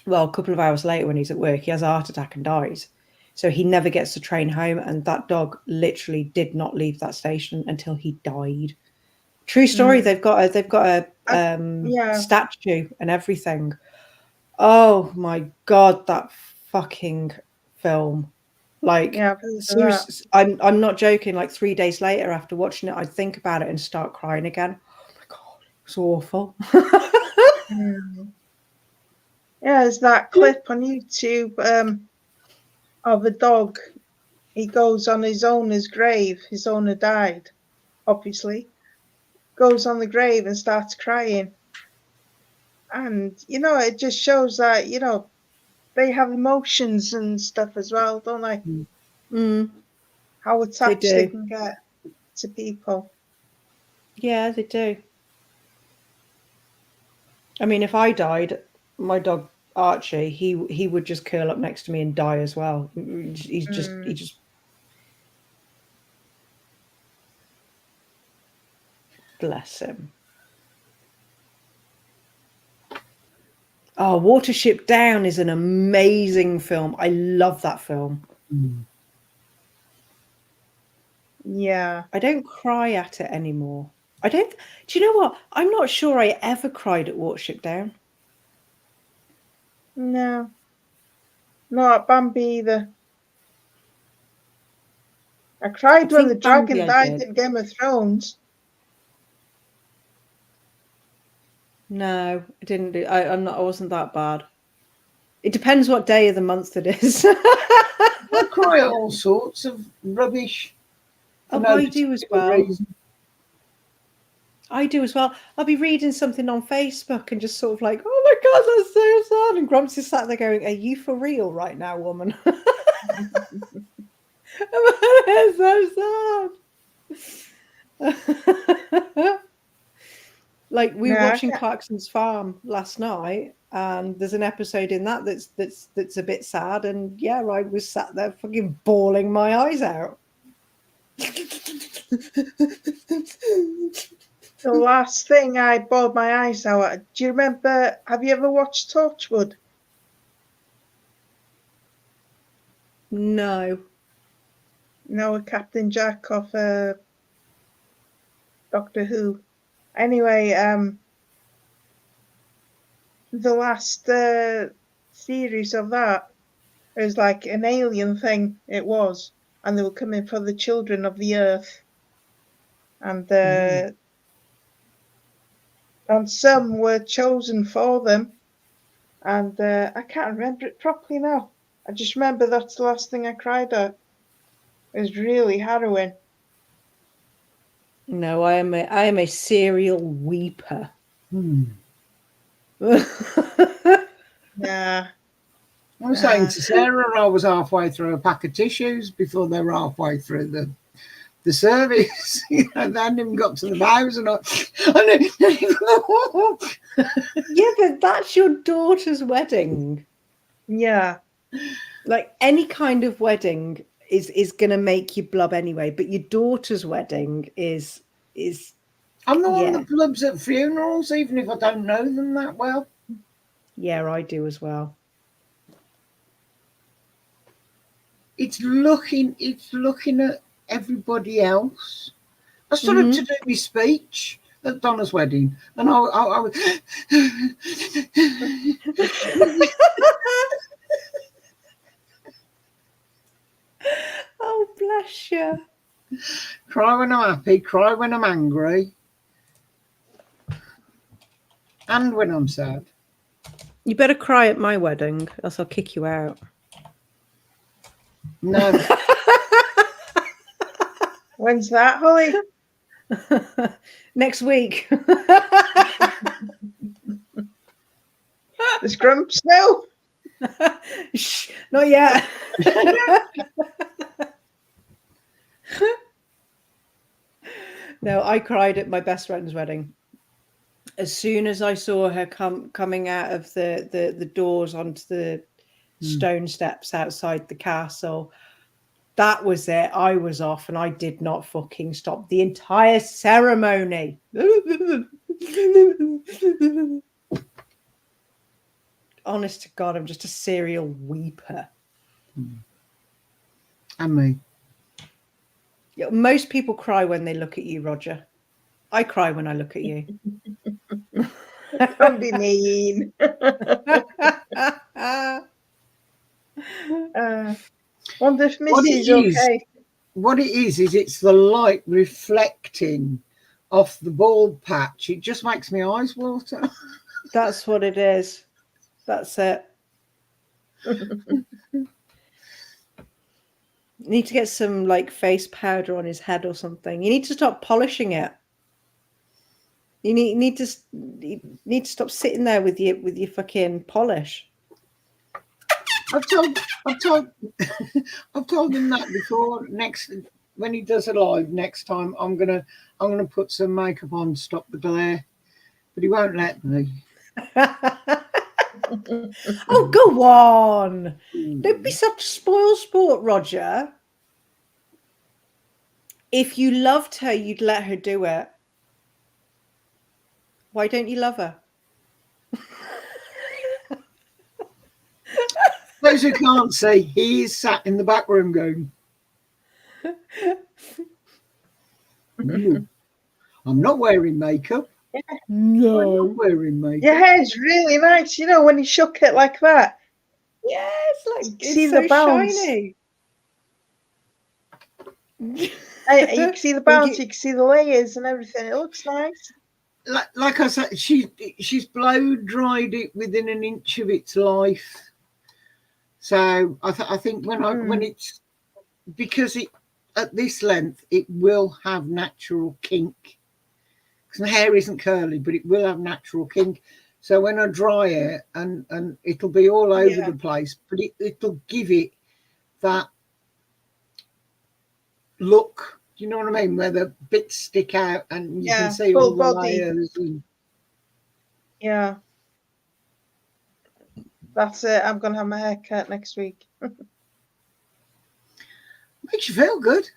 Well, a couple of hours later when he's at work, he has a heart attack and dies. So he never gets the train home, and that dog literally did not leave that station until he died. True story. They've got a statue and everything. Oh my God, that fucking film. Like, seriously, I'm not joking. Like 3 days later after watching it, I'd think about it and start crying again. Oh my God, it was awful. Yeah, there's that clip on YouTube of a dog. He goes on his owner's grave. His owner died, obviously. Goes on the grave and starts crying. And, you know, it just shows that, you know, they have emotions and stuff as well, don't they? How attached they can get to people. Yeah, they do. I mean, if I died, my dog Archie, he would just curl up next to me and die as well. He just bless him. Oh, Watership Down is an amazing film. I love that film. Yeah. I don't cry at it anymore. Do you know what? I'm not sure I ever cried at Watership Down. No. Not at Bambi either. I cried when the dragon died in Game of Thrones. No, I didn't do. I wasn't that bad. It depends what day of the month it is. I cry at all sorts of rubbish. I do as well. I do as well. I'll be reading something on Facebook and just sort of like, oh my God, that's so sad. And Grumps is sat there going, are you for real right now, woman? It's so sad. Like we were watching Clarkson's Farm last night, and there's an episode in that that's a bit sad. And yeah, I was sat there fucking bawling my eyes out. The last thing I bawled my eyes out at, do you remember, have you ever watched Torchwood? No. No, with Captain Jack of Doctor Who. Anyway, the last series of that was like an alien thing, it was. And they were coming for the children of the Earth. And some were chosen for them. And I can't remember it properly now. I just remember that's the last thing I cried at. It was really harrowing. No, I am a serial weeper. Yeah. I was saying to Sarah, I was halfway through a pack of tissues before they were halfway through the service. They hadn't even got to the vows, and yeah, but that's your daughter's wedding. Yeah. Like any kind of wedding is going to make you blub anyway, but your daughter's wedding is. I'm the one that blubs at funerals, even if I don't know them that well. Yeah, I do as well. It's looking at everybody else. I stood up to do my speech at Donna's wedding, and I was. Oh, bless you. Cry when I'm happy, cry when I'm angry, and when I'm sad. You better cry at my wedding, else I'll kick you out. No. When's that, Holly? Next week. There's Grumps now? Shh, not yet. No, I cried at my best friend's wedding. As soon as I saw her coming out of the doors onto the stone steps outside the castle, that was it. I was off and I did not fucking stop the entire ceremony. Honest to God, I'm just a serial weeper. And me. Yeah, most people cry when they look at you, Roger. I cry when I look at you. Don't be mean. Wonder if Missy's okay. What it is it's the light reflecting off the bald patch. It just makes my eyes water. That's what it is. That's it. Need to get some like face powder on his head or something. You need to stop polishing it. You need to stop sitting there with your fucking polish. I've told him that before. When he does a live next time, I'm gonna put some makeup on to stop the glare, but he won't let me. Oh, go on! Don't be such a spoil sport, Roger. If you loved her, you'd let her do it. Why don't you love her? Those who can't see, he is sat in the back room going, I'm not wearing makeup. No. I'm not wearing makeup. Your hair's really nice, you know, when you shook it like that. Yeah, it's You see so the bounce. shiny. You can see the bounce, you can see the layers and everything. It looks nice. Like I said, she's blow dried it within an inch of its life. So I think when it's, because it at this length, it will have natural kink. because my hair isn't curly, but it will have natural kink. So when I dry it, and it'll be all over Yeah. the place, but it'll give it that look. Do you know what I mean? Where the bits stick out and you Yeah, can see full all the body. layers. And Yeah. That's it. I'm gonna have my hair cut next week. makes you feel good.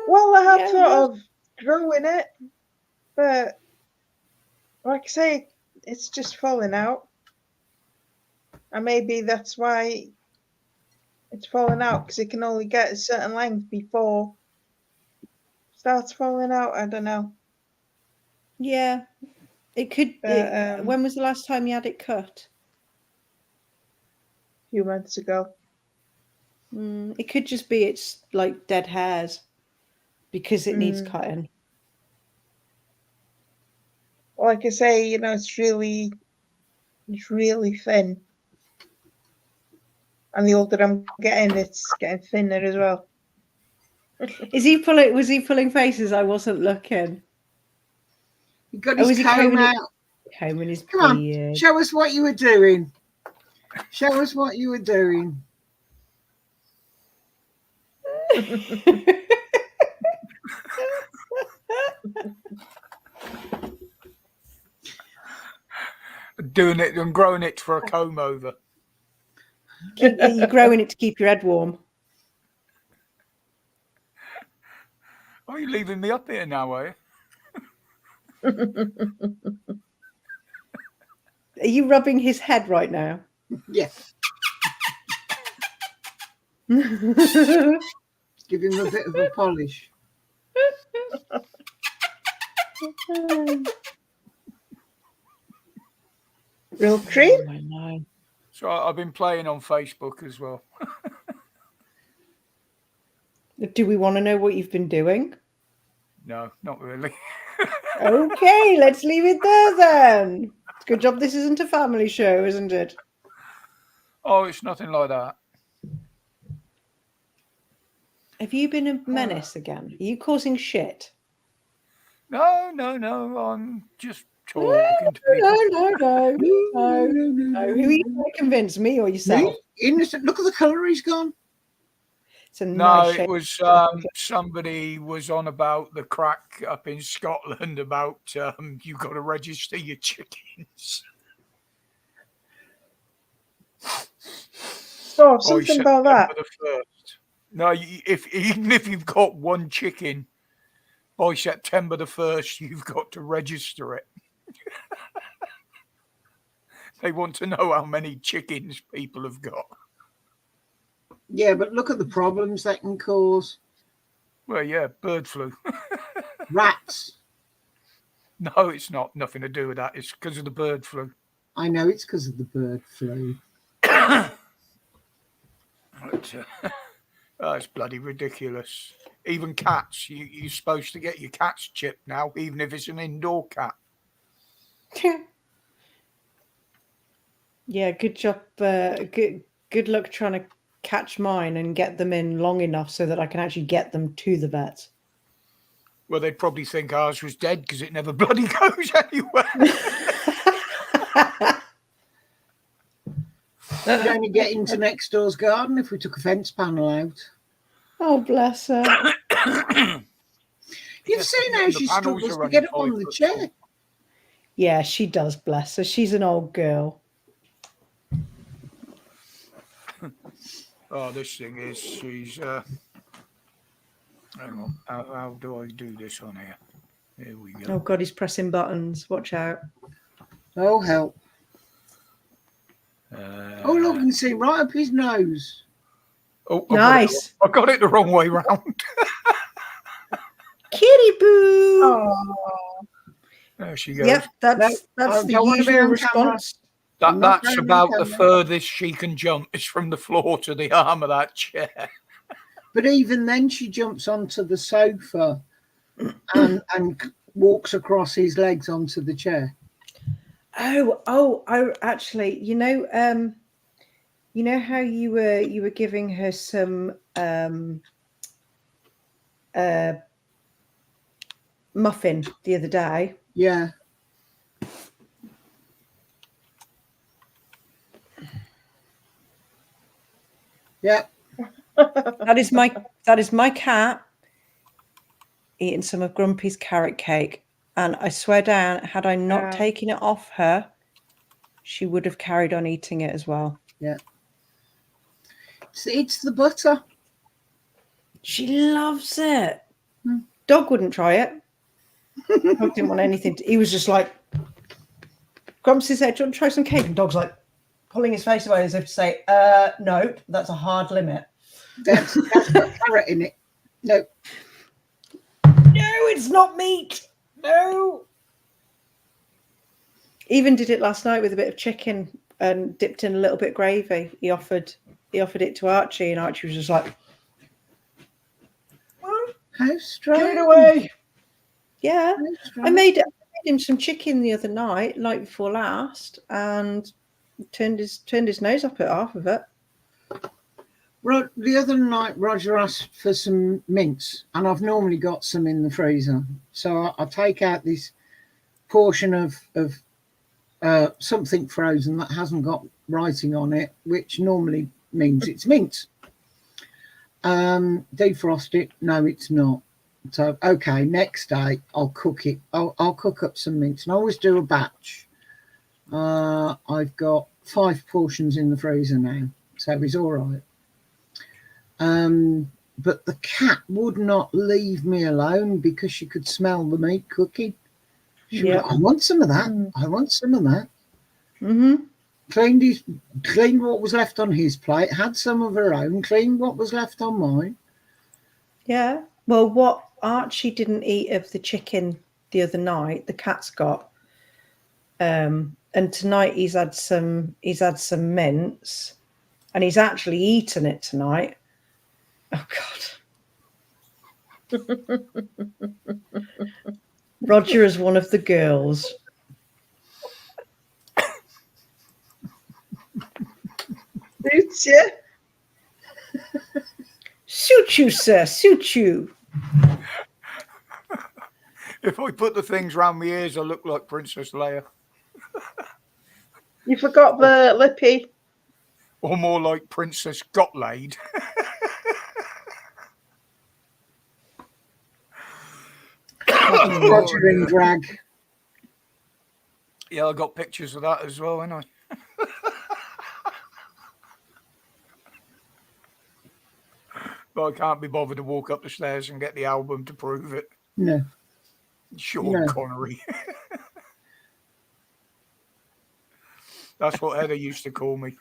Well, I had Yeah, thought of growing it, but like I say, it's just falling out. And maybe that's why it's falling out, because it can only get a certain length before it starts falling out. I don't know. Yeah, it could. But, When was the last time you had it cut? a few months ago. It could just be it's like dead hairs because it needs Mm. cutting. Like I say, you know, it's really thin. And the older I'm getting, it's getting thinner as well. Is he pulling? Was he pulling faces? I wasn't looking. He got Oh, his was he comb combing out. Combing his Come on, beard. show us what you were doing. Show us what you were doing. Doing it and growing it for a comb over. You're growing it to keep your head warm. Are you leaving me up here now, are you? Are you rubbing his head right now? Yeah, give him a bit of a polish. Real cream? Oh, I know. So I've been playing on Facebook as well. Do we want to know what you've been doing? No, not really. Okay, let's leave it there then. It's a good job this isn't a family show, isn't it? Oh, it's nothing like that. Have you been a menace again? Are you causing shit? No. I'm just talking to No, people. no. Who are you trying to convince, me or yourself? Me? Innocent. Look at the colour he's gone. It's a No, nice it shape. was somebody was on about the crack up in Scotland about you got to register your chickens. Oh, By something about that. September the 1st. No, even if you've got one chicken, by September the 1st, you've got to register it. They want to know how many chickens people have got. Yeah, but look at the problems that can cause. Well, yeah, bird flu. Rats. No, it's not. Nothing to do with that. It's because of the bird flu. I know it's because of the bird flu. But, oh, it's bloody ridiculous. Even cats, you're supposed to get your cats chipped now, even if it's an indoor cat. Yeah, good job. Good luck trying to catch mine and get them in long enough so that I can actually get them to the vet. Well, they'd probably think ours was dead because it never bloody goes anywhere. We'd only get into next door's garden if we took a fence panel out. Oh, bless her. You've seen how The she panels struggles are to get only up on 5 the foot chair. tall. Yeah, she does, bless her. She's an old girl. Oh, this thing is, she's, hang on, how do I do this on here? Here we Oh, go. God, he's pressing buttons. Watch out. Oh, help. Oh, look, you can see right up his nose. Oh, Nice. I got it the wrong way round. Kitty boo. Oh, There she goes. Yep, that's I the don't want to be usual on camera. response. I'm not That's going about on the camera. furthest she can jump is from the floor to the arm of that chair. But even then, she jumps onto the sofa and walks across his legs onto the chair. Oh, actually, you know how you were giving her some muffin the other day. Yeah. Yeah. That is my cat eating some of Grumpy's carrot cake. And I swear down, had I not taken it off her, she would have carried on eating it as well. Yeah. It's the butter. She loves it. Dog wouldn't try it. Dog didn't want anything. He was just like, Grumps said, "Do you want to try some cake?" And Dog's like pulling his face away as if to say, no, that's a hard limit. That's got carrot in it. No. No, it's not meat. No. Even did it last night with a bit of chicken and dipped in a little bit of gravy. He offered it to Archie, and Archie was just like, How strange. "Give it away." Yeah, How strange. I made him some chicken the other night before last, and turned his nose up at half of it. The other night, Roger asked for some mince, and I've normally got some in the freezer. So I take out this portion of something frozen that hasn't got writing on it, which normally means it's mince. Defrost it. No, it's not. So, okay, next day I'll cook it. I'll cook up some mince, and I always do a batch. I've got 5 portions in the freezer now, so it's all right. But the cat would not leave me alone because she could smell the meat cooking. She was like, I want some of that. I want some of that. Mm-hmm. Cleaned what was left on his plate, had some of her own, cleaned what was left on mine. Yeah. Well, what Archie didn't eat of the chicken the other night, the cat's got. And tonight he's had some mince, and he's actually eaten it tonight. Oh God. Roger is one of the girls. Suits you. Suit you, sir. Suit you. If I put the things round my ears, I look like Princess Leia. You forgot the lippy. Or more like Princess Got Laid. Roger in drag. Yeah, I got pictures of that as well, haven't I? But I can't be bothered to walk up the stairs and get the album to prove it. No. Sean Connery. That's what Heather used to call me.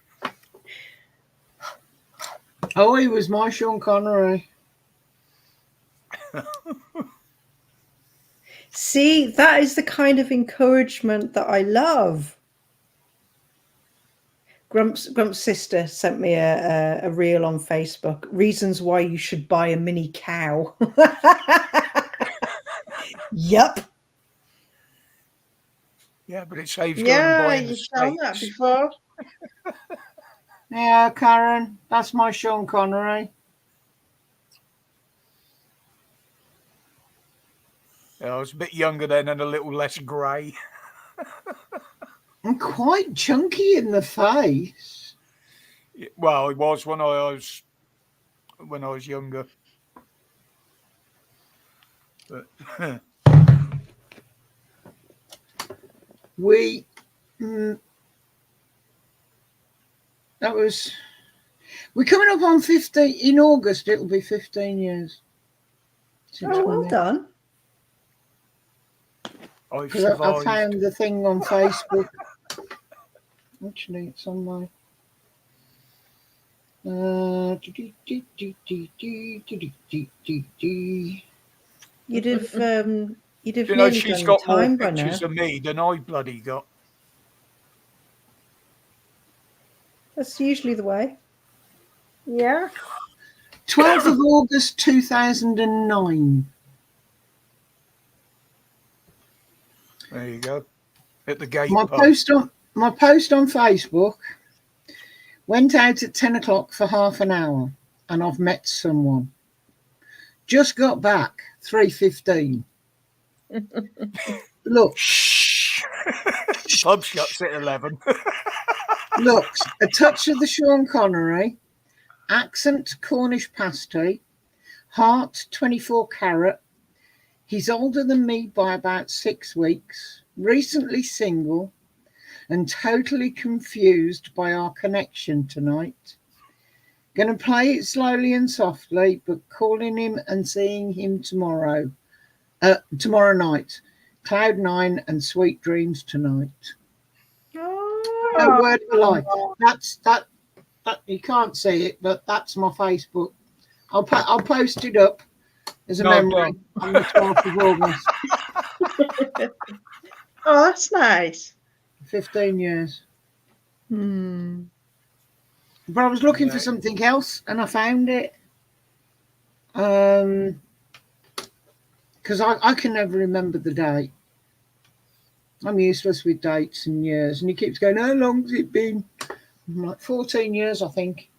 Oh, he was my Sean Connery. See, that is the kind of encouragement that I love. Grump's sister sent me a reel on Facebook. Reasons why you should buy a mini cow. Yep. Yeah, but it saves going Yeah, buying you've the done that steaks. before. Yeah, Karen, that's my Sean Connery. Yeah, I was a bit younger then and a little less grey. I'm quite chunky in the face. Well, it was when I was younger. But We're coming up on 15 in August. It'll be 15 years. Oh, well done. I've Because I survived. found the thing on Facebook. Actually, it's on my. You'd have You know, nearly she's done got your time more by now. pictures of me than I bloody got. That's usually the way. Yeah. 12th of August 2009. There you go. At the gate. My pub. post on Facebook went out at 10 o'clock for half an hour, and I've met someone. Just got back 3:15. Look, Shh. Pub shuts at 11. looks, a touch of the Sean Connery, accent Cornish pasty, heart 24 carat. He's older than me by about 6 weeks, recently single, and totally confused by our connection tonight. Gonna play it slowly and softly, but calling him and seeing him tomorrow night. Cloud 9 and sweet dreams tonight. No word of a lie. That's that you can't see it, but that's my Facebook. I'll post it up as a memory on the 12th of August. Oh, that's nice. 15 years. Hmm. But I was looking for something else and I found it. Because I can never remember the date. I'm useless with dates and years. And he keeps going, how long's it been? I'm like 14 years, I think.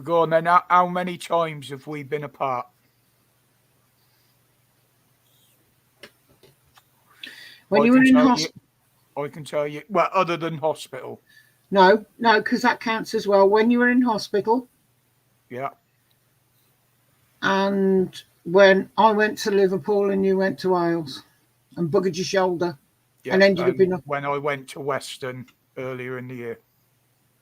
Go on then. How many times have we been apart? When you were in hospital. I can tell you. Well, other than hospital. No, because that counts as well. When you were in hospital. Yeah. And when I went to Liverpool and you went to Wales and buggered your shoulder and ended up in... When I went to Western earlier in the year.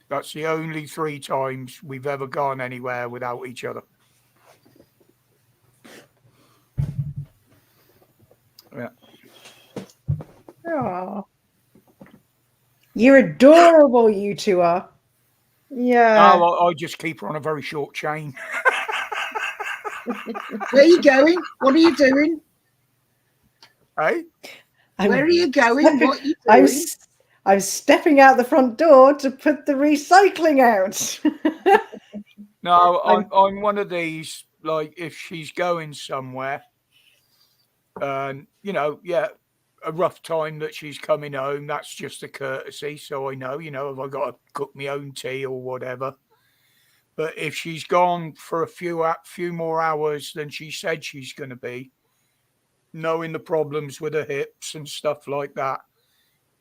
That's the only 3 times we've ever gone anywhere without each other. Yeah. Oh, You're adorable, you two are. yeah. No, I just keep her on a very short chain. Where are you going? What are you doing? Hey? Where are you going? What are you doing? I'm stepping out the front door to put the recycling out. No, I'm one of these, like, if she's going somewhere, and, a rough time that she's coming home, that's just a courtesy. So I know, if I got to cook my own tea or whatever. But if she's gone for a few more hours than she said she's going to be, knowing the problems with her hips and stuff like that,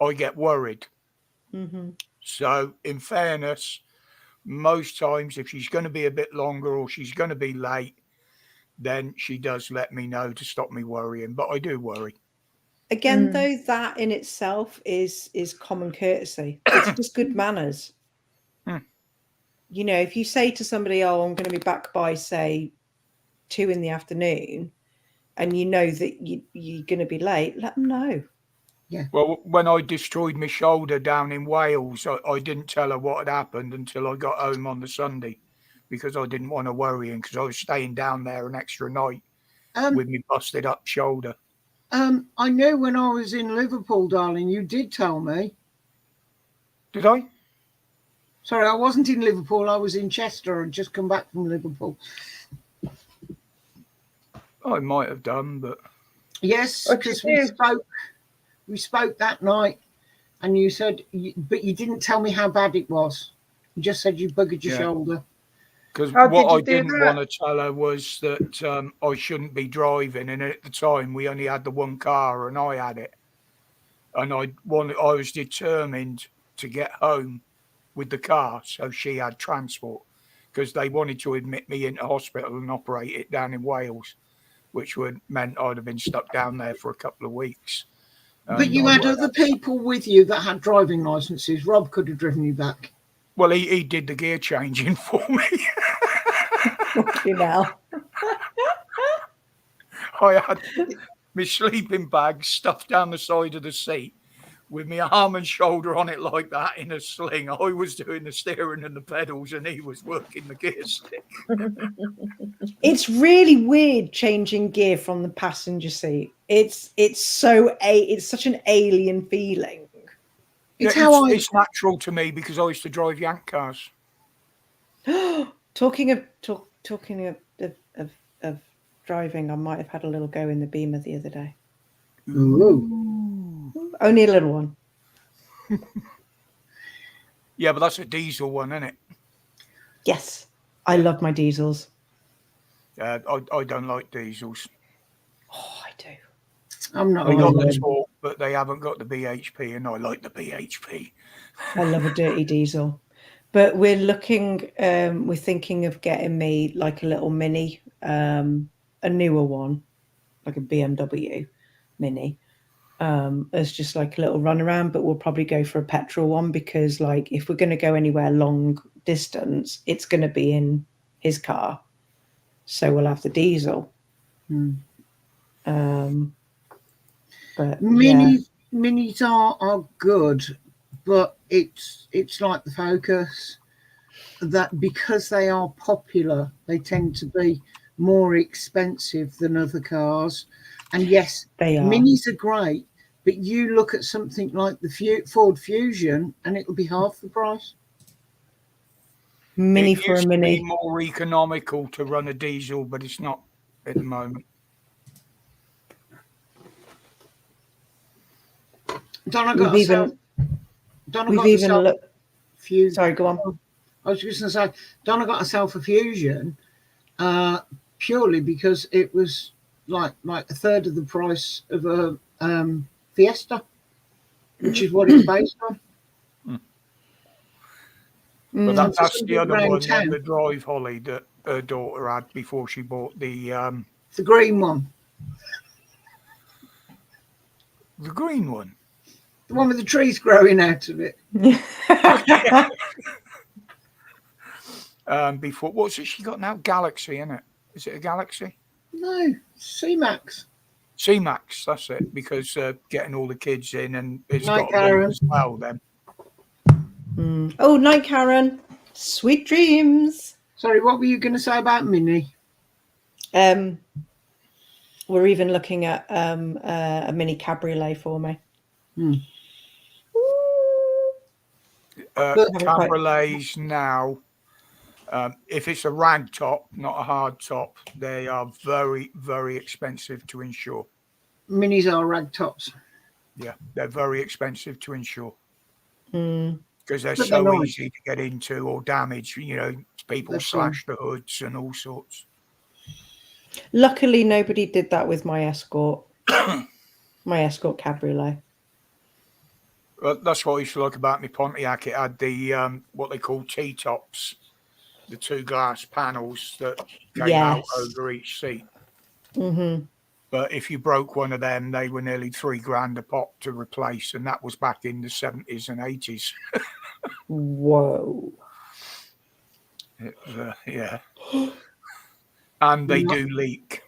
I get worried. Mm-hmm. So in fairness, most times if she's going to be a bit longer or she's going to be late, then she does let me know to stop me worrying. But I do worry. Again, though, that in itself is common courtesy. It's just good manners. If you say to somebody, oh, I'm going to be back by, say, 2 p.m, and you know that you're going to be late, let them know. Yeah. Well, when I destroyed my shoulder down in Wales, I didn't tell her what had happened until I got home on the Sunday because I didn't want to worry him because I was staying down there an extra night with me busted up shoulder. I knew when I was in Liverpool, darling, you did tell me. Did I? Sorry, I wasn't in Liverpool. I was in Chester. I'd just come back from Liverpool. I might have done, but... Yes, because we spoke that night and you said, but you didn't tell me how bad it was. You just said you buggered your shoulder. Because what I didn't want to tell her was that I shouldn't be driving. And at the time, we only had the one car and I had it. And I was determined to get home with the car. So she had transport because they wanted to admit me into hospital and operate it down in Wales, which would meant I'd have been stuck down there for a couple of weeks. But you had other people with you that had driving licenses. Rob could have driven you back. Well, he did the gear changing for me. Fucking hell. I had my sleeping bag stuffed down the side of the seat with my arm and shoulder on it like that in a sling. I was doing the steering and the pedals and he was working the gear stick. It's really weird changing gear from the passenger seat. It's such an alien feeling. It's natural to me because I used to drive Yank cars. Talking of driving, I might have had a little go in the Beamer the other day. Ooh. Only a little one. Yeah, but that's a diesel one, isn't it? Yes, I love my diesels. I don't like diesels. Oh, I do. I'm not. They got the either. torque, but they haven't got the BHP, and I like the BHP. I love a dirty diesel. But we're looking, we're thinking of getting me like a little mini, a newer one, like a BMW mini, as just like a little runaround. But we'll probably go for a petrol one because, like, if we're going to go anywhere long distance, it's going to be in his car, so we'll have the diesel. But Minis are good, but it's like the Focus, that because they are popular, they tend to be more expensive than other cars. And yes, they are. Minis are great, but you look at something like the Ford Fusion, and it'll be half the price. Mini It for a used to mini. be more economical to run a diesel, but it's not at the moment. Donna We've even looked. Fusion. Sorry, go on. I was just going to say, Donna got herself a Fusion purely because it was like a third of the price of a Fiesta, which is what it's based on. But that's the other one, town. the Drive Holly that her daughter had before she bought the green one. The green one. The one with the trees growing out of it. Before, what's it she got now? Galaxy, isn't it? Is it a Galaxy? No, C-Max. C-Max, that's it. Because getting all the kids in, and it's Night got a Karen. lead as well then. Oh, night, Karen. Sweet dreams. Sorry, what were you going to say about Mini? We're even looking at a mini cabriolet for me. Cabriolets now, if it's a rag top, not a hard top, they are very, very expensive to insure. Minis are rag tops. Yeah, they're very expensive to insure. Because they're But so they're nice. easy to get into or damage. You know, people That's slash the hoods and all sorts. Luckily, nobody did that with my Escort. My Escort cabriolet. Well, that's what I used to like about my Pontiac. It had the what they call T-tops, the two glass panels that came out over each seat. But if you broke one of them, they were nearly $3,000 a pop to replace, and that was back in the 70s and 80s. Whoa. Yeah. And they do leak.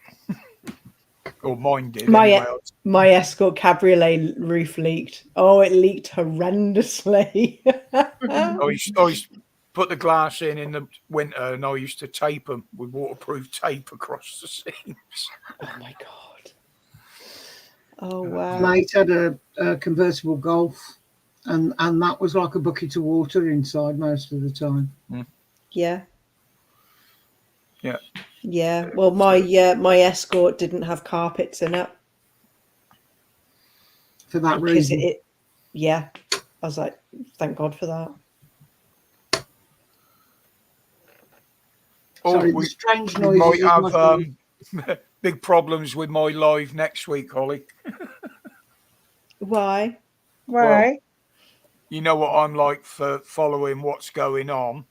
Or mine did. My Escort cabriolet roof leaked. Oh, it leaked horrendously. I used to put the glass in the winter, and I used to tape them with waterproof tape across the seams. Oh my god! Oh wow! Mate had a convertible Golf, and that was like a bucket of water inside most of the time. Yeah. Yeah. Yeah. Well, my Escort didn't have carpets in it. For that reason. Yeah. I was like, thank God for that. Sorry, the strange we noises. might have big problems with my live next week, Holly. Why? Why? Well, you know what I'm like for following what's going on.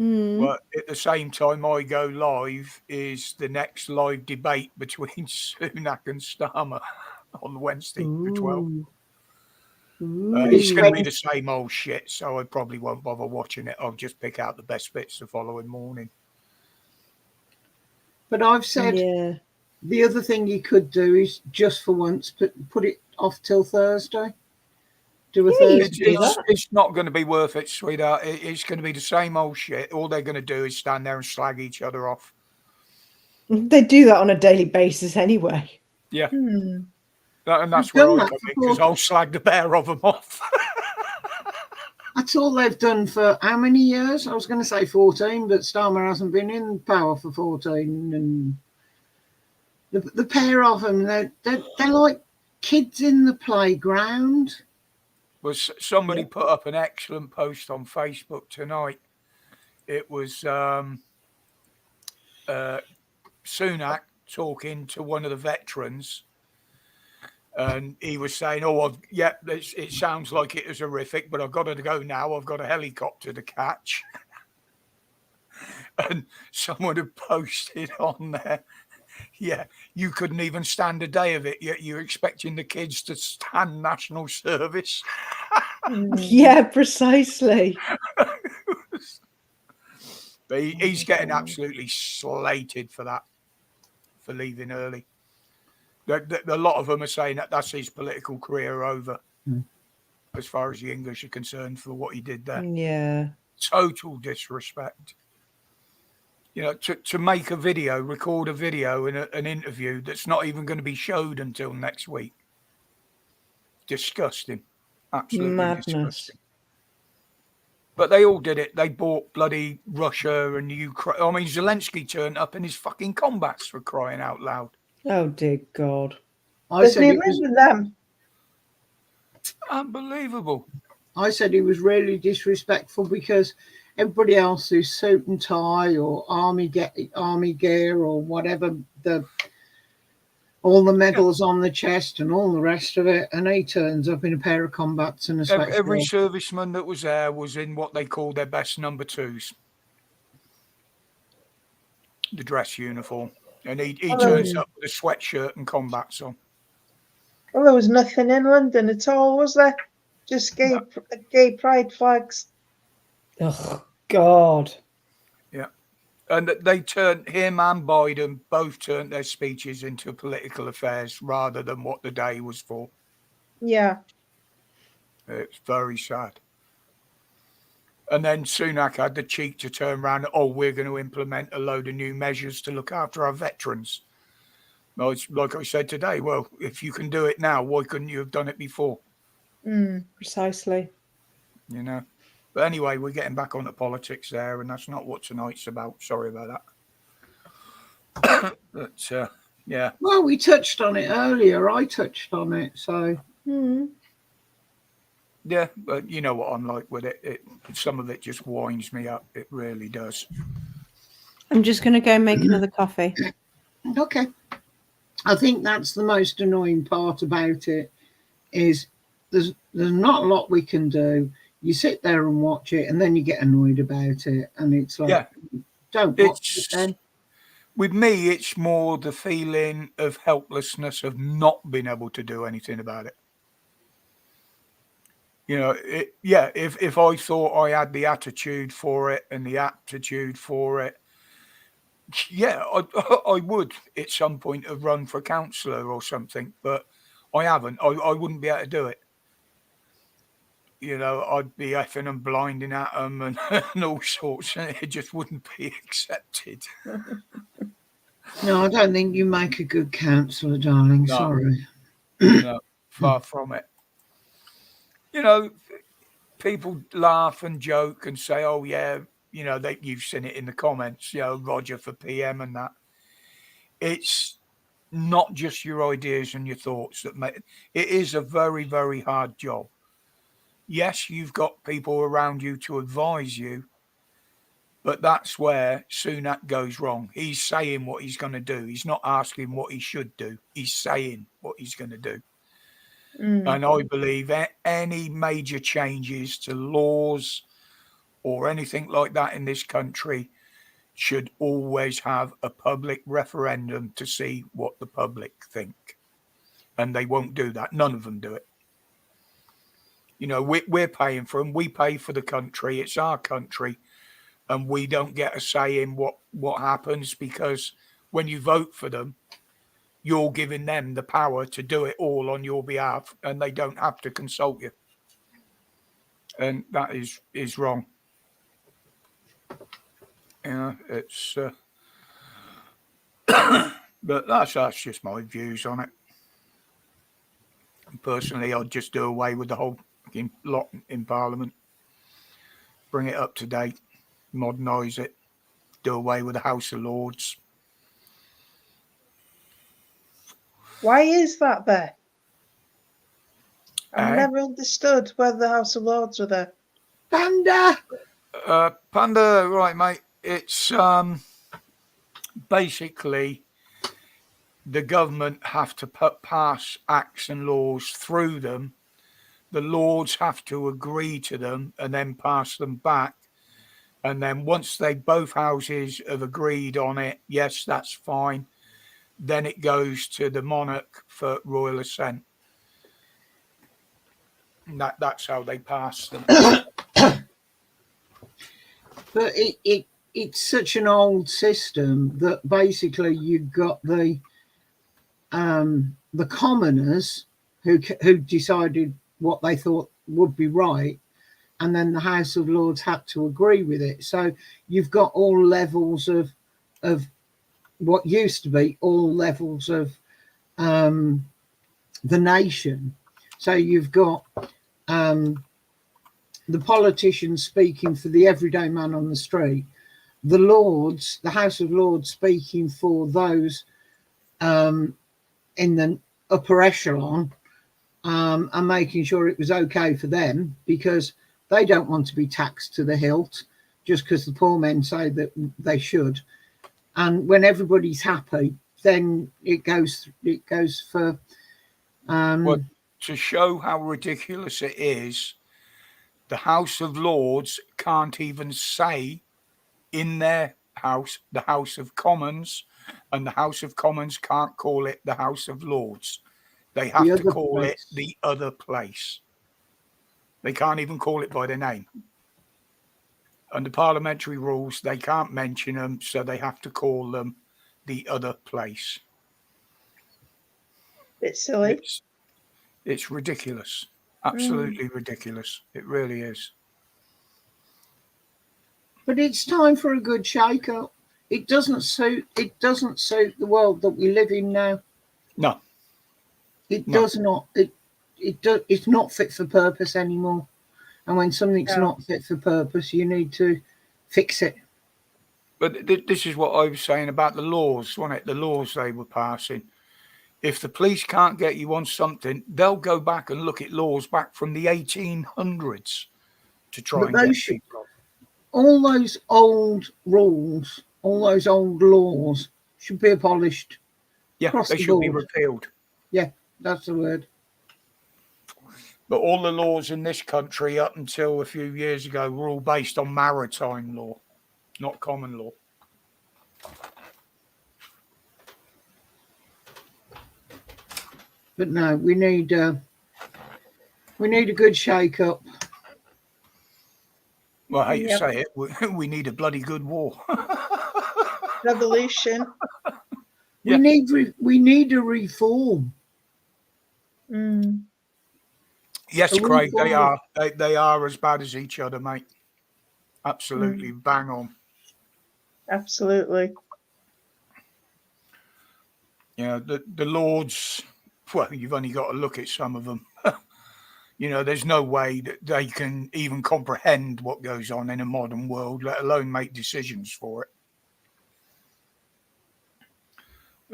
But at the same time I go live is the next live debate between Sunak and Starmer on Wednesday the 12th. It's going to be the same old shit, so I probably won't bother watching it. I'll just pick out the best bits the following morning. But I've said the other thing you could do is just for once put it off till Thursday. Do a Thursday. It's not going to be worth it, sweetheart. It's going to be the same old shit. All they're going to do is stand there and slag each other off. They do that on a daily basis anyway. Yeah. And that's where I come in, because I'll slag the pair of them off. That's all they've done for how many years? I was going to say 14, but Starmer hasn't been in power for 14. And the pair of them, they're like kids in the playground. Well, somebody put up an excellent post on Facebook tonight. It was Sunak talking to one of the veterans, And he was saying, "Oh, it sounds like it was horrific, but I've got to go now. I've got a helicopter to catch." And someone had posted on there, "Yeah, you couldn't even stand a day of it, yet you're expecting the kids to stand national service." Yeah, precisely. But he's getting absolutely slated for that, for leaving early. A lot of them are saying that that's his political career over, as far as the English are concerned, for what he did there. Yeah. Total disrespect. You know, to make a video, record a video in an interview that's not even going to be showed until next week. Disgusting. Absolutely Madness. disgusting. But they all did it. They bought bloody Russia and Ukraine. I mean, Zelensky turned up in his fucking combats, for crying out loud. Oh, dear God. Doesn't he live with them? Unbelievable. I said he was really disrespectful because everybody else who's suit and tie or army gear or whatever, all the medals on the chest and all the rest of it, and he turns up in a pair of combats and a sweatshirt. Every serviceman that was there was in what they call their best number twos, the dress uniform, and he turns up with a sweatshirt and combats on. Well, there was nothing in London at all, was there? Just gay pride flags. Oh, God. Yeah. And they turned, him and Biden both turned their speeches into political affairs rather than what the day was for. Yeah. It's very sad. And then Sunak had the cheek to turn around, we're going to implement a load of new measures to look after our veterans. Well, it's like I said today, well, if you can do it now, why couldn't you have done it before? Precisely. You know. But anyway, we're getting back onto politics there, and that's not what tonight's about. Sorry about that. But, yeah. Well, we touched on it earlier. I touched on it, so... Yeah, but you know what I'm like with it. Some of it just winds me up. It really does. I'm just going to go make another coffee. Okay. I think that's the most annoying part about it, is there's not a lot we can do. You sit there and watch it, and then you get annoyed about it, and it's like, don't watch it then. With me, it's more the feeling of helplessness of not being able to do anything about it. You know, if I thought I had the attitude for it and the aptitude for it, I would at some point have run for councillor or something, but I haven't. I wouldn't be able to do it. You know, I'd be effing and blinding at them and all sorts, and it just wouldn't be accepted. No, I don't think you make a good counsellor, darling. No. Sorry. No, far from it. You know, people laugh and joke and say, "Oh yeah," you know, you've seen it in the comments. You know, Roger for PM and that. It's not just your ideas and your thoughts that make it. Is a very, very hard job. Yes, you've got people around you to advise you, but that's where Sunak goes wrong. He's saying what he's going to do. He's not asking what he should do. He's saying what he's going to do. And I believe any major changes to laws or anything like that in this country should always have a public referendum to see what the public think. And they won't do that. None of them do it. You know, we're paying for them. We pay for the country. It's our country. And we don't get a say in what happens, because when you vote for them, you're giving them the power to do it all on your behalf, and they don't have to consult you. And that is wrong. You know, it's... but that's just my views on it. Personally, I'd just do away with the whole lot in Parliament. Bring it up to date. Modernise it. Do away with the House of Lords. Why is that there? I've never understood whether the House of Lords were there. Panda! Panda, right, mate. It's basically the government have to pass acts and laws through them. The Lords have to agree to them and then pass them back. And then once both houses have agreed on it, yes, that's fine. Then it goes to the monarch for royal assent. And that's how they pass them. But it's such an old system that basically you've got the commoners who decided what they thought would be right, and then the House of Lords had to agree with it. So you've got all levels of what used to be all levels of the nation. So you've got the politicians speaking for the everyday man on the street, the Lords, the House of Lords speaking for those in the upper echelon, and making sure it was okay for them, because they don't want to be taxed to the hilt just because the poor men say that they should. And when everybody's happy, then it goes for Well, to show how ridiculous it is, the House of Lords can't even say in their house, the House of Commons, and the House of Commons can't call it the House of Lords. They have to call it the other place. They can't even call it by their name. Under parliamentary rules, they can't mention them, so they have to call them the other place. It's silly. It's ridiculous. Absolutely ridiculous. It really is. But it's time for a good shake-up. It doesn't suit the world that we live in now. No. Does not. It's not fit for purpose anymore. And when something's not fit for purpose, you need to fix it. But this is what I was saying about the laws, wasn't it? The laws they were passing. If the police can't get you on something, they'll go back and look at laws back from the 1800s to try and get people. All those old rules, all those old laws should be abolished. Yeah, they should be repealed. Yeah, that's the word. But all the laws in this country up until a few years ago were all based on maritime law, not common law. But no, we need a good shake-up. Well, I hate to say it, we need a bloody good war. Revolution. We need a reform. Yes, Craig, they are. They are as bad as each other, mate. Absolutely, bang on. Absolutely. Yeah, the Lords. Well, you've only got to look at some of them. You know, there's no way that they can even comprehend what goes on in a modern world, let alone make decisions for it.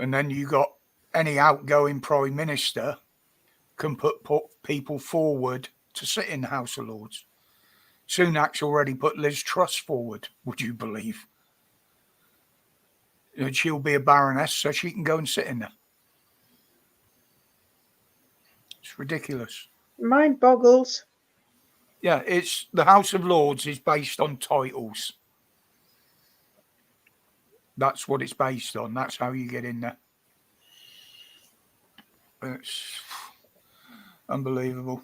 And then you got any outgoing prime minister can put people forward to sit in the House of Lords. Sunak's already put Liz Truss forward, would you believe? And she'll be a baroness, so she can go and sit in there. It's ridiculous. Mind boggles. Yeah, it's the House of Lords is based on titles. That's what it's based on. That's how you get in there. It's unbelievable.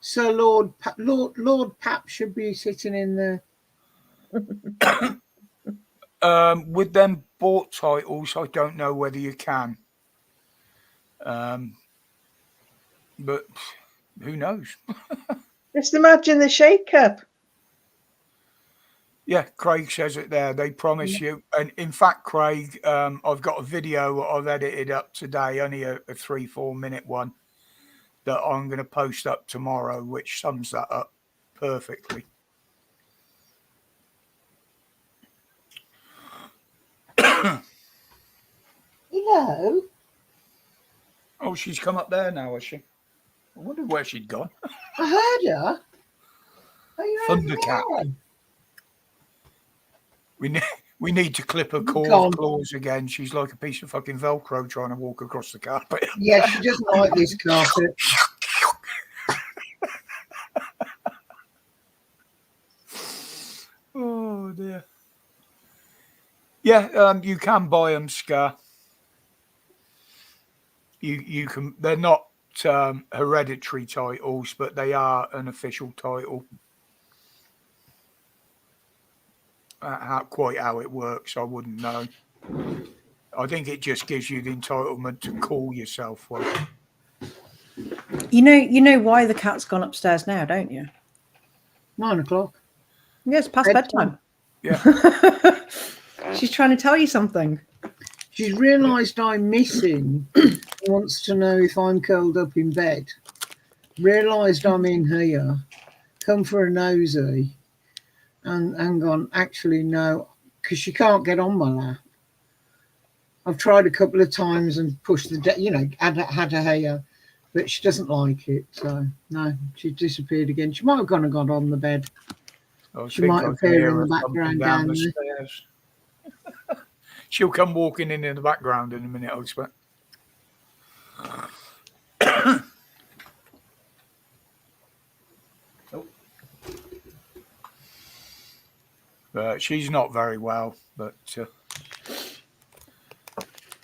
So Lord Pap should be sitting in there. With them bought titles, I don't know whether you can. But who knows? Just imagine the shake-up. Yeah, Craig says it there. They promise you. And in fact, Craig, I've got a video I've edited up today, only a 3-4 minute one, that I'm going to post up tomorrow, which sums that up perfectly. Hello. Oh, she's come up there now, has she? I wonder where she'd gone. I heard her. Are you Thundercat. We need to clip her Gone. claws again. She's like a piece of fucking Velcro trying to walk across the carpet. Yeah, she doesn't like this carpet. Oh dear. Yeah, you can buy them, Scar. You can. They're not hereditary titles, but they are an official title. Quite how it works, I wouldn't know. I think it just gives you the entitlement to call yourself one. You know why the cat's gone upstairs now, don't you? 9 o'clock. Yeah, it's past bedtime. Yeah. She's trying to tell you something. She's realised I'm missing. Wants to know if I'm curled up in bed. Realised I'm in here. Come for a nosy. And gone, actually, no. Because she can't get on my lap. I've tried a couple of times and pushed had her hair. But she doesn't like it. So, no, she disappeared again. She might have gone on the bed. She might appear in the background down there. Stairs. She'll come walking in the background in a minute, I expect. She's not very well, but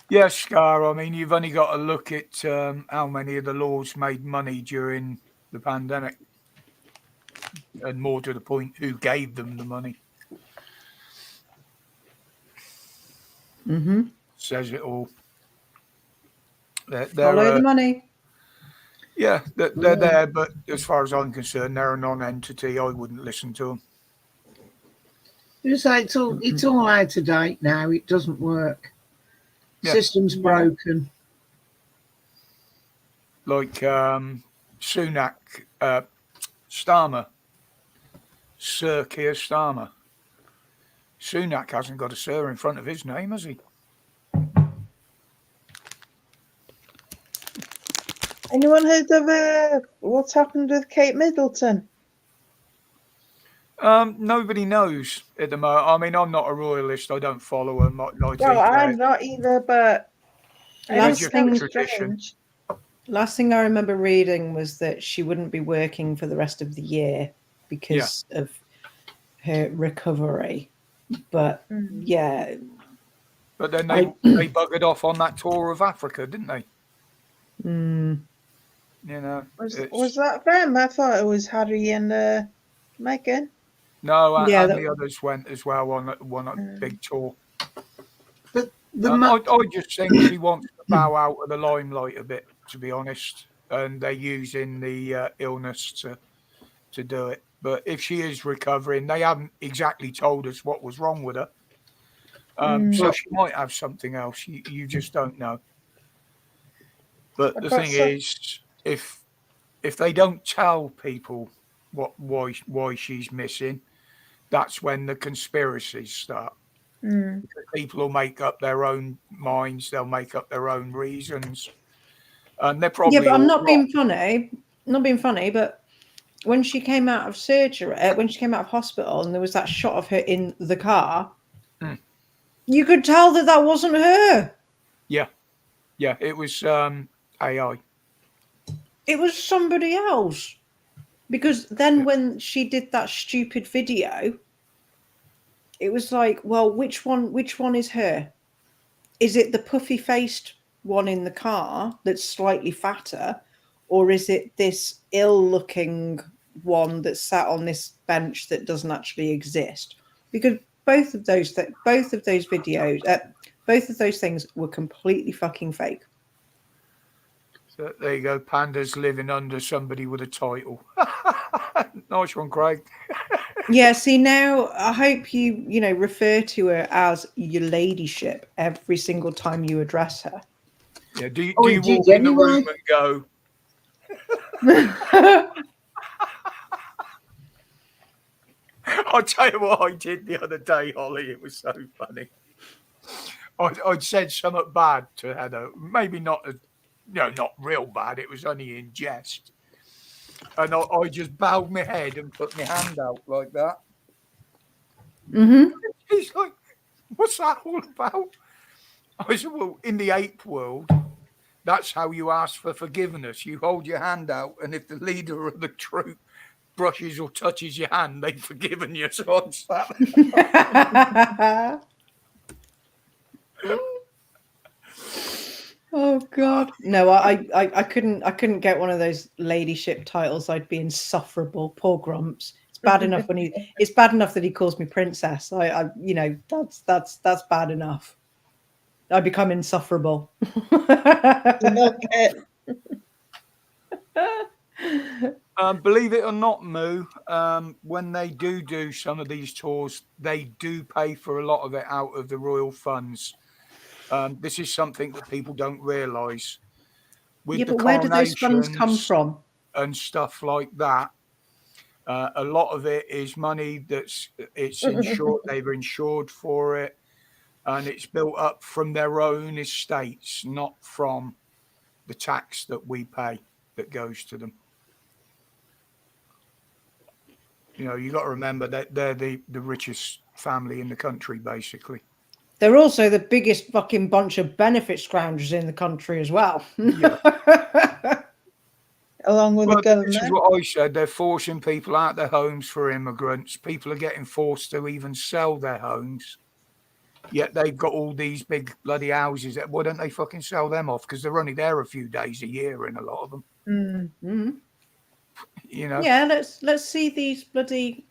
yes, Scar, I mean, you've only got to look at how many of the laws made money during the pandemic, and more to the point, who gave them the money. Mm-hmm. Says it all. Follow the money. Yeah, they're there, but as far as I'm concerned, they're a non-entity. I wouldn't listen to them. You say it's all out of date now. It doesn't work. Yeah. System's broken. Like Sunak, Starmer, Sir Keir Starmer. Sunak hasn't got a Sir in front of his name, has he? Anyone heard of what's happened with Kate Middleton? Nobody knows at the moment. I mean, I'm not a royalist. I don't follow her. Well, I'm not either, but Last thing, strange. last thing I remember reading was that she wouldn't be working for the rest of the year because of her recovery. But yeah. But then they buggered off on that tour of Africa, didn't they? Mm. You know, was that them? I thought it was Harry and Meghan. No, Yeah, and the others went as well on a big tour. But I just think she wants to bow out of the limelight a bit, to be honest. And they're using the illness to do it. But if she is recovering, they haven't exactly told us what was wrong with her. So she might have something else. You just don't know. But the thing is, if they don't tell people why she's missing, that's when the conspiracies start. People will make up their own minds. They'll make up their own reasons, and they're probably but I'm not being funny. Not being funny, but when she came out of surgery, when she came out of hospital, and there was that shot of her in the car, you could tell that wasn't her. Yeah, it was AI. It was somebody else. Because then when she did that stupid video, it was like, well, which one is her? Is it the puffy-faced one in the car that's slightly fatter, or is it this ill-looking one that sat on this bench that doesn't actually exist? Because both of those videos, both of those things were completely fucking fake. So there you go, Panda's living under somebody with a title. Nice one, Craig. Yeah, see, now I hope you refer to her as your ladyship every single time you address her. Yeah, do you walk in the room and go? I'll tell you what I did the other day, Holly. It was so funny. I'd said something bad to Heather. Maybe not, not real bad. It was only in jest. And I just bowed my head and put my hand out like that. Mm-hmm. She's like, what's that all about? I said, well, in the ape world, that's how you ask for forgiveness. You hold your hand out, and if the leader of the troop brushes or touches your hand, they've forgiven you. So I sat Oh God, no! I couldn't get one of those ladyship titles. I'd be insufferable. Poor Grumps. It's bad enough it's bad enough that he calls me princess. That's bad enough. I become insufferable. Okay. Believe it or not, Moo, when they do some of these tours, they do pay for a lot of it out of the royal funds. This is something that people don't realise. With Yeah, the but where do those funds come coronations from? and stuff like that, a lot of it is money it's insured. They've insured for it, and it's built up from their own estates, not from the tax that we pay that goes to them. You know, you got to remember that they're the richest family in the country, basically. They're also the biggest fucking bunch of benefit scroungers in the country as well. Yeah. Along with the government. This is what I said. They're forcing people out their homes for immigrants. People are getting forced to even sell their homes. Yet they've got all these big bloody houses. Why don't they fucking sell them off? Because they're only there a few days a year in a lot of them. Mm-hmm. You know. Yeah, let's see these bloody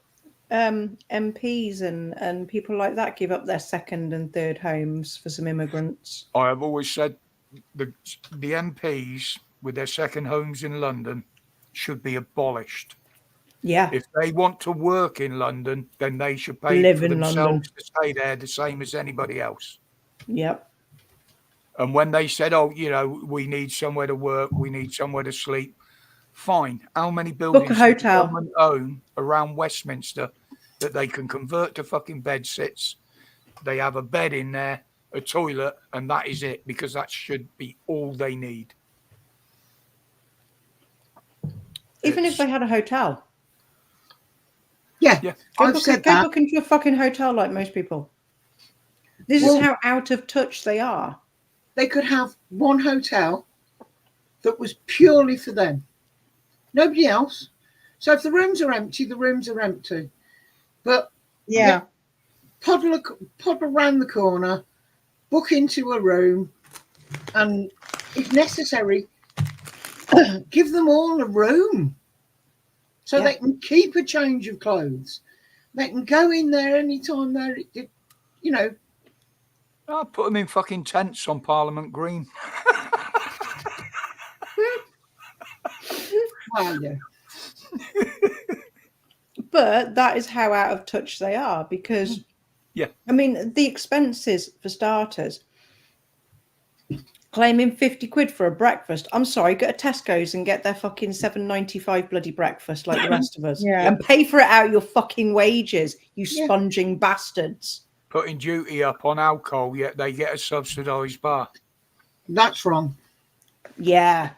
MPs and people like that give up their second and third homes for some immigrants. I have always said the MPs with their second homes in London should be abolished. Yeah. If they want to work in London, then they should pay Live for in themselves London. to stay there the same as anybody else. Yep. And when they said, oh, you know, we need somewhere to work, we need somewhere to sleep, fine. How many buildings Book a hotel. does the government own around Westminster that they can convert to fucking bed sits? They have a bed in there, a toilet, and that is it, because that should be all they need. Even if they had a hotel. Yeah, Yeah. Go I've book, said go that. book into a fucking hotel like most people. This is how out of touch they are. They could have one hotel that was purely for them. Nobody else. So if the rooms are empty, the rooms are empty. But Yeah. pop around the corner, book into a room, and if necessary, give them all a room so they can keep a change of clothes. They can go in there anytime they're, you know. I'll put them in fucking tents on Parliament Green. Well, yeah. But that is how out of touch they are because, yeah, I mean, the expenses for starters, claiming 50 quid for a breakfast. I'm sorry, go to Tesco's and get their fucking $7.95 bloody breakfast like the rest of us. Yeah. And pay for it out of your fucking wages, you sponging bastards. Putting duty up on alcohol, yet they get a subsidised bar. That's wrong. Yeah.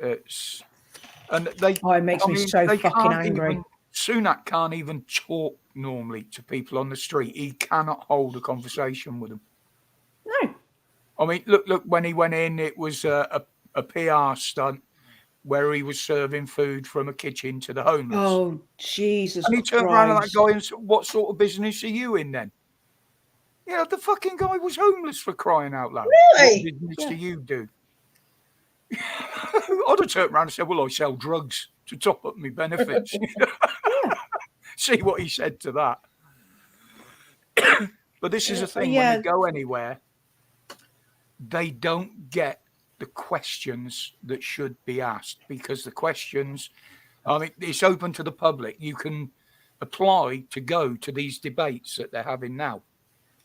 It's and they. It makes me so fucking angry. Sunak can't even talk normally to people on the street. He cannot hold a conversation with them. No. I mean, look. When he went in, it was a PR stunt where he was serving food from a kitchen to the homeless. Oh, Jesus! And he turned around to that guy and said, "What sort of business are you in then?" You know, the fucking guy was homeless, for crying out loud. Really? What business do you do? I'd have turned around and said, well, I sell drugs to top up my benefits. See what he said to that. But this is the thing, when they go anywhere, they don't get the questions that should be asked, because the questions, I mean, it's open to the public. You can apply to go to these debates that they're having now.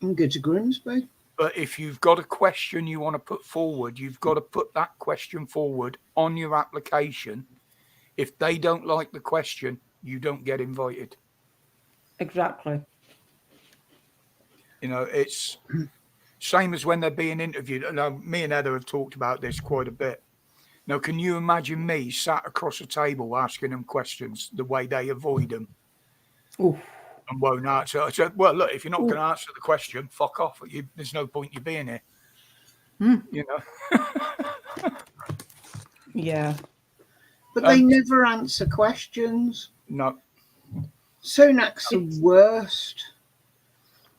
And go to Grimsby. But if you've got a question you want to put forward, you've got to put that question forward on your application. If they don't like the question, you don't get invited. Exactly. You know, it's same as when they're being interviewed. Now, me and Heather have talked about this quite a bit. Now, can you imagine me sat across a table asking them questions the way they avoid them? Oof. and won't answer. I said, well, look, if you're not going to answer the question, fuck off. There's no point you being here. You know. Yeah. But they never answer questions. No. Sunak's the worst.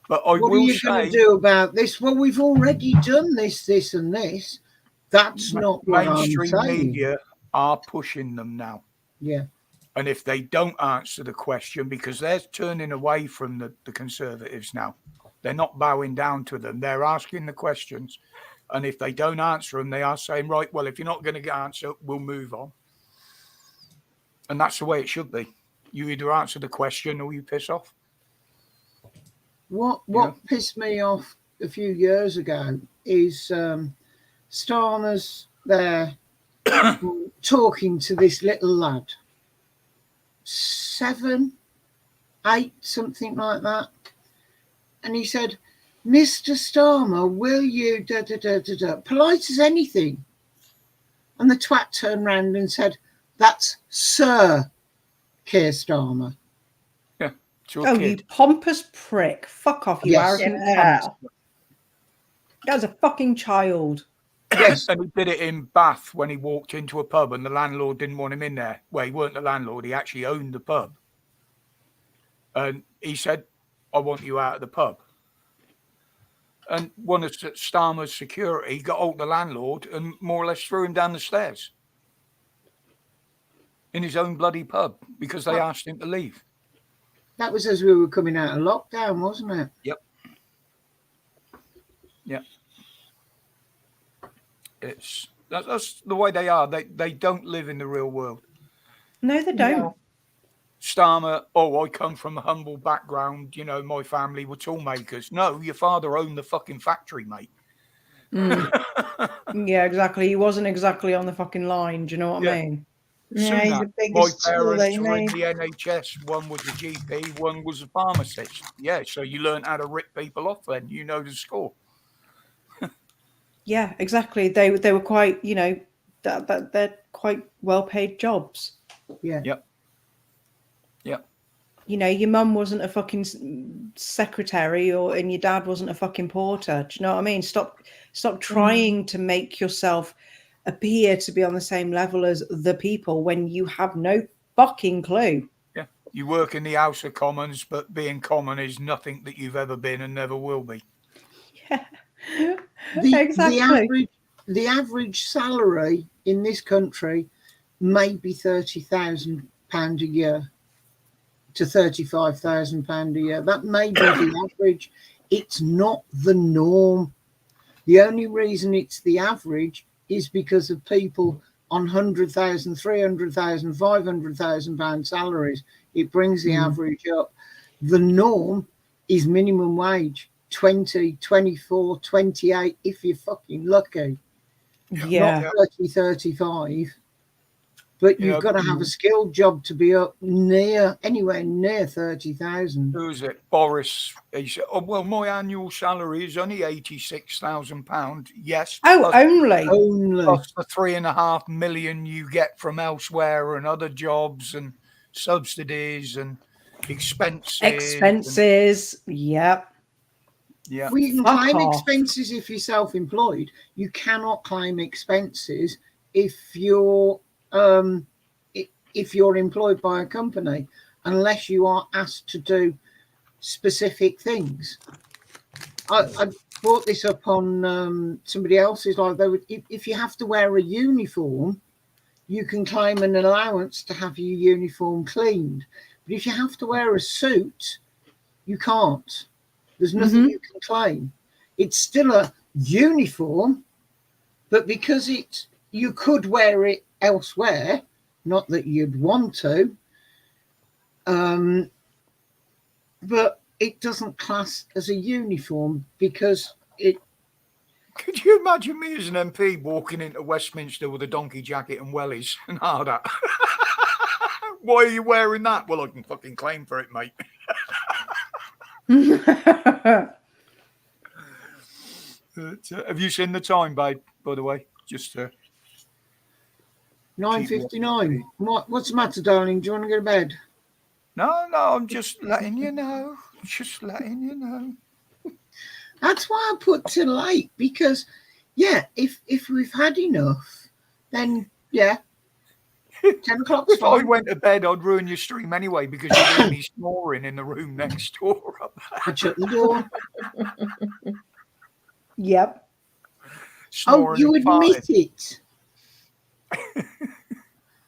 But I what will are you say, going to do about this? Well, we've already done this, this, and this. That's not what I'm mainstream saying. media are pushing them now. Yeah. And if they don't answer the question, because they're turning away from the Conservatives now, they're not bowing down to them. They're asking the questions. And if they don't answer them, they are saying, right, well, if you're not going to get answer, we'll move on. And that's the way it should be. You either answer the question or you piss off. What pissed me off a few years ago is Starmer's there talking to this little lad. 7, 8, something like that. And he said, Mr. Starmer, will you polite as anything? And the twat turned round and said, that's Sir Keir Starmer. Yeah. Oh, you pompous prick. Fuck off, you arrogant cunt. That was a fucking child. Yes. And he did it in Bath when he walked into a pub and the landlord didn't want him in there. Well, he weren't the landlord. He actually owned the pub. And he said, I want you out of the pub. And one of Starmer's security got hold of the landlord and more or less threw him down the stairs. In his own bloody pub because they asked him to leave. That was as we were coming out of lockdown, wasn't it? Yep. Yep. That's the way they are. They don't live in the real world. No, they don't. No. Starmer, I come from a humble background. You know, my family were toolmakers. No, your father owned the fucking factory, mate. Yeah, exactly. He wasn't exactly on the fucking line. Do you know what I mean? Yeah, he's the My biggest tool parents they were in made. the NHS. One was a GP, one was a pharmacist. Yeah, so you learn how to rip people off then. You know the score. Yeah, exactly. They were quite, you know, that they're quite well paid jobs. Yeah. Yep. Yep. You know, your mum wasn't a fucking secretary, and your dad wasn't a fucking porter. Do you know what I mean? Stop trying to make yourself appear to be on the same level as the people when you have no fucking clue. Yeah. You work in the House of Commons, but being common is nothing that you've ever been and never will be. Yeah. Exactly. The average salary in this country may be £30,000 a year to £35,000 a year. That may be the average. It's not the norm. The only reason it's the average is because of people on 100,000, 300,000, 500,000 pound salaries. It brings the average up. The norm is minimum wage. 20, 24, 28, if you're fucking lucky. Yeah. Not 30, 35. But you've got to have a skilled job to be up anywhere near 30,000. Who's it? Boris. He said, well, my annual salary is only £86,000. Yes. Oh, only. Plus the 3.5 million you get from elsewhere and other jobs and subsidies and expenses. Yep. Yeah. Well, you can claim expenses if you're self-employed. You cannot claim expenses if you're employed by a company, unless you are asked to do specific things. I brought this up on somebody else's live. If you have to wear a uniform, you can claim an allowance to have your uniform cleaned. But if you have to wear a suit, you can't. There's nothing you can claim. It's still a uniform, but because you could wear it elsewhere, not that you'd want to, but it doesn't class as a uniform because it. Could you imagine me as an MP walking into Westminster with a donkey jacket and wellies and all that? Why are you wearing that? Well, I can fucking claim for it, mate. Have you seen the time, babe, by the way? Just 9:59. What's the matter, darling? Do you want to go to bed? No, I'm just letting you know. Just letting you know. That's why I put till late, because yeah, if we've had enough, then yeah, 10 o'clock's If I fine. went to bed, I'd ruin your stream anyway because you'd hear me snoring in the room next door. I'd shut the door. Yep. Oh, Snoring you and admit farting. it.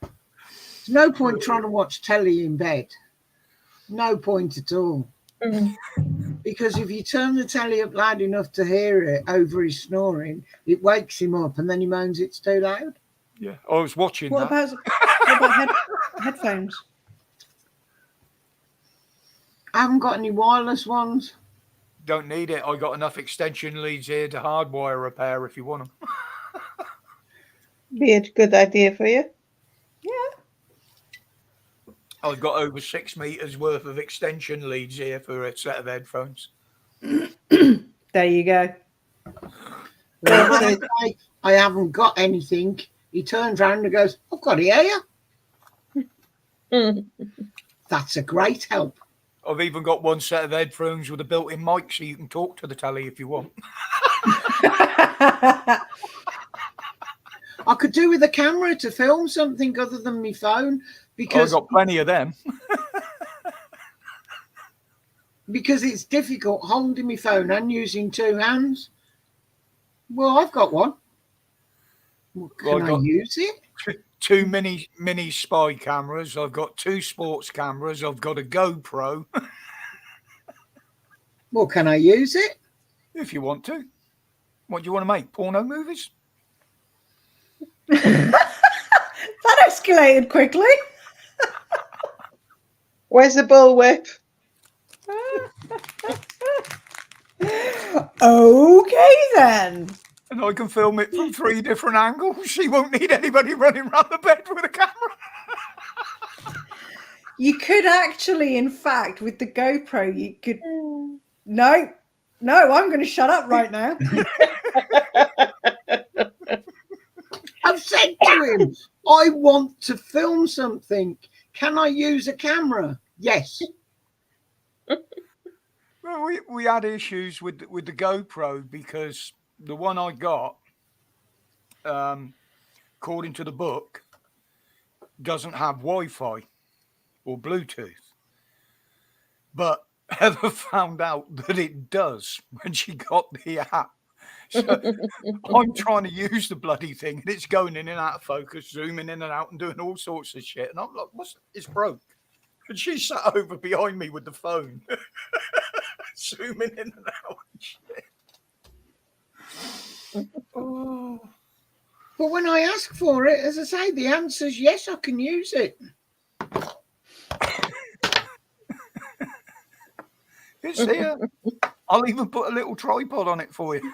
There's no point trying to watch telly in bed. No point at all. Because if you turn the telly up loud enough to hear it over his snoring, it wakes him up and then he moans it's too loud. Yeah, I was watching What that. about headphones? I haven't got any wireless ones. Don't need it. I got enough extension leads here to hardwire a pair if you want them. Be a good idea for you. I've got over 6 meters worth of extension leads here for a set of headphones. There you go. When I say I haven't got anything, he turns around and goes, I've got it here. That's a great help. I've even got one set of headphones with a built-in mic so you can talk to the telly if you want. I could do with a camera to film something other than my phone, I've because got plenty of them. it's difficult holding my phone and using two hands. Well, I've got one. Well, Well, can I've I got- use it? Two mini spy cameras. I've got 2 sports cameras. I've got a GoPro Well, can I use it? if you want to. What do you want to make? Porno movies? That escalated quickly. Where's the bullwhip? Okay then. And I can film it from 3 different angles. She won't need anybody running around the bed with a camera. You could actually, in fact, with the GoPro, you could. No, I'm going to shut up right now. I've said to him, I want to film something. Can I use a camera? Yes. Well, we had issues with the GoPro because the one I got, according to the book, doesn't have Wi-Fi or Bluetooth. But Heather found out that it does when she got the app. So I'm trying to use the bloody thing and it's going in and out of focus, zooming in and out and doing all sorts of shit. And I'm like, it's broke. And she sat over behind me with the phone, zooming in and out and shit. Oh. But when I ask for it, as I say, the answer's yes, I can use it. It's here. I'll even put a little tripod on it for you.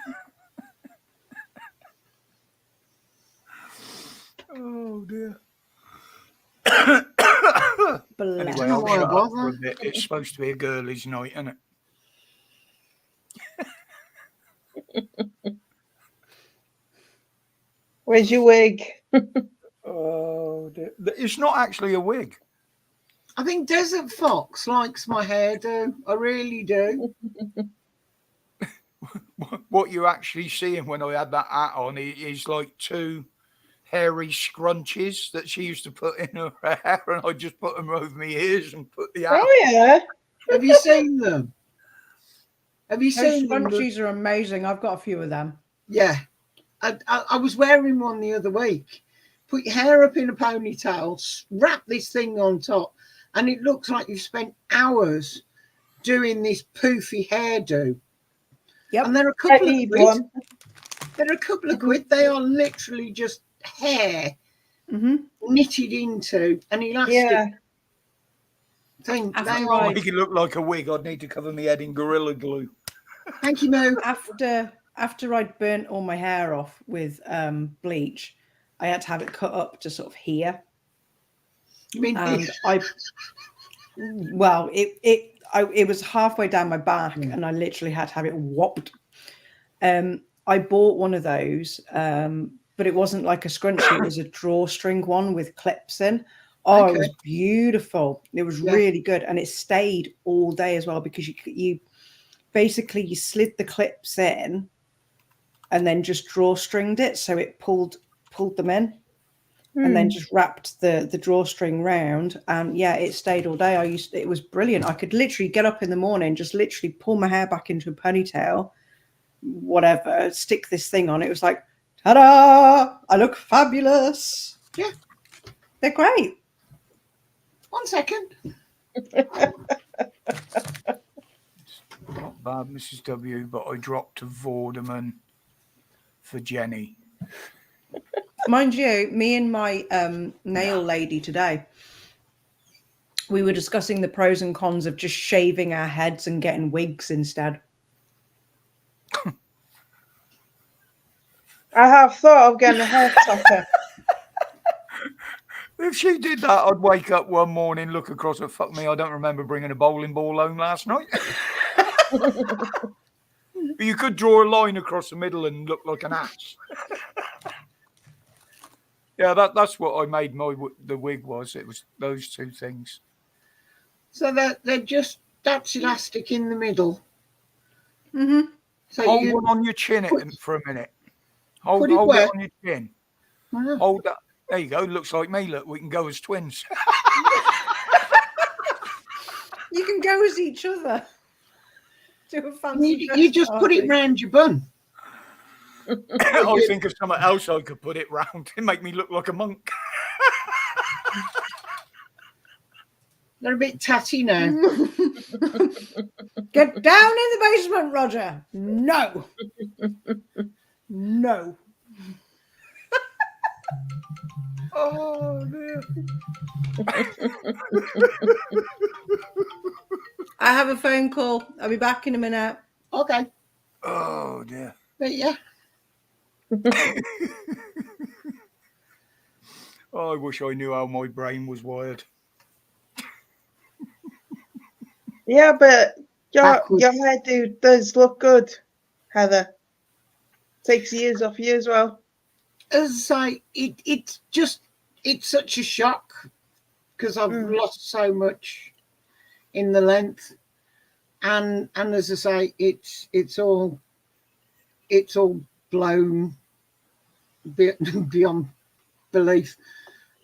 Oh dear. Bless. Anyway, I'll Why shut up bother? for a bit. It's supposed to be a girlies' night, isn't it? Where's your wig? Oh dear. It's not actually a wig. I think Desert Fox likes my hairdo. I really do. What you're actually seeing when I had that hat on is like 2 hairy scrunchies that she used to put in her hair, and I just put them over my ears and put the hat. Oh yeah. Have you seen them? Have you Those seen them? scrunchies are amazing. I've got a few of them. Yeah. I was wearing one the other week. Put your hair up in a ponytail, wrap this thing on top, and it looks like you've spent hours doing this poofy hairdo. Yep. And they're a I couple of need quid. one. They're a couple of quid. They are literally just hair Mm-hmm. knitted into an elastic Yeah. thing. After They To are. Right. make it look like a wig, I'd need to cover my head in Gorilla Glue. Thank you, Mo. After I'd burnt all my hair off with bleach, I had to have it cut up to sort of here. You mean And this? it was halfway down my back, and I literally had to have it whopped. I bought one of those, but it wasn't like a scrunchie; it was a drawstring one with clips in. Oh, Okay. it was beautiful. It was Yeah. really good, and it stayed all day as well because you basically you slid the clips in, and then just drawstringed it so it pulled them in, and then just wrapped the drawstring round, and yeah, it stayed all day. It was brilliant. I could literally get up in the morning, just literally pull my hair back into a ponytail, whatever, stick this thing on. It was like, ta-da! I look fabulous. Yeah. They're great. 1 second. Not bad, Mrs. W, but I dropped to Vorderman for Jenny. Mind you, me and my nail lady today, we were discussing the pros and cons of just shaving our heads and getting wigs instead. I have thought of getting a hair topper. If she did that, I'd wake up one morning, look across and fuck me, I don't remember bringing a bowling ball home last night. But you could draw a line across the middle and look like an ass. Yeah, that's what I made the wig was. It was those two things. So that's elastic in the middle. Mm-hmm. So Hold you one on your chin for a minute. Hold put it it where? on your chin. Wow. Hold that. There you go. Looks like me. Look, we can go as twins. You can go as each other. Do a fancy You just put it party. round your bun. I think of something else I could put it round and make me look like a monk. They're a bit tatty now. Get down in the basement, Roger. No. No. Oh dear. I have a phone call. I'll be back in a minute. Okay. Oh dear. But yeah. I wish I knew how my brain was wired. Yeah, but your Backwards. hairdo does look good, Heather. Takes years off you as well. As I say, it's such a shock because I've lost so much in the length, and as I say, it's all blown beyond belief.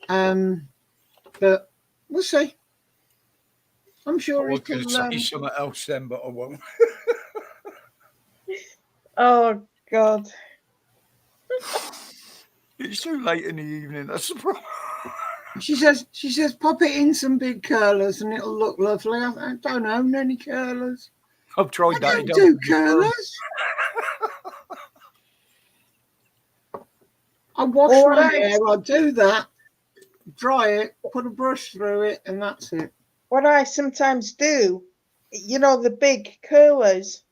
But we'll see. I'm sure I was it going will. to say something else then, but I won't. Oh God. It's too late in the evening. That's the problem. She says, pop it in some big curlers and it'll look lovely. I don't own any curlers. I've tried I that. don't do curlers. I wash All my right. hair. I do that, dry it, put a brush through it, and that's it. What I sometimes do, the big curlers,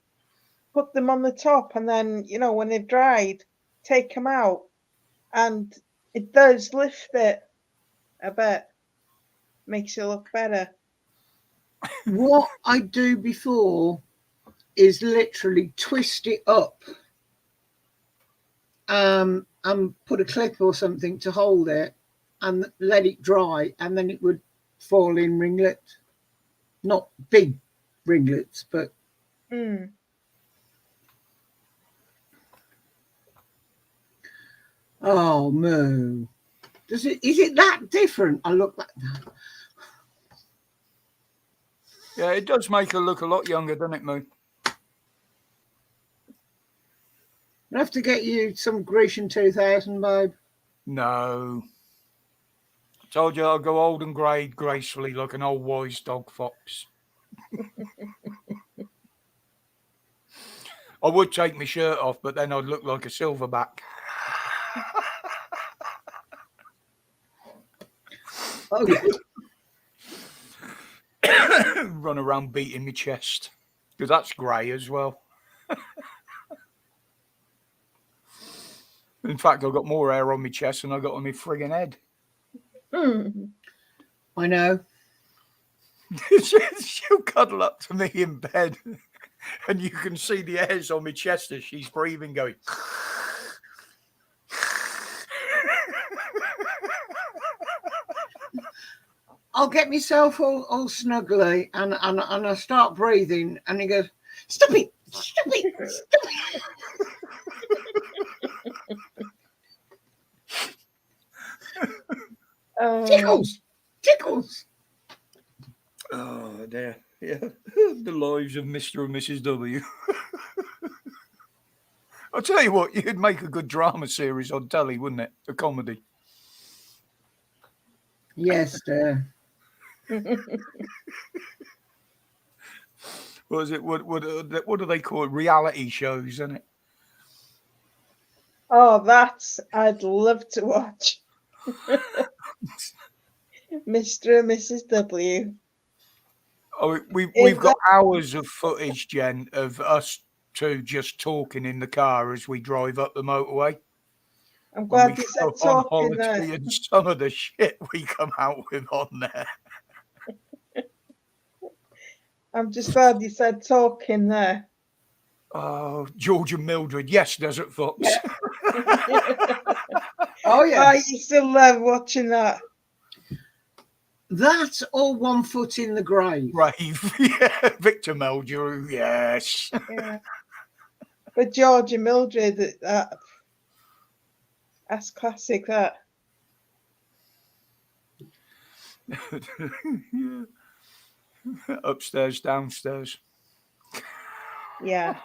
put them on the top, and then when they've dried, take them out, and it does lift it a bit. Makes it look better. What I do before is literally twist it up and put a clip or something to hold it and let it dry, and then it would fall in ringlets. Not big ringlets, but oh Moo. Is it that different? I look like that. Yeah, it does make her look a lot younger, doesn't it, Moo? I have to get you some Grecian 2000, babe. No. I told you I'll go old and grey gracefully like an old wise dog fox. I would take my shirt off, but then I'd look like a silverback. Oh, yeah. Run around beating my chest, because that's grey as well. In fact, I've got more hair on my chest than I got on my friggin' head. I know. She'll cuddle up to me in bed, and you can see the hairs on my chest as she's breathing, going. I'll get myself all snuggly and I start breathing, and he goes, "Stop it! Stop it! Stop it! Tickles! Tickles!" Oh dear. Yeah. The lives of Mr. and Mrs. W. I'll tell you what, you'd make a good drama series on telly, wouldn't it? A comedy. Yes, dear. What is it? What do they call it? Reality shows, isn't it? Oh, that's I'd love to watch. Mr. and Mrs. W. Oh, we've got hours of footage, Jen, of us two just talking in the car as we drive up the motorway. I'm When we glad you go said on talking there. holiday, and some of the shit we come out with on there. I'm just glad you said talking there. Oh, George and Mildred, yes, Desert Fox. Yeah. Oh yeah. I used to love watching that. That's all one foot in the grave. Brave, yeah. Victor Meldrew, yes. Yeah. But George and Mildred, that's classic, that. Yeah. Upstairs, downstairs. Yeah.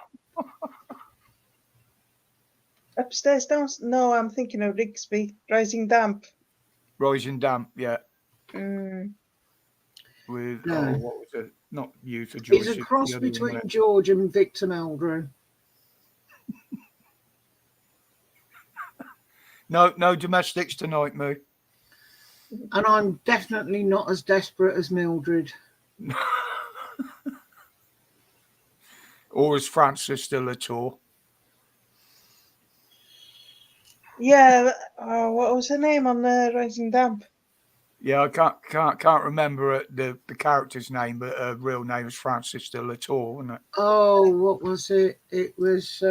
Upstairs, downstairs. No, I'm thinking of Rigsby. Rising Damp. Rising Damp, yeah. Mm. With, No. what was it? Not Youth of Joyce. It's a cross the other one, between wasn't it? George and Victor Meldrew. No domestics tonight, Moo. And I'm definitely not as desperate as Mildred. Or is Francis still at all? Yeah. What was her name on the Rising Damp? Yeah, I can't remember the character's name, but her real name was Francis de Latour, wasn't it? Oh, what was it? It was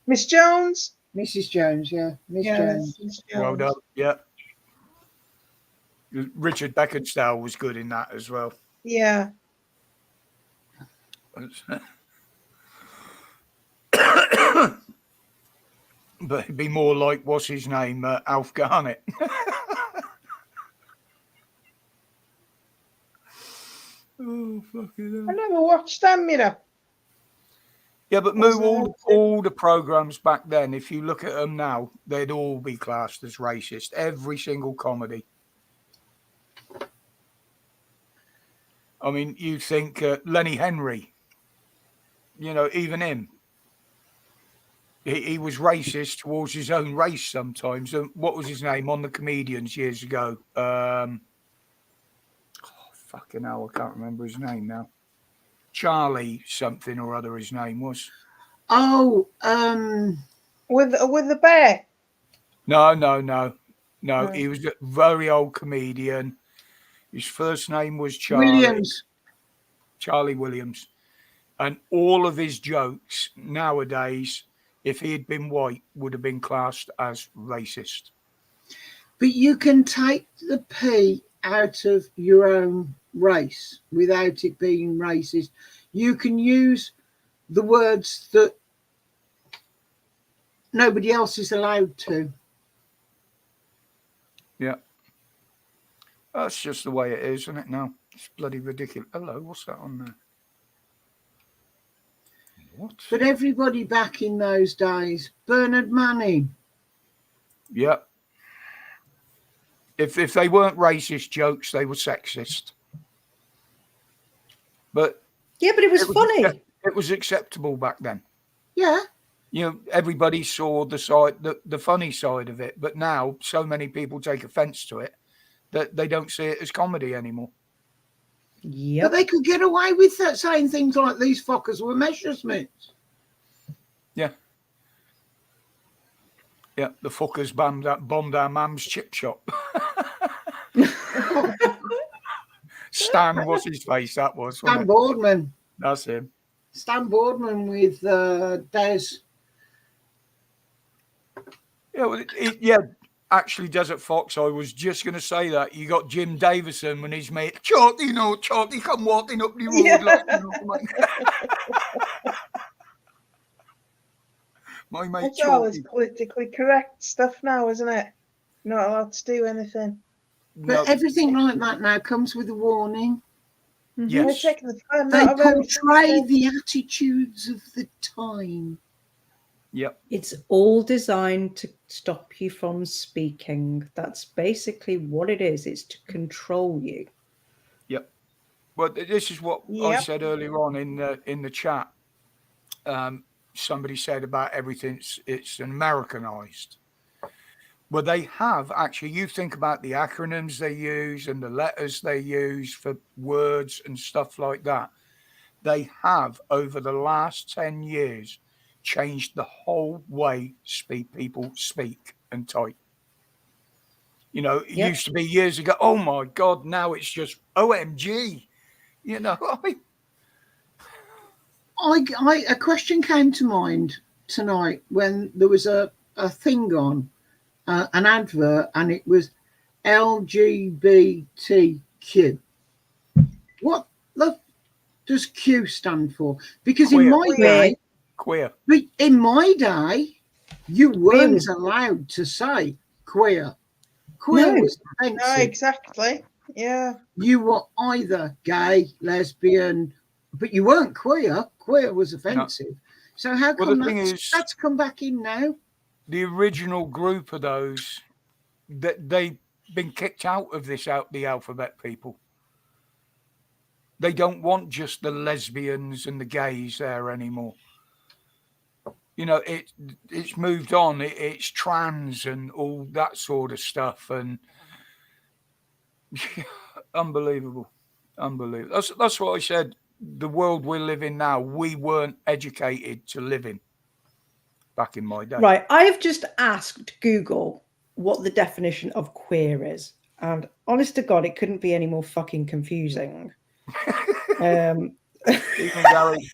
Miss Jones? Mrs. Jones, yeah. Miss Yeah, Jones. Miss Well Jones. done. Yeah. Richard Beckinsale was good in that as well. Yeah. But it'd be more like, what's his name? Alf Garnett. Oh, fucking hell. I never watched them, you know. Yeah, but Moo, all the programs back then, if you look at them now, they'd all be classed as racist. Every single comedy. I mean, you think Lenny Henry, you know, even him, he was racist towards his own race sometimes. And what was his name on the Comedians years ago? Fucking hell, I can't remember his name now. Charlie something or other his name was. Oh, With the bear. No. He was a very old comedian. His first name was Charlie. Williams. Charlie Williams. And all of his jokes nowadays, if he had been white, would have been classed as racist. But you can take the P out of your own race without it being racist. You can use the words that nobody else is allowed to. Yeah. That's just the way it is, isn't it now? It's bloody ridiculous. Hello, what's that on there? What? But everybody back in those days, Bernard Manning. Yeah. If they weren't racist jokes, they were sexist. But Yeah, but it was funny. It was acceptable back then. Yeah. You know, everybody saw the funny side of it, but now so many people take offense to it that they don't see it as comedy anymore. But Yep. they could get away with that, saying things like these fuckers were Messerschmitts. Yeah. Yeah, the fuckers bombed our mum's chip shop. Stan, what's his face? That was. Stan Boardman. That's him. Stan Boardman with Des. Yeah, well, yeah. actually Desert Fox, I was just going to say that. You got Jim Davison when his mate, Charlie, Charlie come walking up the road. Yeah. Like, my mate That's all this Charlie. politically correct stuff now, isn't it? Not allowed to do anything. But everything like that now comes with a warning. They're Yes. taking the fun They out of everything. portray the attitudes of the time. Yep. It's all designed to stop you from speaking. That's basically what it is. It's to control you. Yep. But this is what I Yep. said earlier on in the chat. Somebody said about everything, it's Americanized. Well, they have actually, you think about the acronyms they use and the letters they use for words and stuff like that. They have, over the last 10 years, changed the whole way people speak and type. You know, it Yep. used to be years ago, oh my God, now it's just OMG. You know, A question came to mind tonight when there was a thing on, an advert, and it was LGBTQ. What the does Q stand for? Because in my queer. day, you weren't allowed to say queer. Queer No. was offensive. No, exactly. Yeah. You were either gay, lesbian, but you weren't queer. Queer was offensive. So how Well, come the thing is, that's come back in now? the original group of those, that they've been kicked out of the alphabet, people. They don't want just the lesbians and the gays there anymore. You know, it's moved on. It's trans and all that sort of stuff, and unbelievable. That's what I said. The world we live in now, we weren't educated to live in back in my day. Right. I have just asked Google what the definition of queer is. And honest to God, it couldn't be any more fucking confusing. Even Gary.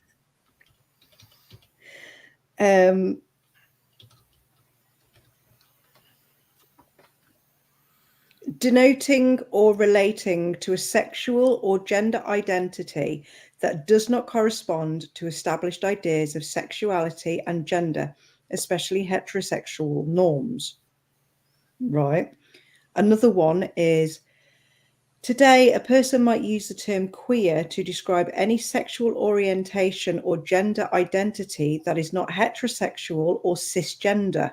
Denoting or relating to a sexual or gender identity that does not correspond to established ideas of sexuality and gender, especially heterosexual norms. Right. Another one is, today, a person might use the term queer to describe any sexual orientation or gender identity that is not heterosexual or cisgender.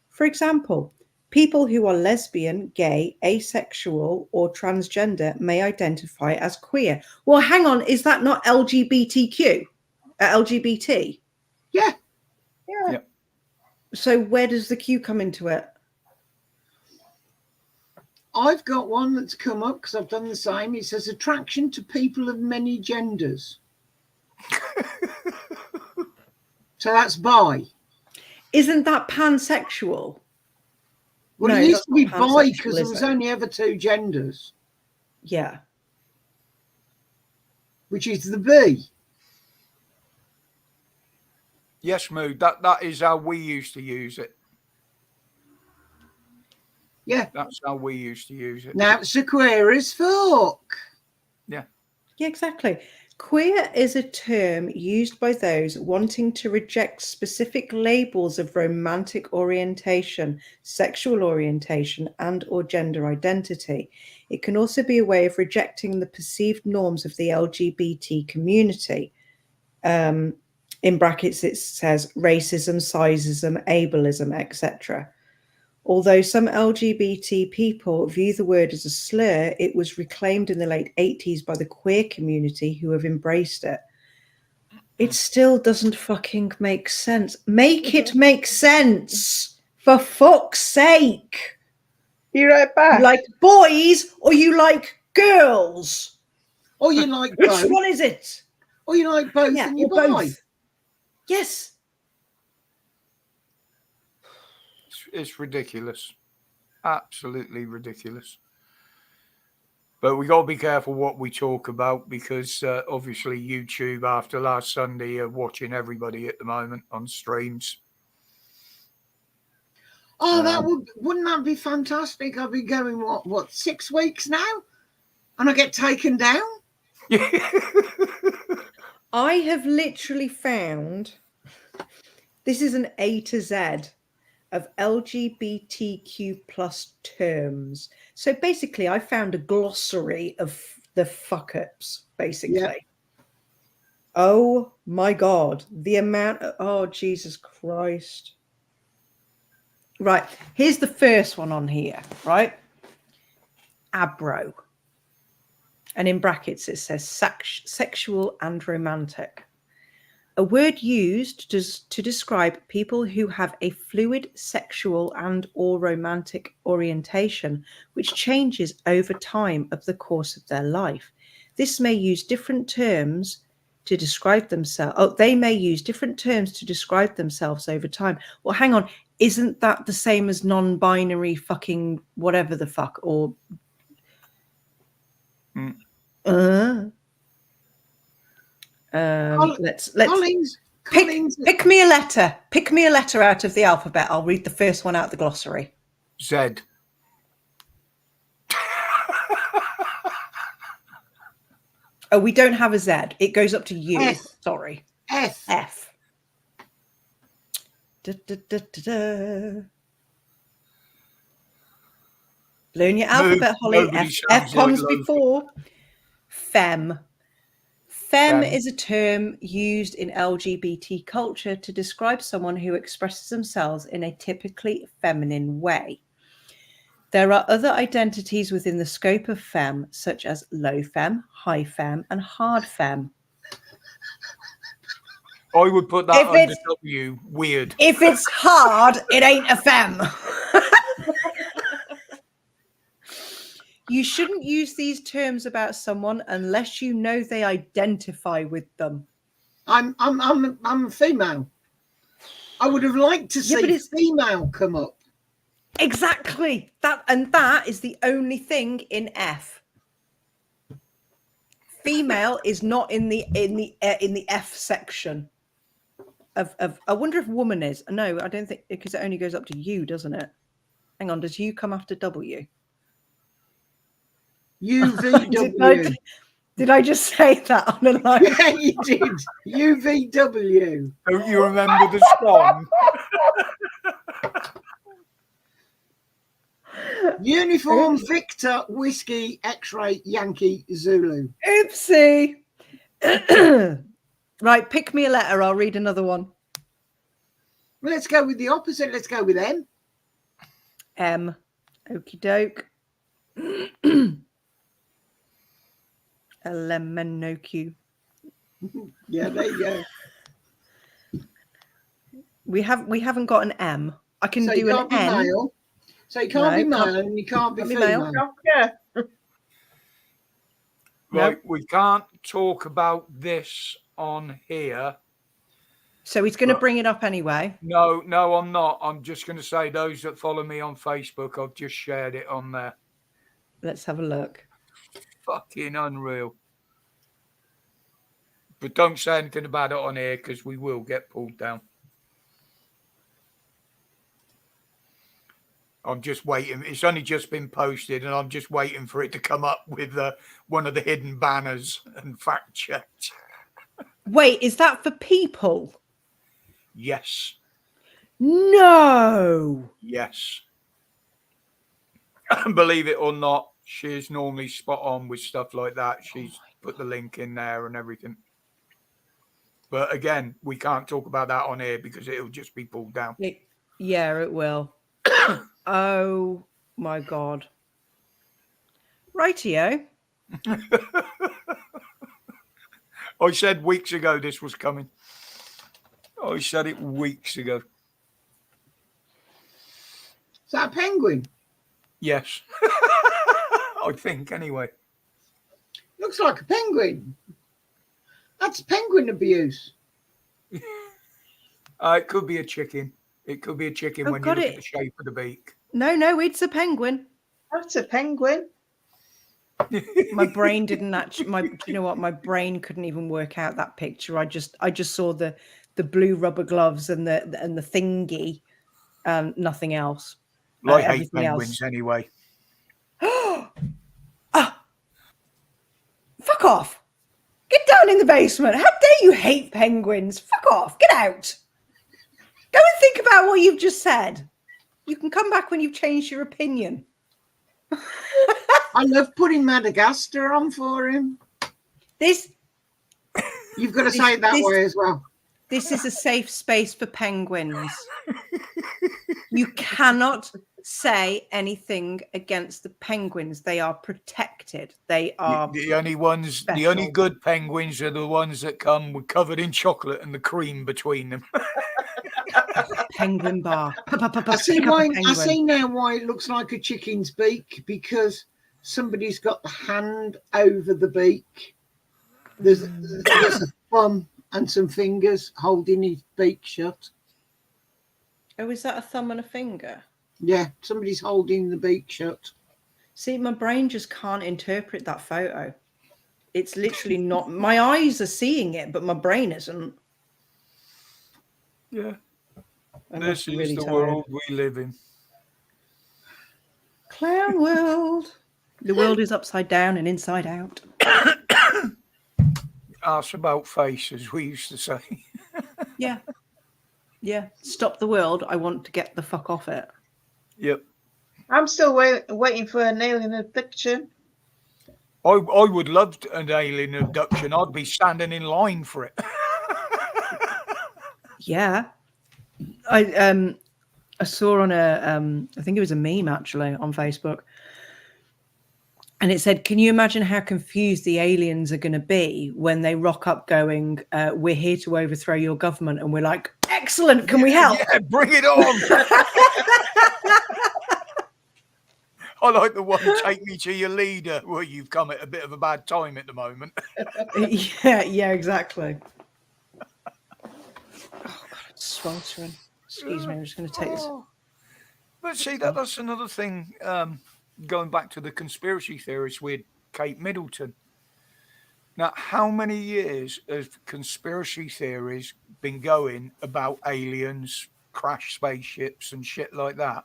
For example, people who are lesbian, gay, asexual, or transgender may identify as queer. Well, hang on, is that not LGBTQ? LGBT? Yeah. Yeah. So where does the Q come into it? I've got one that's come up because I've done the same. It says attraction to people of many genders. So that's bi. Isn't that pansexual? Well, No, it used that's to be not bi pansexual, because there is was it? only ever two genders, Yeah. which is the B. Yes, Mood. That is how we used to use it. Yeah. That's how we used to use it. Now it's a queer as fuck. Yeah, exactly. Queer is a term used by those wanting to reject specific labels of romantic orientation, sexual orientation, and/or gender identity. It can also be a way of rejecting the perceived norms of the LGBT community. In brackets, it says racism, sizeism, ableism, etc. Although some LGBT people view the word as a slur, it was reclaimed in the late 80s by the queer community who have embraced it. It still doesn't fucking make sense. Make it make sense, for fuck's sake. Be right back. You like boys or you like girls? Or you like Which both. one is it? Or you like both Yeah, and you or buy. both. Yes. It's ridiculous. Absolutely ridiculous. But we got to be careful what we talk about because obviously YouTube after last Sunday are watching everybody at the moment on streams. Oh, wouldn't that be fantastic? I'll be going what 6 weeks now, and I get taken down. I have literally found this is an A to Z of LGBTQ plus terms. So basically, I found a glossary of the fuck ups. Basically. Yeah. Oh my God, the amount of, oh Jesus Christ. Right, here's the first one on here, right? Abro. And in brackets, it says sexual and romantic. A word used to describe people who have a fluid sexual and or romantic orientation, which changes over time of the course of their life. This may use different terms to describe themselves. Oh, they may use different terms to describe themselves over time. Well, hang on. Isn't that the same as non-binary fucking whatever the fuck? Or let's Collins. pick me a letter. Pick me a letter out of the alphabet. I'll read the first one out of the glossary. Z. Oh, we don't have a Z. It goes up to U. F. Sorry. F. Da, da, da, da, da. Learn your alphabet, Holly. F comes before. Femme. Femme is a term used in LGBT culture to describe someone who expresses themselves in a typically feminine way. There are other identities within the scope of femme, such as low femme, high femme, and hard femme. I would put that under W. Weird. If it's hard, it ain't a femme. You shouldn't use these terms about someone unless you know they identify with them. I'm a female. I would have liked to see female come up. Exactly. That is the only thing in F. Female is not in the F section of I wonder if woman is. No, I don't think, because it only goes up to U, doesn't it? Hang on, does U come after W? UVW. Did I just say that on a line? Yeah, you did. UVW. Don't you remember the song? Uniform Victor Whiskey X-ray Yankee Zulu. Oopsie. Right, pick me a letter. I'll read another one. Well, let's go with the opposite. Let's go with M. M. Okie doke. A lemon no Q. Yeah, there you go. We haven't got an M. I can So do you can't an be N. male. So you can't be male and you can't be female. Yeah. Right, we can't talk about this on here. So he's going to bring it up anyway. No, I'm not. I'm just going to say those that follow me on Facebook, I've just shared it on there. Let's have a look. Fucking unreal. But don't say anything about it on here because we will get pulled down. I'm just waiting. It's only just been posted and I'm just waiting for it to come up with one of the hidden banners and fact checked. Wait, is that for people? Yes. No. Yes. Believe it or not, she's normally spot on with stuff like that. She's put the link in there and everything. But again, we can't talk about that on here because it'll just be pulled down. Yeah, it will. Oh my God. Rightio. I said weeks ago this was coming. I said it weeks ago. Is that a penguin? Yes. I think, anyway. Looks like a penguin. That's penguin abuse. It could be a chicken. It could be a chicken when you look at the shape of the beak. No, it's a penguin. That's a penguin. My brain didn't actually. You know what? My brain couldn't even work out that picture. I just saw the blue rubber gloves and the thingy, nothing else. I hate everything penguins else. anyway. Fuck off! Get down in the basement. How dare you hate penguins? Fuck off! Get out! Go and think about what you've just said. You can come back when you've changed your opinion. I love putting Madagascar on for him. You've got to say it that way as well. This is a safe space for penguins. You cannot say anything against the penguins. They are protected. They are The only good penguins are the ones that come covered in chocolate and the cream between them. penguin bar. I see now why it looks like a chicken's beak, because somebody's got the hand over the beak. There's a thumb and some fingers holding his beak shut. Oh, is that a thumb and a finger? Yeah, somebody's holding the beak shut. See, my brain just can't interpret that photo. It's literally not. My eyes are seeing it, but my brain isn't. Yeah. This is the world we live in. Clown world. The world is upside down and inside out. Arse about face, as we used to say. Yeah. Yeah. Stop the world. I want to get the fuck off it. Yep. I'm still waiting for an alien abduction. I would love an alien abduction. I'd be standing in line for it. Yeah. I saw on I think it was a meme actually on Facebook. And it said, can you imagine how confused the aliens are going to be when they rock up going, we're here to overthrow your government. And we're like, excellent. Can we help? Yeah, bring it on. I like the one, take me to your leader. Well, you've come at a bit of a bad time at the moment. Yeah, exactly. Oh, God, it's sweltering. Excuse me, I'm just going to take this. But see, that's another thing, going back to the conspiracy theorists with Kate Middleton. Now, how many years have conspiracy theories been going about aliens, crash spaceships and shit like that?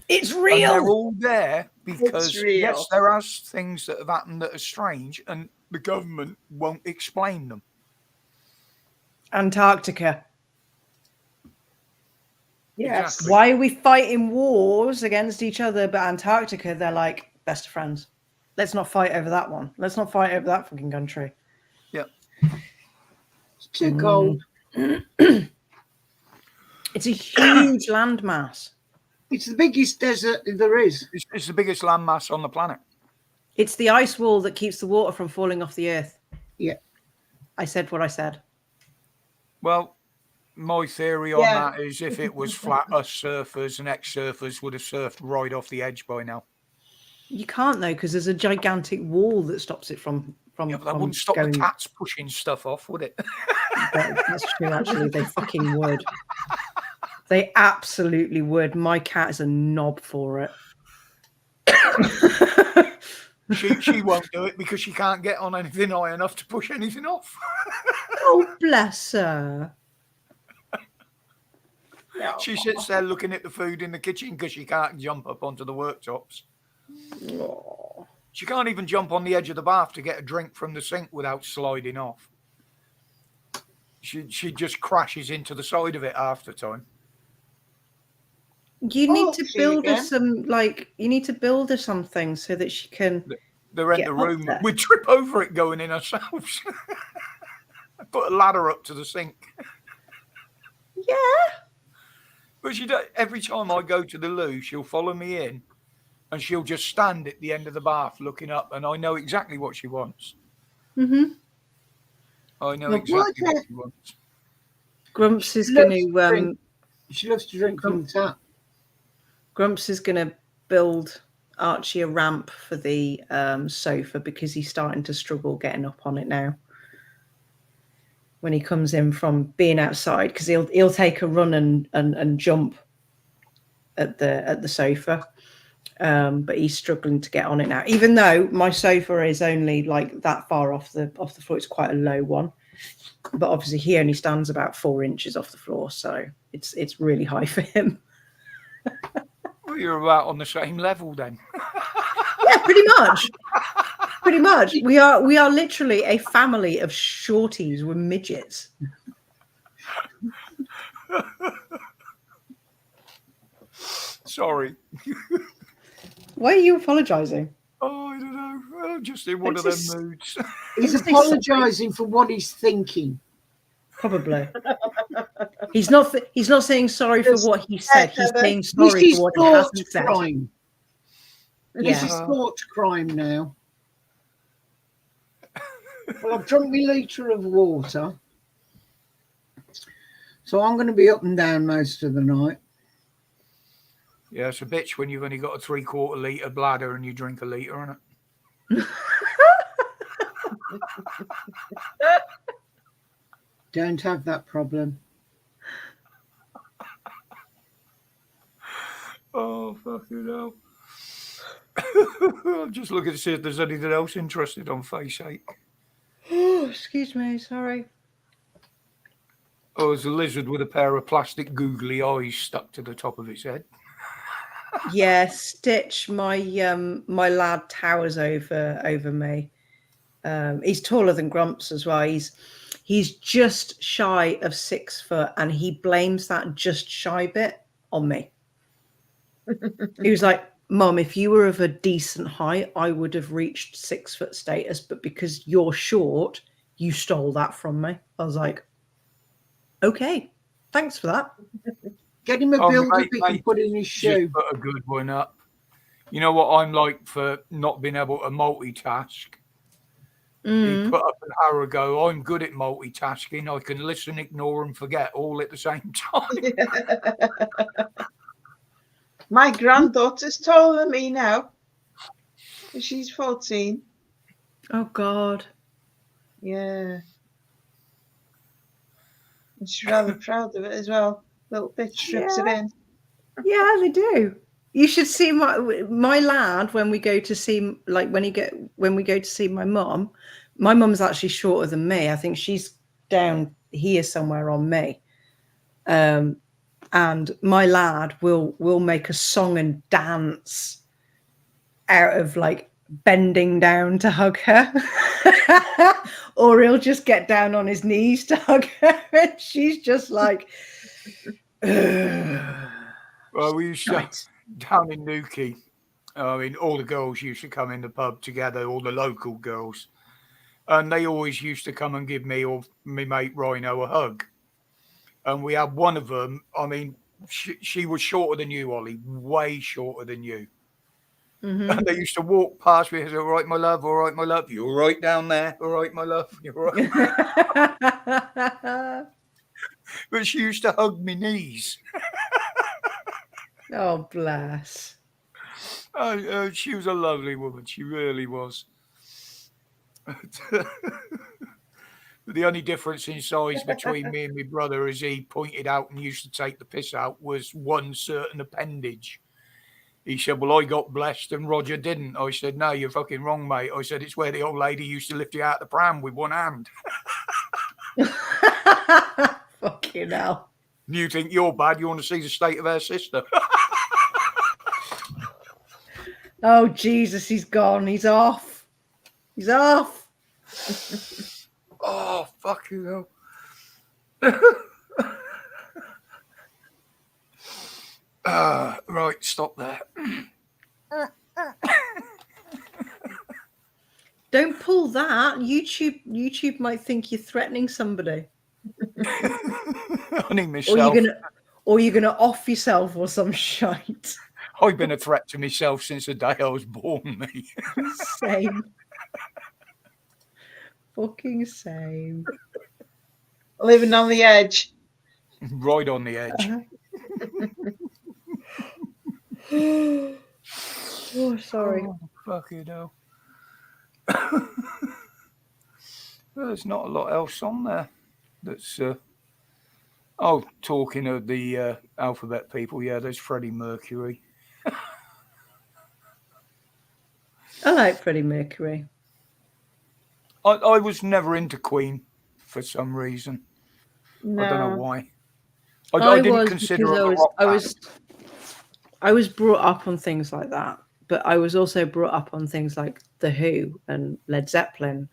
It's real. And they're all there because, yes, there are things that have happened that are strange and the government won't explain them. Antarctica. Yes. Exactly. Why are we fighting wars against each other? But Antarctica, they're like best of friends. Let's not fight over that one. Let's not fight over that fucking country. Yep. It's too cold. It's a huge landmass. It's the biggest desert there is. It's the biggest landmass on the planet. It's the ice wall that keeps the water from falling off the earth. Yeah. I said what I said. Well, my theory on that is if it was flat, us surfers and ex-surfers would have surfed right off the edge by now. You can't though, because there's a gigantic wall that stops it from Yeah, but that wouldn't stop going. the cats pushing stuff off, would it? That's true, actually. They fucking would. They absolutely would. My cat is a knob for it. She won't do it because she can't get on anything high enough to push anything off. Oh, bless her. She sits there looking at the food in the kitchen because she can't jump up onto the worktops. Oh. She can't even jump on the edge of the bath to get a drink from the sink without sliding off. She just crashes into the side of it half the time. You need to build her some, you need to build her something so that she can. The rent the room. We trip over it going in ourselves. Put a ladder up to the sink. Yeah. But she does, every time I go to the loo, she'll follow me in and she'll just stand at the end of the bath looking up, and I know exactly what she wants. Mm-hmm. I know exactly what she wants. Grumps is going to. She loves to drink from the tap. Grumps is going to build Archie a ramp for the sofa because he's starting to struggle getting up on it now. When he comes in from being outside, because he'll take a run and jump at the sofa, but he's struggling to get on it now. Even though my sofa is only like that far off the floor, it's quite a low one. But obviously he only stands about 4 inches off the floor, so it's really high for him. Well, you're about on the same level then. Yeah, pretty much. Pretty much. We are literally a family of shorties with midgets. Sorry. Why are you apologizing? Oh, I don't know. I'm just in one of them moods. He's Don't say sorry. apologising for what he's thinking. Probably. He's not saying sorry for what he said. He's saying This sorry is for what he thought hasn't said. crime. This Yeah. is thought crime now. Well, I've drunk my litre of water. So I'm going to be up and down most of the night. Yeah, it's a bitch when you've only got a 3/4 litre bladder and you drink a litre, isn't it? Don't have that problem. Oh, fucking hell. I'm just looking to see if there's anything else interested on Face 8. Oh, excuse me, sorry. Oh, there's a lizard with a pair of plastic googly eyes stuck to the top of its head. Yeah, Stitch, my lad towers over me. He's taller than Grumps as well. He's just shy of 6 foot, and he blames that just shy bit on me. He was like, Mum, if you were of a decent height, I would have reached 6 foot status, but because you're short, you stole that from me. I was like, okay, thanks for that. Get him a build-up he can put in his shoe. Just put a good one up. You know what I'm like for not being able to multitask? He put up an arrow, go, I'm good at multitasking. I can listen, ignore, and forget all at the same time. My granddaughter's taller than me now. She's 14. Oh, God. Yeah. And she's rather proud of it as well. Little bitch strips it in. Yeah, they do. You should see my lad when we go to see, like, when we go to see my mum. My mum's actually shorter than me. I think she's down here somewhere on me. And my lad will make a song and dance out of like bending down to hug her. Or he'll just get down on his knees to hug her. And she's just like, well, we used to, down in Newquay, I mean, all the girls used to come in the pub together, all the local girls. And they always used to come and give me or my mate Rhino a hug. And we had one of them, I mean, she was shorter than you, Ollie, way shorter than you. Mm-hmm. And they used to walk past me and say, all right, my love, all right, my love. You're all right down there. All right, my love. You're all right. But she used to hug me knees. Oh, bless. She was a lovely woman. She really was. The only difference in size between me and my brother, as he pointed out and used to take the piss out, was one certain appendage. He said, well, I got blessed and Roger didn't. I said, no, you're fucking wrong, mate. I said, it's where the old lady used to lift you out the pram with one hand. Fucking hell. You think you're bad, you want to see the state of her sister. Oh, Jesus, he's gone. He's off. He's off. Oh, fucking hell. Right, stop there. Don't pull that. YouTube might think you're threatening somebody. Only myself. Or you're gonna off yourself or some shite. I've been a threat to myself since the day I was born, mate. Same. Fucking same. Living on the edge. Right on the edge. Oh, sorry. Oh, fucking hell. Well, there's not a lot else on there that's talking of the alphabet people, yeah, there's Freddie Mercury. I like Freddie Mercury. I was never into Queen for some reason. No. I don't know why. I didn't consider it a rock band. I was brought up on things like that, but I was also brought up on things like The Who and Led Zeppelin,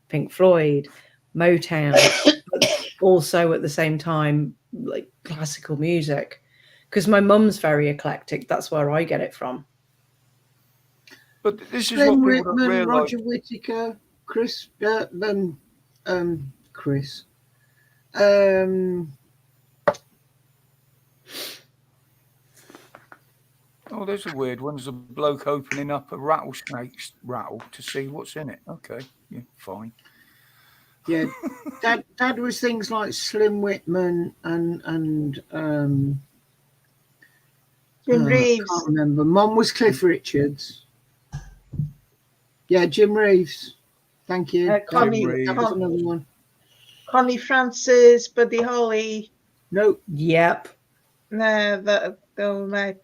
Pink Floyd, Motown, but also at the same time, like classical music. Because my mum's very eclectic. That's where I get it from. But this is Glenn what people don't Whitman, realise. Roger Whittaker, Chris. Oh, there's a weird one. There's a bloke opening up a rattlesnake's rattle to see what's in it. Okay, yeah, fine. Yeah, Dad was things like Slim Whitman and Jim I Reeves. can't remember. Mum was Cliff Richards. Yeah, Jim Reeves. Thank you. Connie, Reeves. That was another one. Connie Francis, Buddy Holly. Nope. Yep. No,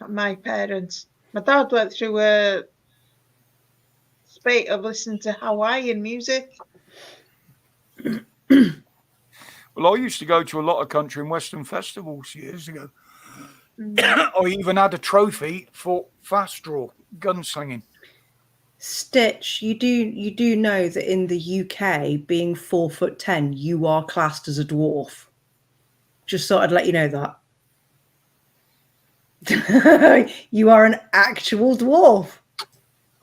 my parents. My dad went through a spate of listening to Hawaiian music. Well, I used to go to a lot of country and western festivals years ago. I even had a trophy for fast draw gunslinging. Stitch, you do know that in the UK, being 4'10", you are classed as a dwarf. Just thought I'd let you know that. You are an actual dwarf.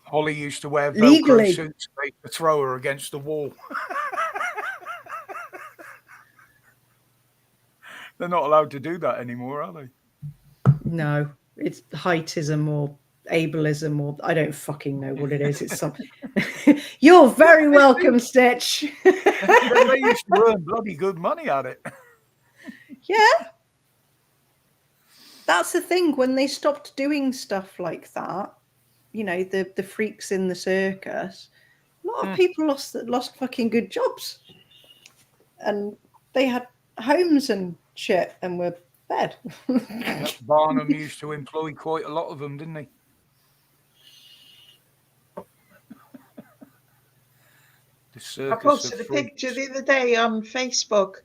Holly used to wear Velcro Legally. suits to throw her against the wall. They're not allowed to do that anymore, are they? No, it's heightism or ableism, or I don't fucking know what it is. It's something. You're very welcome, Stitch. They used to earn bloody good money at it. Yeah. That's the thing. When they stopped doing stuff like that, you know, the freaks in the circus, a lot of people lost fucking good jobs. And they had homes and shit and were fed. Barnum used to employ quite a lot of them, didn't he? The circus I posted a of freaks. picture the other day on Facebook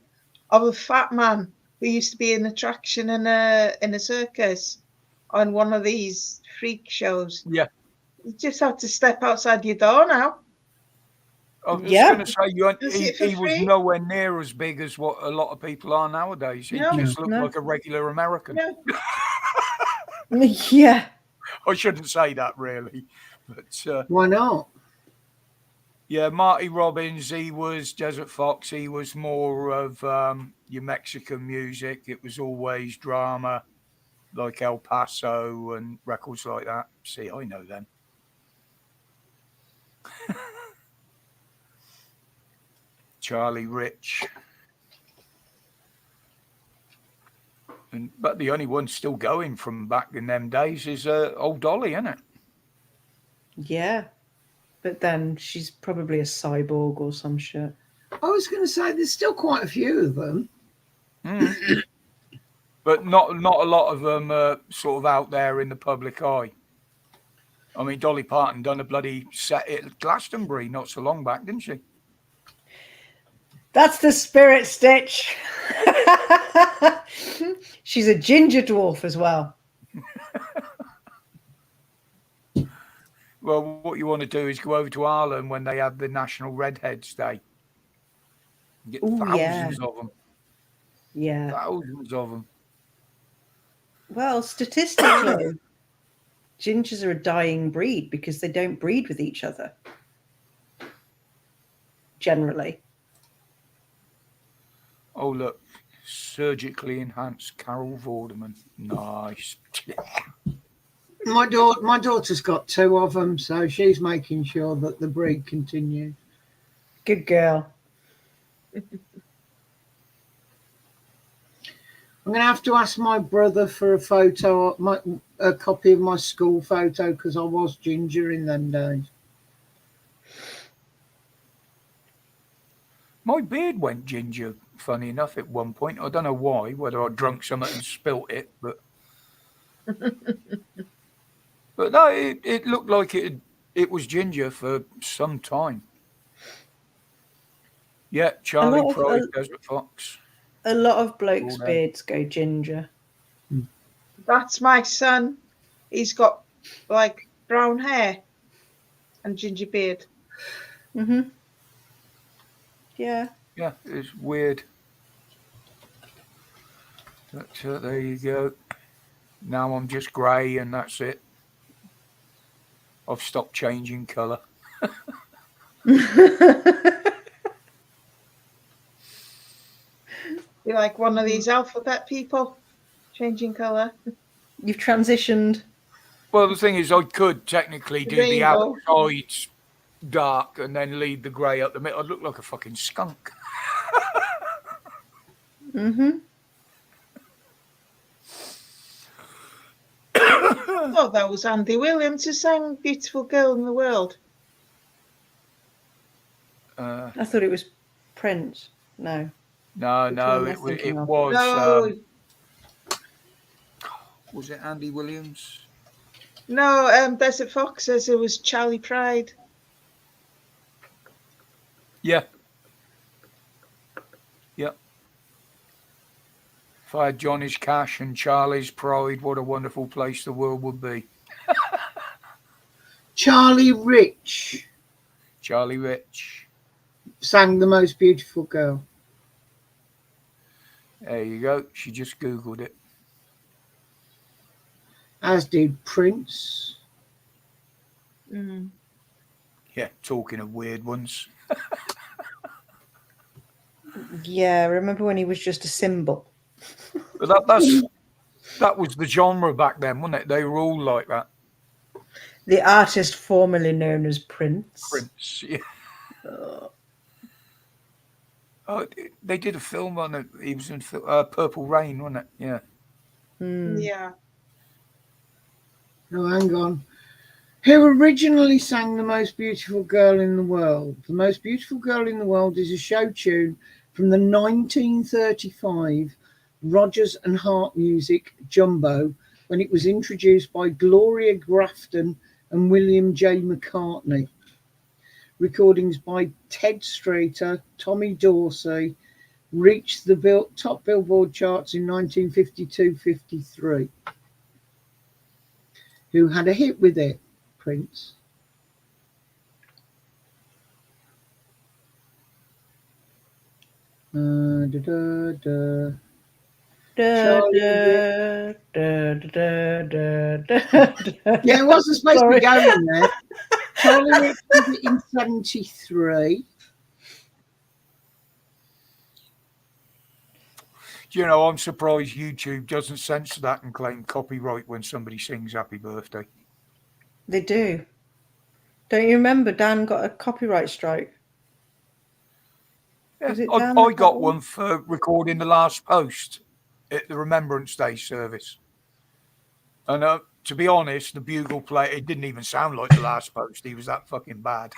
of a fat man who used to be an attraction in a circus on one of these freak shows. Yeah. You just have to step outside your door now. I was Yeah. going to say he was free? nowhere near as big as what a lot of people are nowadays. He No, just looked no. like a regular American. No. Yeah. I shouldn't say that really, but Why not? yeah, Marty Robbins, he was Desert Fox. He was more of your Mexican music. It was always drama, like El Paso and records like that. See, I know them. Charlie Rich. But the only one still going from back in them days is old Dolly, isn't it? Yeah. But then she's probably a cyborg or some shit. I was going to say there's still quite a few of them. But not a lot of them are sort of out there in the public eye. I mean, Dolly Parton done a bloody set at Glastonbury not so long back, didn't she? That's the spirit, Stitch. She's a ginger dwarf as well. Well, what you want to do is go over to Ireland when they have the National Redheads Day. Get Ooh, thousands of them. Yeah. Thousands of them. Well, statistically, gingers are a dying breed because they don't breed with each other. Generally. Oh, look. Surgically enhanced Carol Vorderman. Nice. My daughter's got 2 of them, so she's making sure that the breed continues. Good girl. I'm going to have to ask my brother for a photo, a copy of my school photo, because I was ginger in them days. My beard went ginger, funny enough, at one point. I don't know why, whether I drunk something and spilt it, but but no, it looked like it was ginger for some time. Yeah, Charlie Pride, Desert Fox. A lot of blokes' All day. beards go ginger. That's my son. He's got like brown hair and ginger beard. Mm-hmm. Yeah. Yeah, it's weird. But there you go. Now I'm just grey and that's it. I've stopped changing colour. You're like one of these alphabet people, changing colour. You've transitioned. Well, the thing is, I could technically do the Rainbow. outsides dark and then leave the grey up the middle. I'd look like a fucking skunk. Mm-hmm. Oh, that was Andy Williams who sang "Beautiful Girl in the World." I thought it was Prince. No. No, Which no, one am I it thinking of? was. No, Was it Andy Williams? no. Desert Fox says it was Charlie Pride. Yeah. Yep. If I had Johnny's Cash and Charlie's Pride, what a wonderful place the world would be. Charlie Rich Charlie Rich. sang The Most Beautiful Girl. There you go. She just Googled it. As did Prince. Mm. Yeah, talking of weird ones. Yeah, remember when he was just a symbol? But that was the genre back then, wasn't it? They were all like that. The artist formerly known as Prince. Prince, yeah. Oh, they did a film on it. He was in Purple Rain, wasn't it? Yeah. Mm. Yeah. Oh, hang on. Who originally sang The Most Beautiful Girl in the World? The Most Beautiful Girl in the World is a show tune from the 1935 Rodgers and Hart Music Jumbo when it was introduced by Gloria Grafton and William J. McCartney. Recordings by Ted Streeter, Tommy Dorsey, reached the top Billboard charts in 1952-53. Who had a hit with it? Prince. Da, Charlie da, da, da, da, da. Yeah, it wasn't supposed to Sorry. be going there. Charlie Rich did it in 73. You know, I'm surprised YouTube doesn't censor that and claim copyright when somebody sings Happy Birthday. They do. Don't you remember Dan got a copyright strike? Yeah, Was it I Dan that got got one? one for recording the last post at the Remembrance Day service. And to be honest, the bugle player, it didn't even sound like the last post. He was that fucking bad.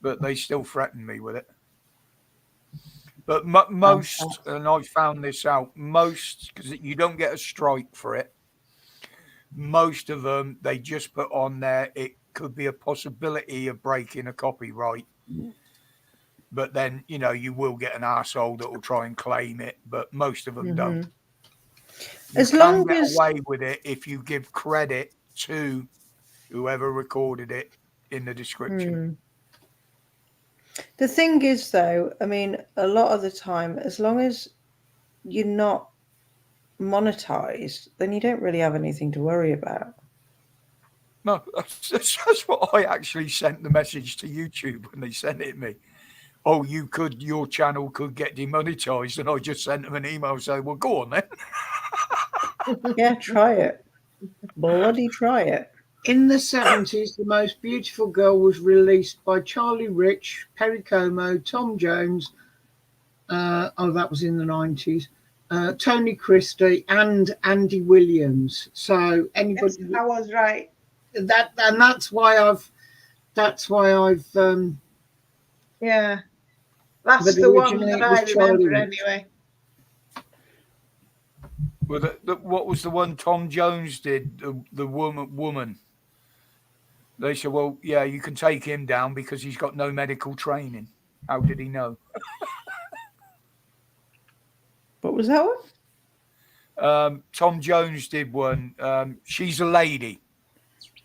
But they still threatened me with it. But most, and I found this out, most, because you don't get a strike for it, most of them, they just put on there, it could be a possibility of breaking a copyright. But then, you know, you will get an arsehole that will try and claim it, but most of them don't. As You long can get as away with it if you give credit to whoever recorded it in the description. The thing is, though, I mean, a lot of the time, as long as you're not monetized, then you don't really have anything to worry about. No, that's what I actually sent the message to YouTube when they sent it to me. Oh, your channel could get demonetized, and I just sent them an email saying, "Well, go on then." Yeah, try it. Bloody try it. In the 70s, The Most Beautiful Girl was released by Charlie Rich, Perry Como, Tom Jones. That was in the 90s. Tony Christie and Andy Williams. So anybody Yes, I was right. that's why I've Yeah. That's But the one originally that it was I Charlie remember Rich. anyway. Well, what was the one Tom Jones did? The woman. They said, "Well, yeah, you can take him down because he's got no medical training." How did he know? What was that one? Tom Jones did one. She's a lady.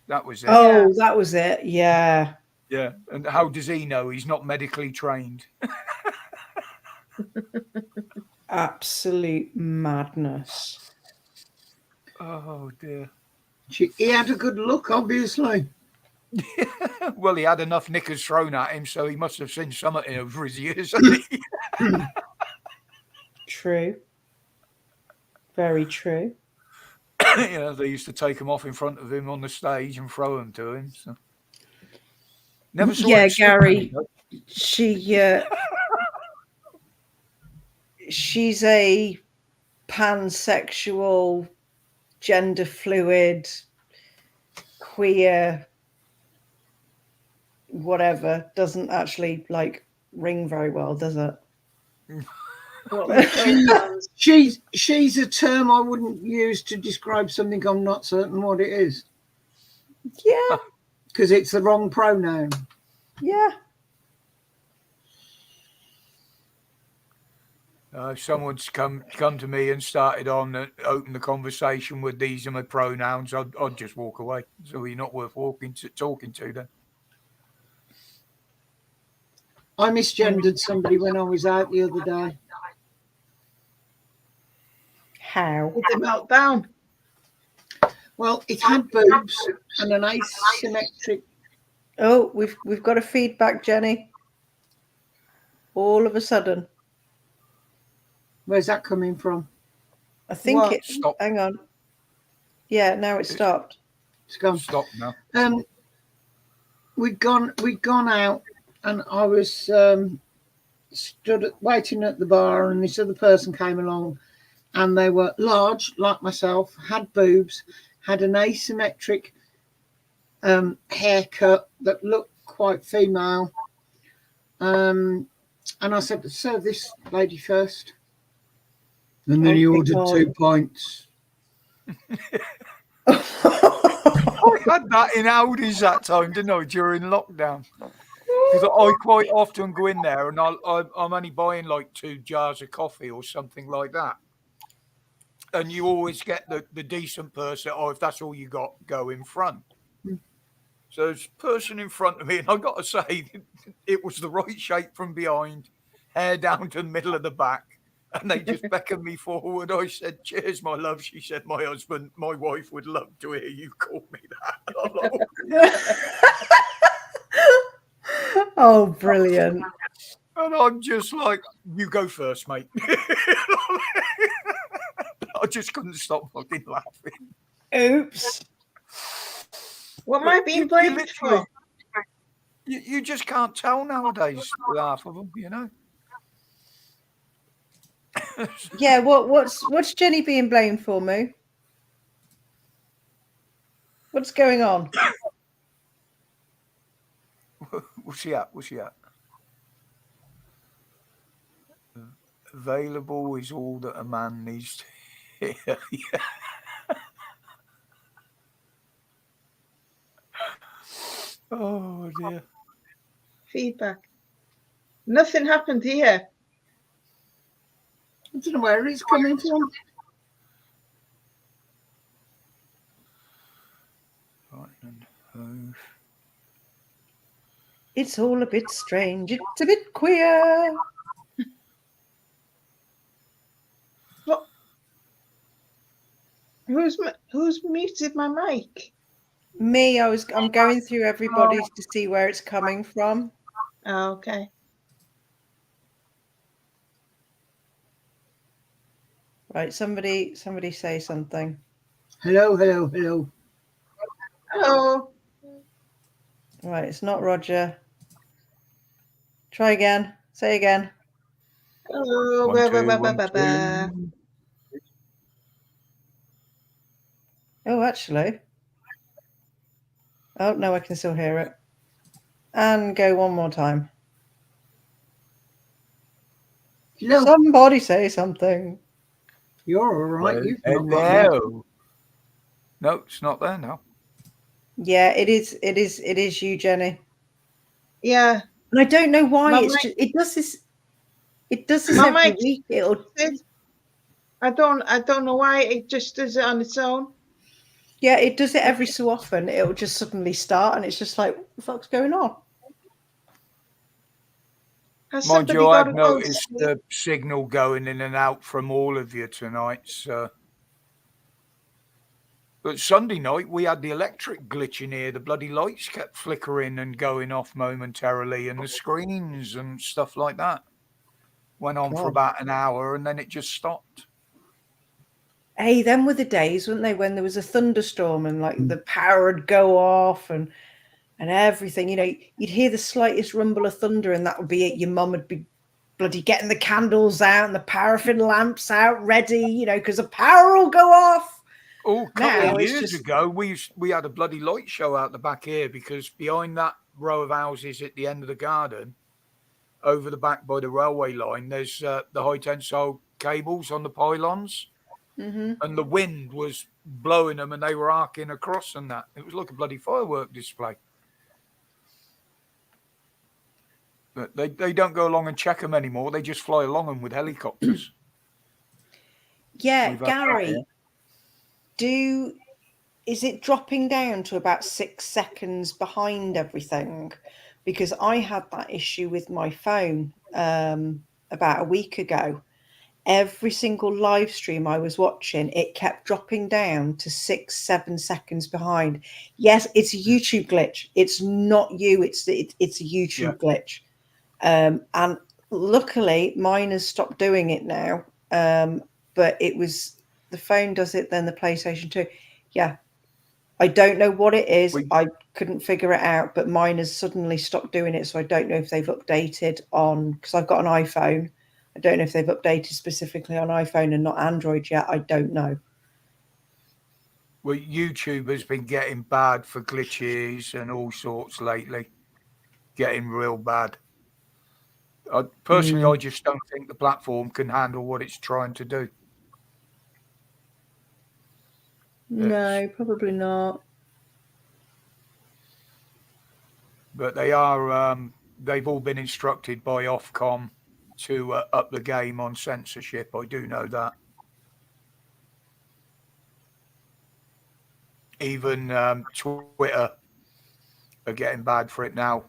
That was it. Oh, that was it. Yeah. Yeah. And how does he know? He's not medically trained. Absolute madness. Oh dear. He had a good look, obviously. Well, he had enough knickers thrown at him, so he must have seen something over his years, hasn't he? True. Very true. Yeah, they used to take him off in front of him on the stage and throw them to him. So. Never saw Yeah, him slip Gary. though. She's a pansexual, gender fluid, queer, whatever. Doesn't actually like ring very well, does it? She's a term I wouldn't use to describe something I'm not certain what it is, Yeah, because it's the wrong pronoun. yeah. Someone's come to me and started on and opened the conversation with these are my pronouns. I'd just walk away. So you're not worth talking to then. I misgendered somebody when I was out the other day. How? Did it melt down? Well, it had boobs and an asymmetric. Oh, we've got a feedback, Jenny. All of a sudden, Where's that coming from? I think What? it. Stop. Hang on. Yeah, now it stopped. It's gone. Stop now. We'd gone out, and I was waiting at the bar, and this other person came along, and they were large, like myself, had boobs, had an asymmetric haircut that looked quite female. And I said, serve this lady first. And then he ordered 2 pints. I had that in Aldi's that time, didn't I, during lockdown? Because I quite often go in there and I'm only buying like 2 jars of coffee or something like that. And you always get the decent person, if that's all you got, go in front. So there's a person in front of me, and I got to say, it was the right shape from behind, hair down to the middle of the back. And they just beckoned me forward. I said, cheers, my love. She said, my wife would love to hear you call me that. And I'm like, Oh, brilliant. and I'm just like, you go first, mate. I just couldn't stop fucking laughing. Oops. What am I being blamed for? You just can't tell nowadays with half of them, you know. Yeah, what's Jenny being blamed for, Moo? What's going on? What's she at? Available is all that a man needs to hear. Yeah. Oh dear. Feedback. Nothing happened here. I don't know where it's coming from. Right, and It's all a bit strange. It's a bit queer. What? Who's muted my mic? Me, I'm going through everybody's to see where it's coming from. Oh, okay. Right, somebody say something. Hello. Hello. Right, it's not Roger. Try again. Say again. Hello. One, two, Ba, ba, ba, one, ba, ba. Oh, actually. Oh, no, I can still hear it. And go one more time. Hello. Somebody say something. You're all right. You've not got hello. No, it's not there now. Yeah, it is you, Jenny. Yeah. And I don't know why My it's mic- just, it does this My every mic- week. I don't know why it just does it on its own. Yeah, it does it every so often. It'll just suddenly start, and it's just like, what the fuck's going on? Has Mind somebody you, got I've a ghost? noticed the signal going in and out from all of you tonight. So. But Sunday night, we had the electric glitch in here. The bloody lights kept flickering and going off momentarily, and the screens and stuff like that went on for God. about an hour, and then it just stopped. Hey, them were the days, weren't they, when there was a thunderstorm and like the power would go off and everything. You know, you'd hear the slightest rumble of thunder, and that would be it. Your mum would be bloody getting the candles out and the paraffin lamps out, ready. You know, because the power will go off. Oh, a couple Now of it's years just- ago, we had a bloody light show out the back here, because behind that row of houses at the end of the garden, over the back by the railway line, there's the high tensile cables on the pylons, Mhm. and the wind was blowing them, and they were arcing across, and that it was like a bloody firework display. But they don't go along and check them anymore. They just fly along them with helicopters. Yeah, We've had that Gary, here. is it dropping down to about 6 seconds behind everything? Because I had that issue with my phone about a week ago. Every single live stream I was watching, it kept dropping down to 6, 7 seconds behind. Yes, it's a YouTube glitch. It's not you. It's a YouTube glitch. And luckily, mine has stopped doing it now. But it was the phone does it, then the PlayStation 2. Yeah, I don't know what it is. I couldn't figure it out, but mine has suddenly stopped doing it. So I don't know if they've updated on, because I've got an iPhone. I don't know if they've updated specifically on iPhone and not Android yet. I don't know. Well, YouTube has been getting bad for glitches and all sorts lately. Getting real bad. Personally, I just don't think the platform can handle what it's trying to do. No, probably not. But they are, they've all been instructed by Ofcom to up the game on censorship. I do know that. Even Twitter are getting bad for it now.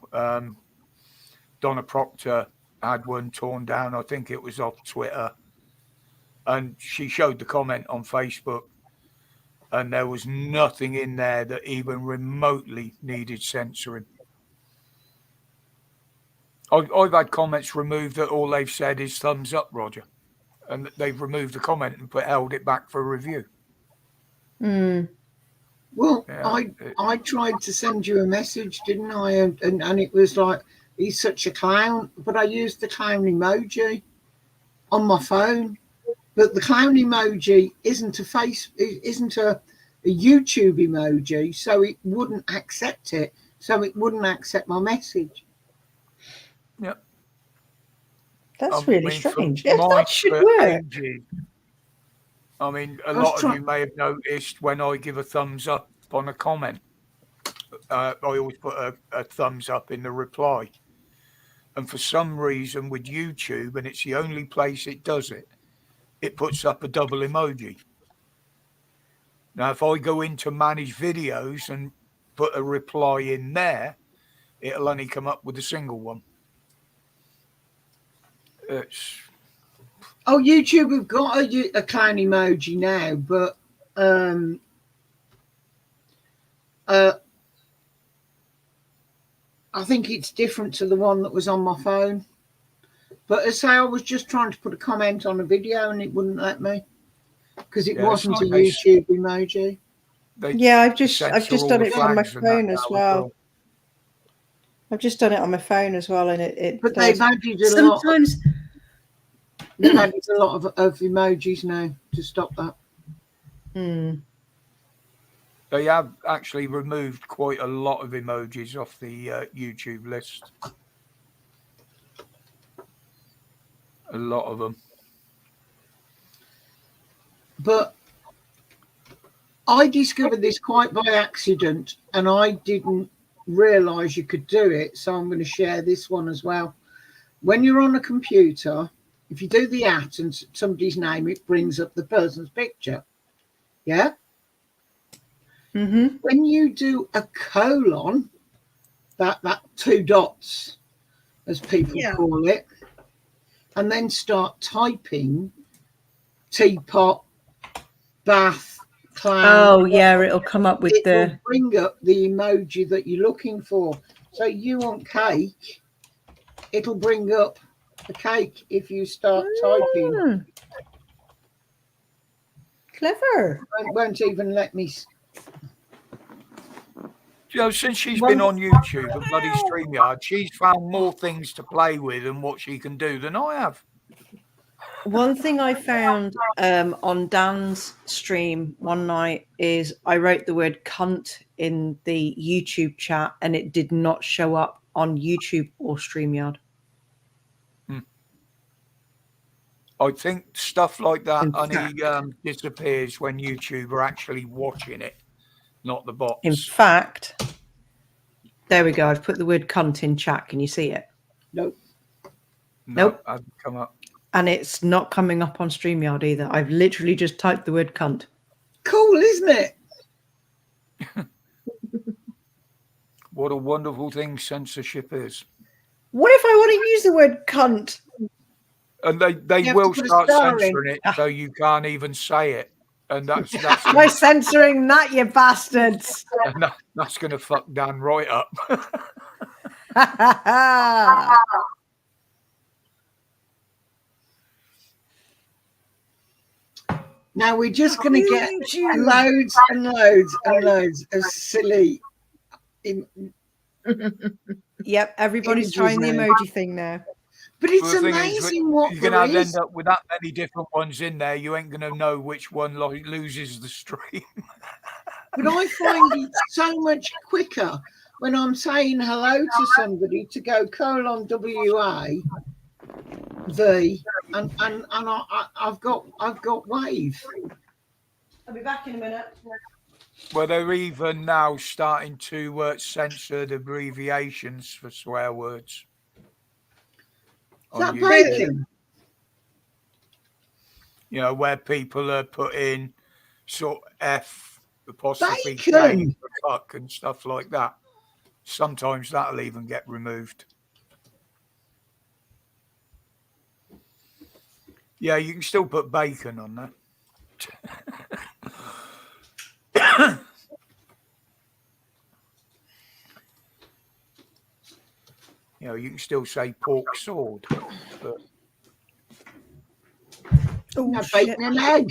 Donna Proctor had one torn down. I think it was off Twitter. And she showed the comment on Facebook. And there was nothing in there that even remotely needed censoring. I've had comments removed that all they've said is thumbs up, Roger. And they've removed the comment and held it back for review. Well, Yeah, I tried to send you a message, didn't I? And it was like, he's such a clown. But I used the clown emoji on my phone. But the clown emoji isn't a YouTube emoji, so it wouldn't accept it. So it wouldn't accept my message. Yeah. That's really strange. Yeah, that should work. I mean, a lot of you may have noticed when I give a thumbs up on a comment, I always put a thumbs up in the reply. And for some reason with YouTube, and it's the only place it does it, it puts up a double emoji. Now, if I go into manage videos and put a reply in there, it'll only come up with a single one. YouTube have got a clown emoji now, but I think it's different to the one that was on my phone. But as I say, I was just trying to put a comment on a video and it wouldn't let me because it wasn't a YouTube emoji. Yeah, I've just done it on my phone as well. I've just done it on my phone as well, and it. But they've added a lot. They've added a lot of emojis now to stop that. They have actually removed quite a lot of emojis off the YouTube list. A lot of them. But I discovered this quite by accident, and I didn't realise you could do it. So I'm going to share this one as well. When you're on a computer If you do the @ and somebody's name, it brings up the person's picture. Yeah. Mm-hmm. When you do a colon, that 2 dots, as people Yeah. call it, and then start typing teapot, bath, clown. Oh yeah, it'll come up with It will the. bring up the emoji that you're looking for. So you want cake, it'll bring up the cake if you start typing. Mm. Clever. Won't even let me. You know, since she's been on YouTube and bloody StreamYard, she's found more things to play with and what she can do than I have. One thing I found on Dan's stream one night is I wrote the word cunt in the YouTube chat and it did not show up on YouTube or StreamYard. I think stuff like that In only disappears when YouTube are actually watching it, not the bots. In fact, there we go. I've put the word cunt in chat. Can you see it? Nope. Nope. Hasn't come up. And it's not coming up on StreamYard either. I've literally just typed the word cunt. Cool, isn't it? What a wonderful thing censorship is. What if I want to use the word cunt? And they You have will to put a start star in. censoring it so you can't even say it. And that's By censoring that, you bastards. that's going to fuck Dan right up. Now we're just going to get loads and loads and loads of silly. Yep, everybody's Images trying the now. emoji thing now. But it's Well, the thing is, amazing what you're there going to is. end up with that many different ones in there. You ain't going to know which one loses the stream. But I find it so much quicker when I'm saying hello to somebody to go :WA V and I've got wave. I'll be back in a minute. Well, they're even now starting to censor the abbreviations for swear words. Is that on YouTube. bacon? You know, where people are putting sort of F apostrophe K Bacon. for fuck and stuff like that. Sometimes that'll even get removed. Yeah, you can still put bacon on there. You know, you can still say pork sword, but Oh, No, shit. bacon and egg.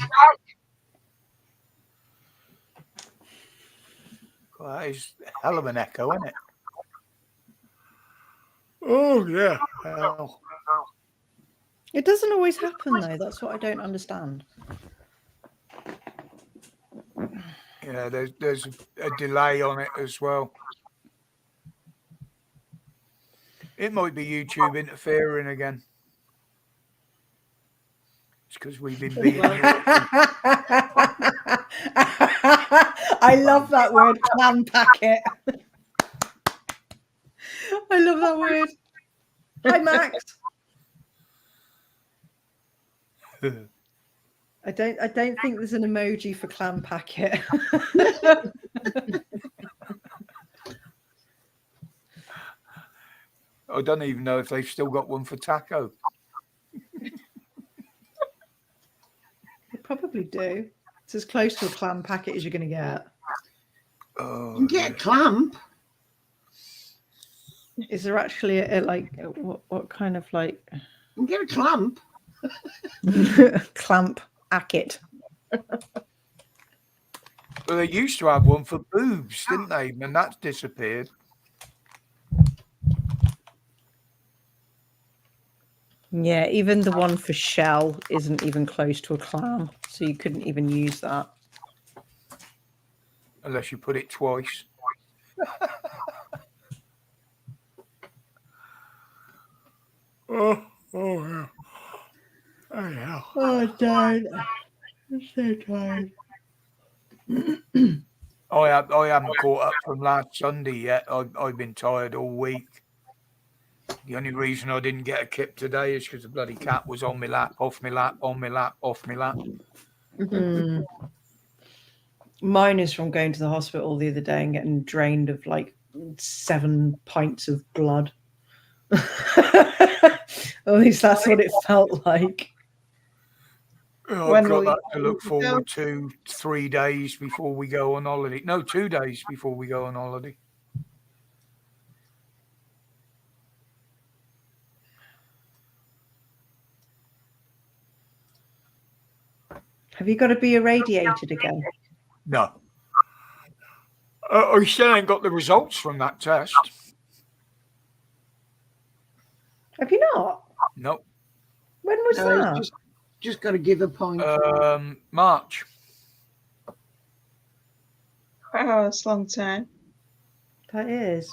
well, that is a hell of an echo, isn't it? Oh yeah. Hell. It doesn't always happen though. That's what I don't understand. Yeah, there's a delay on it as well. It might be YouTube interfering again. It's because we've been being. I love that word, clam packet. I love that word. Hi, Max. I don't think there's an emoji for clam packet. I don't even know if they've still got one for taco. They probably do. It's as close to a clam packet as you're going to get. Oh, You can get a clamp. Is there actually a like what kind of like You can get a clamp. clamp packet? Well, they used to have one for boobs, didn't they? And that's disappeared. Yeah, even the one for shell isn't even close to a clam, so you couldn't even use that. Unless you put it twice. Oh, yeah. Oh, yeah. Oh, Dad. I'm so tired. I haven't caught up from last Sunday yet. I've been tired all week. The only reason I didn't get a kip today is because the bloody cat was on my lap, off my lap, on my lap, off my lap. Mm. Mine is from going to the hospital the other day and getting drained of like 7 pints of blood. At least that's what it felt like. Oh, I've got that to look forward to 3 days before we go on holiday. No, 2 days before we go on holiday. Have you got to be irradiated again? No. I still ain't got the results from that test. Have you not? No. When was that? Just got to give a pint. March. Oh, it's a long time. That is.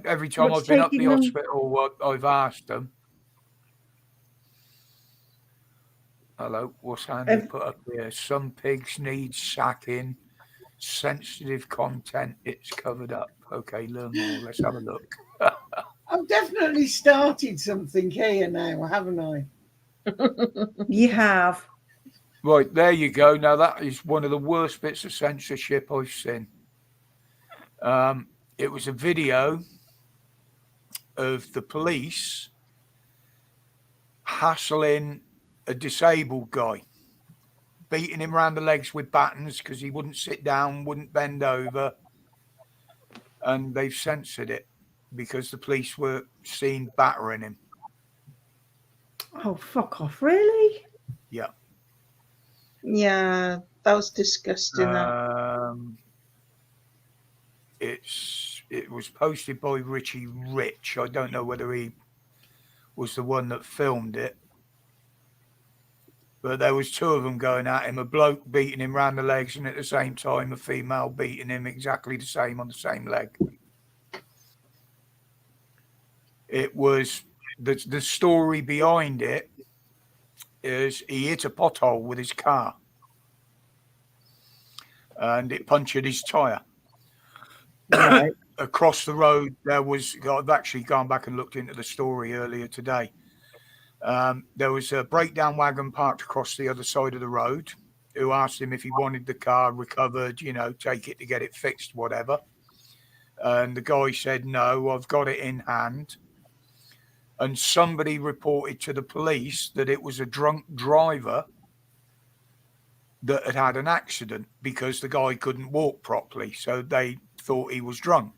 Every time What's I've been up the taking them- hospital, I've asked them. Hello, what's Andy put up here? Some pigs need sacking. Sensitive content, it's covered up. Okay, learn more. Let's have a look. I've definitely started something here now, haven't I? You have. Right, there you go. Now, that is one of the worst bits of censorship I've seen. It was a video of the police hassling a disabled guy, beating him around the legs with batons because he wouldn't sit down, wouldn't bend over. And they've censored it because the police were seen battering him. Oh, fuck off. Really? Yeah. Yeah, that was disgusting. It was posted by Richie Rich. I don't know whether he was the one that filmed it. But there was 2 of them going at him, a bloke beating him round the legs and at the same time a female beating him exactly the same on the same leg. It was the story behind it is he hit a pothole with his car and it punctured his tyre. Right. Across the road, I've actually gone back and looked into the story earlier today. There was a breakdown wagon parked across the other side of the road who asked him if he wanted the car recovered, take it to get it fixed, whatever. And the guy said, no, I've got it in hand. And somebody reported to the police that it was a drunk driver that had had an accident because the guy couldn't walk properly. So they thought he was drunk.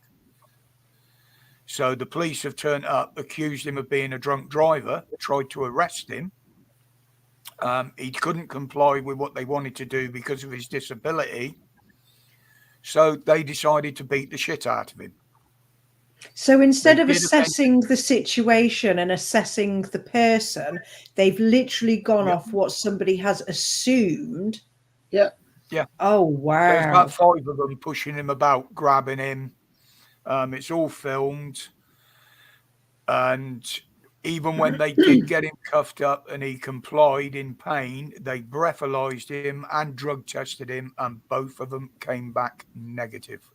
So the police have turned up, accused him of being a drunk driver, tried to arrest him. He couldn't comply with what they wanted to do because of his disability. So they decided to beat the shit out of him. So instead of assessing the situation and assessing the person, they've literally gone off what somebody has assumed. Yeah. Yeah. Oh, wow. There's about 5 of them pushing him about, grabbing him. It's all filmed. And even when they did get him cuffed up and he complied in pain, they breathalyzed him and drug tested him, and both of them came back negative.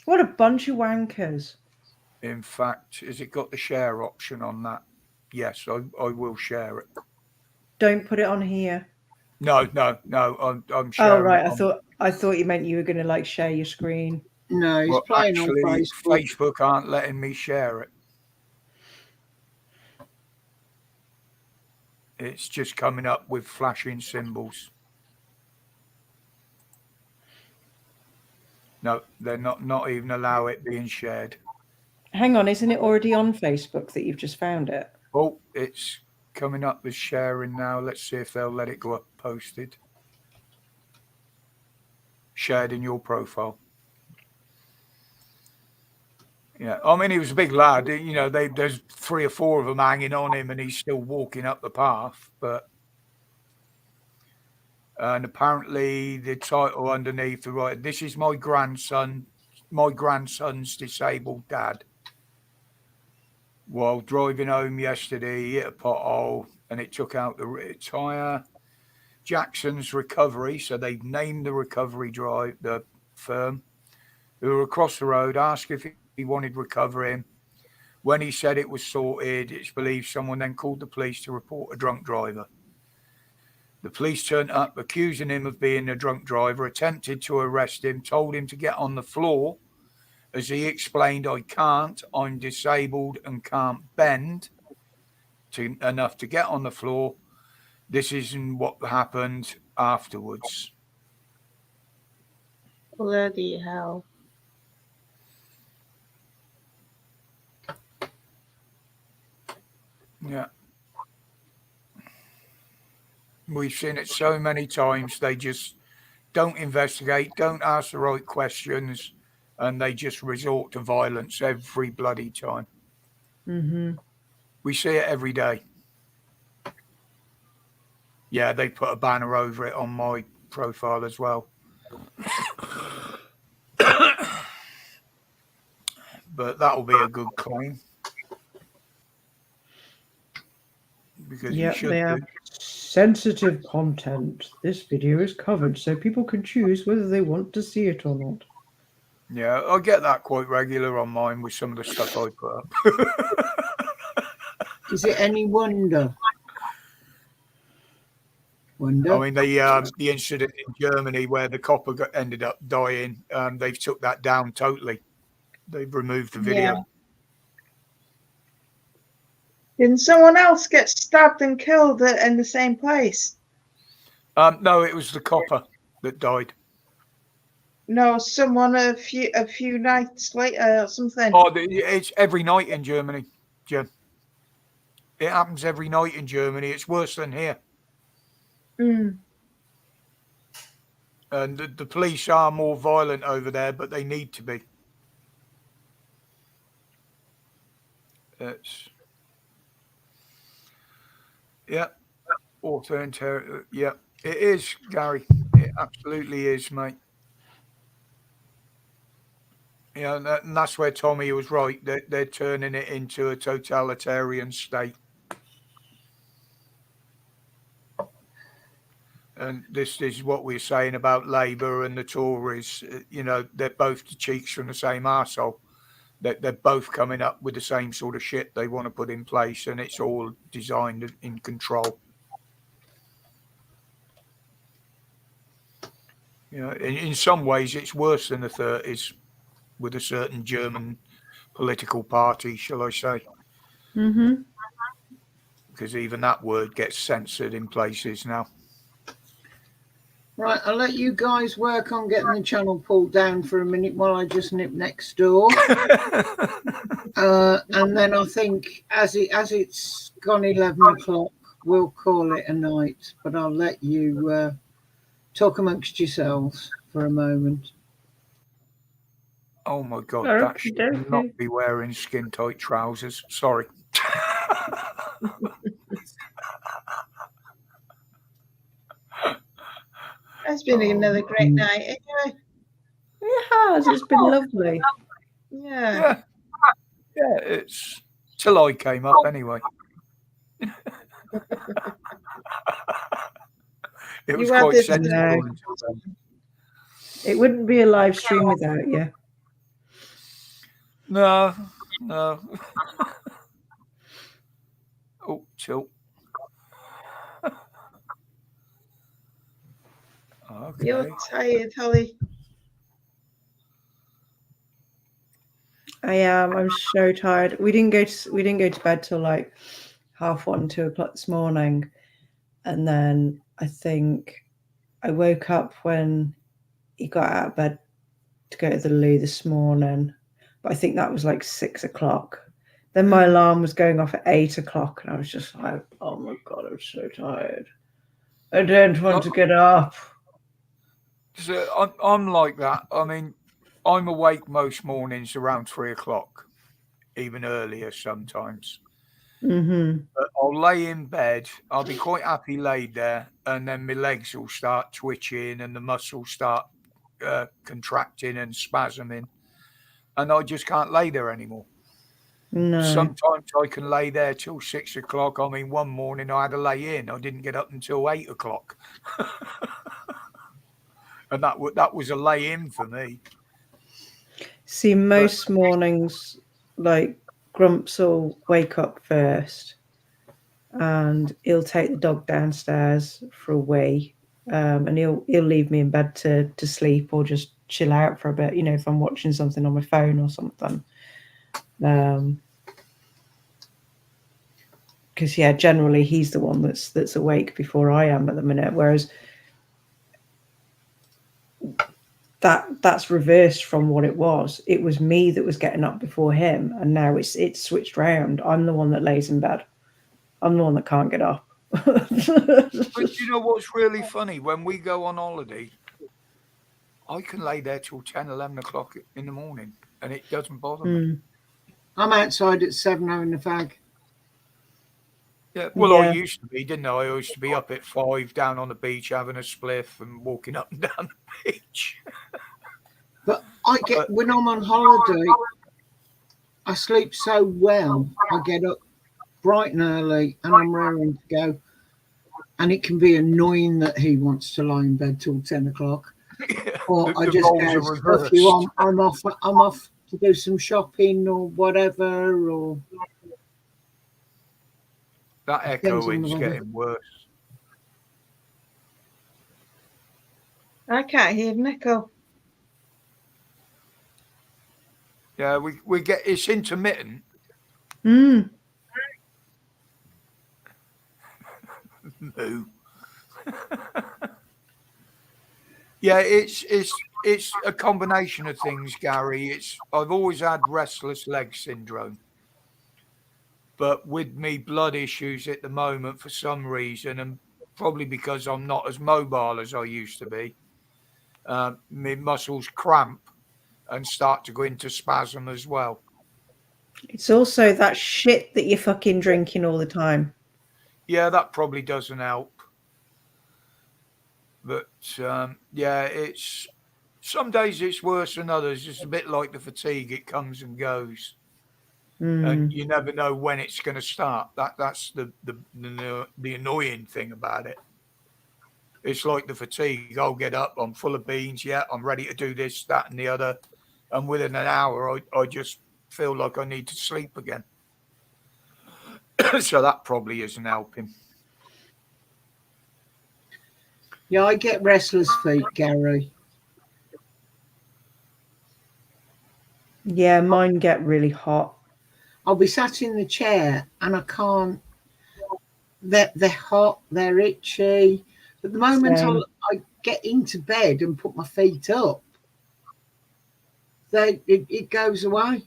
What a bunch of wankers. In fact, has it got the share option on that? Yes, I will share it. Don't put it on here. No, I'm sharing. Oh, right. I thought you meant you were going to share your screen. No, he's playing actually, on Facebook. Facebook aren't letting me share it. It's just coming up with flashing symbols. No, they're not even allow it being shared. Hang on, isn't it already on Facebook that you've just found it? Oh, it's coming up as sharing now. Let's see if they'll let it go up posted. Shared in your profile. Yeah, I mean, he was a big lad. There's 3 or 4 of them hanging on him, and he's still walking up the path. And apparently, the title underneath the right, this is my grandson's disabled dad. While driving home yesterday, he hit a pothole, and it took out the rear tyre. Jackson's Recovery, so they've named the recovery drive, the firm, who were across the road, asked if he wanted recovering. When he said it was sorted, it's believed someone then called the police to report a drunk driver. The police turned up, accusing him of being a drunk driver, attempted to arrest him, told him to get on the floor. As he explained, I can't, I'm disabled and can't bend enough to get on the floor. This isn't what happened afterwards. Bloody hell. Yeah. We've seen it so many times. They just don't investigate, don't ask the right questions, and they just resort to violence every bloody time. Mm-hmm. We see it every day. Yeah, they put a banner over it on my profile as well. But that'll be a good claim. Because Yeah, you should they have do. sensitive content. This video is covered, so people can choose whether they want to see it or not. Yeah, I get that quite regular on mine with some of the stuff I put up. Is it any wonder? I mean, the incident in Germany where the copper ended up dying, they've took that down totally. They've removed the video. Yeah. Didn't someone else get stabbed and killed in the same place? No, it was the copper that died. No, someone a few nights later or something. Oh, it's every night in Germany, Jim. It happens every night in Germany. It's worse than here. Mm. And the police are more violent over there, but they need to be. It's yeah, authoritarian. Yeah, it is, Gary. It absolutely is, mate. Yeah, and that's where Tommy was right. They're turning it into a totalitarian state. And this is what we're saying about Labour and the Tories. You know, they're both the cheeks from the same arsehole. They're both coming up with the same sort of shit they want to put in place, and it's all designed in control. You know, in some ways, it's worse than the 30s with a certain German political party, shall I say. Mm-hmm. Because even that word gets censored in places now. Right, I'll let you guys work on getting the channel pulled down for a minute while I just nip next door. And then I think as it's gone 11 o'clock, we'll call it a night. But I'll let you talk amongst yourselves for a moment. Oh my God, that should not be wearing skin tight trousers. Sorry. It's been another great night anyway. It has. It's been lovely. Yeah. Yeah, it's till I came up anyway. It was quite sensible. It wouldn't be a live stream without you. No. Oh, chill. Okay. You're tired, Holly. I am. I'm so tired. We didn't go to bed till like 1:30, 2 o'clock this morning, and then I think I woke up when he got out of bed to go to the loo this morning, but I think that was like 6 o'clock. Then my alarm was going off at 8 o'clock, and I was just like, "Oh my God, I'm so tired. I don't want to get up." So I'm like that. I mean, I'm awake most mornings around 3 o'clock, even earlier sometimes. Mm-hmm. But I'll lay in bed. I'll be quite happy laid there, and then my legs will start twitching and the muscles start contracting and spasming, and I just can't lay there anymore. No. Sometimes I can lay there till 6 o'clock. I mean, one morning I had to lay in. I didn't get up until 8 o'clock. And that was a lay in for me. See, most mornings, like Grumps will wake up first, and he'll take the dog downstairs for a wee, and he'll leave me in bed to sleep or just chill out for a bit. You know, if I'm watching something on my phone or something. Because yeah, generally he's the one that's awake before I am at the minute, whereas that's reversed from what it was. It was me that was getting up before him, and now it's switched round. I'm the one that lays in bed. I'm the one that can't get up. But you know what's really funny? When we go on holiday, I can lay there till 10, 11 o'clock in the morning, and it doesn't bother me. I'm outside at 7 having a fag. Yeah, well, Yeah. I used to be, didn't I? I used to be up at 5 down on the beach having a spliff and walking up and down the beach. But when I'm on holiday, I sleep so well. I get up bright and early and I'm raring to go. And it can be annoying that he wants to lie in bed till 10 o'clock. Or The I just roles go, are "Fuck you, reversed." I'm off to do some shopping or whatever, or That Depends on echoing's the weather. getting worse. I can't hear Nico. Yeah, we get it's intermittent. Mm. Moo. Yeah, it's a combination of things, Gary. I've always had restless leg syndrome, but with me blood issues at the moment for some reason, and probably because I'm not as mobile as I used to be, my muscles cramp and start to go into spasm as well. It's also that shit that you're fucking drinking all the time. Yeah, that probably doesn't help. But yeah, it's some days it's worse than others. It's a bit like the fatigue; it comes and goes, and you never know when it's going to start. That's the annoying thing about it. It's like the fatigue. I'll get up, I'm full of beans. Yeah, I'm ready to do this, that, and the other, and within an hour, I just feel like I need to sleep again. So that probably isn't helping. yeah, I get restless feet, Gary. Yeah, mine get really hot. I'll be sat in the chair and I can't. They're hot, they're itchy. But the moment Same. I get into bed and put my feet up, it goes away.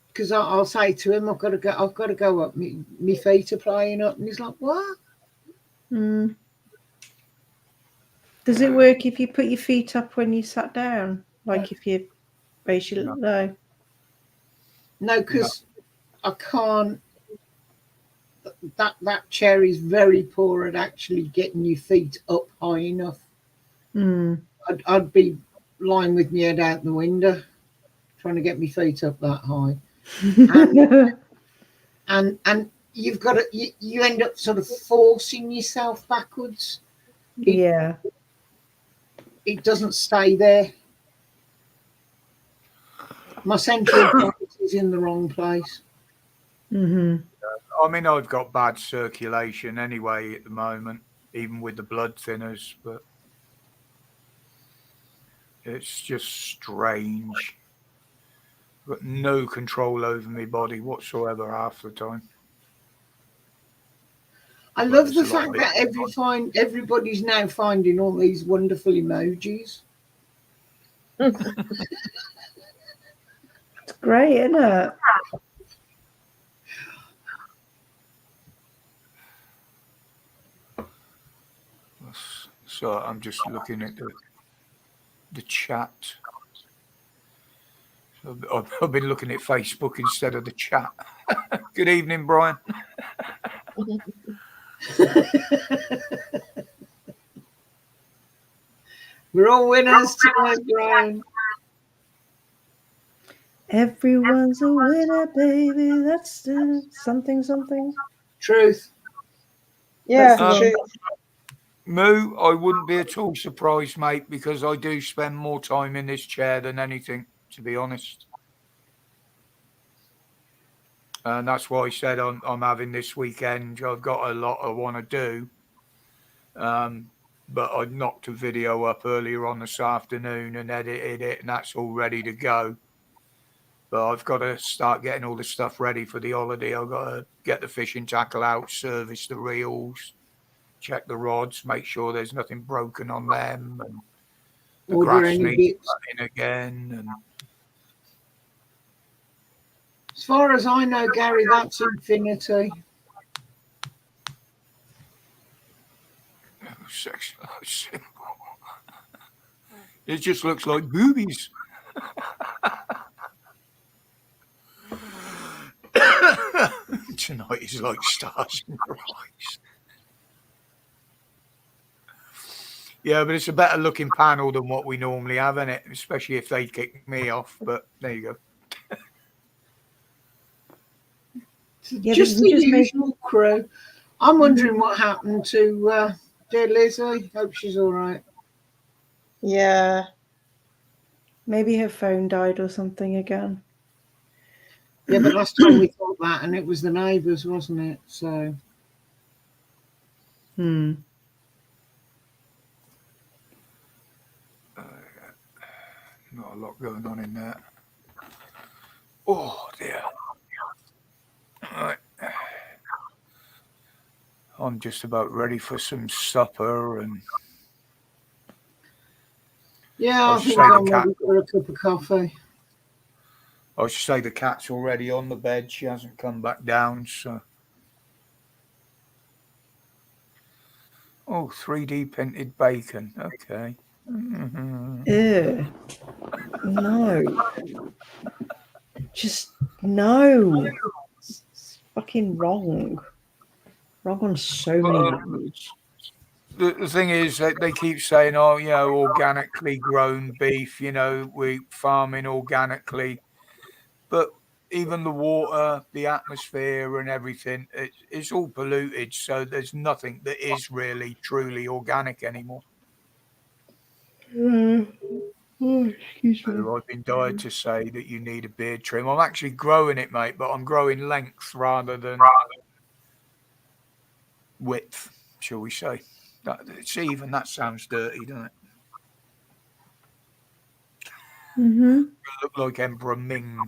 Because I'll say to him, I've got to go up. My feet are playing up, and he's like, "What?" Mm. Does it work if you put your feet up when you sat down? Like if you basically no. No, because I can't. That chair is very poor at actually getting your feet up high enough. Mm. I'd be lying with my head out the window, trying to get my feet up that high. And you've got to you end up sort of forcing yourself backwards. Yeah. It doesn't stay there. My central point is in the wrong place. Mm-hmm. I mean, I've got bad circulation anyway at the moment, even with the blood thinners, but it's just strange. I've got no control over my body whatsoever half the time. I love the fact that everybody's now finding all these wonderful emojis. It's great, isn't it? So I'm just looking at the chat. I've been looking at Facebook instead of the chat. Good evening, Brian. We're all winners tonight, Brian. Everyone's a winner, baby. That's the something. Truth. Yeah, That's the true. Moo, I wouldn't be at all surprised, mate, because I do spend more time in this chair than anything, to be honest. And that's why I said I'm having this weekend. I've got a lot I want to do. But I knocked a video up earlier on this afternoon and edited it, and that's all ready to go. But I've got to start getting all the stuff ready for the holiday. I've got to get the fishing tackle out, service the reels, check the rods, make sure there's nothing broken on them, and the Order grass any needs bits. cutting again. And As far as I know, Gary, that's infinity. sexual symbol. It just looks like boobies. Tonight is like stars in your eyes. Yeah, but it's a better looking panel than what we normally have, isn't it? Especially if they kick me off. But there you go. Yeah, Just but the you just made- usual crew. I'm wondering what happened to dear Lizzie. Hope she's all right. Yeah. maybe her phone died or something again. Yeah, but last time we thought that, and it was the neighbours, wasn't it? So Hmm. Not a lot going on in there. Oh dear. Right. I'm just about ready for some supper, and yeah, I I should think say the I'm cat. ready for a cup of coffee. I should say the cat's already on the bed. She hasn't come back down. So, oh, 3D printed bacon. Okay. Mhm. Ew. No. Just no. It's fucking wrong. Wrong on so many levels. The thing is, they keep saying, "Oh, you know, organically grown beef. You know, we farming organically," but even the water, the atmosphere, and everything, it's all polluted. So there's nothing that is really truly organic anymore. Oh, excuse me. So I've been dying to say that you need a beard trim. I'm actually growing it, mate, but I'm growing length rather than width, shall we say. That sounds dirty, doesn't it? Mm-hmm. You look like Emperor Ming.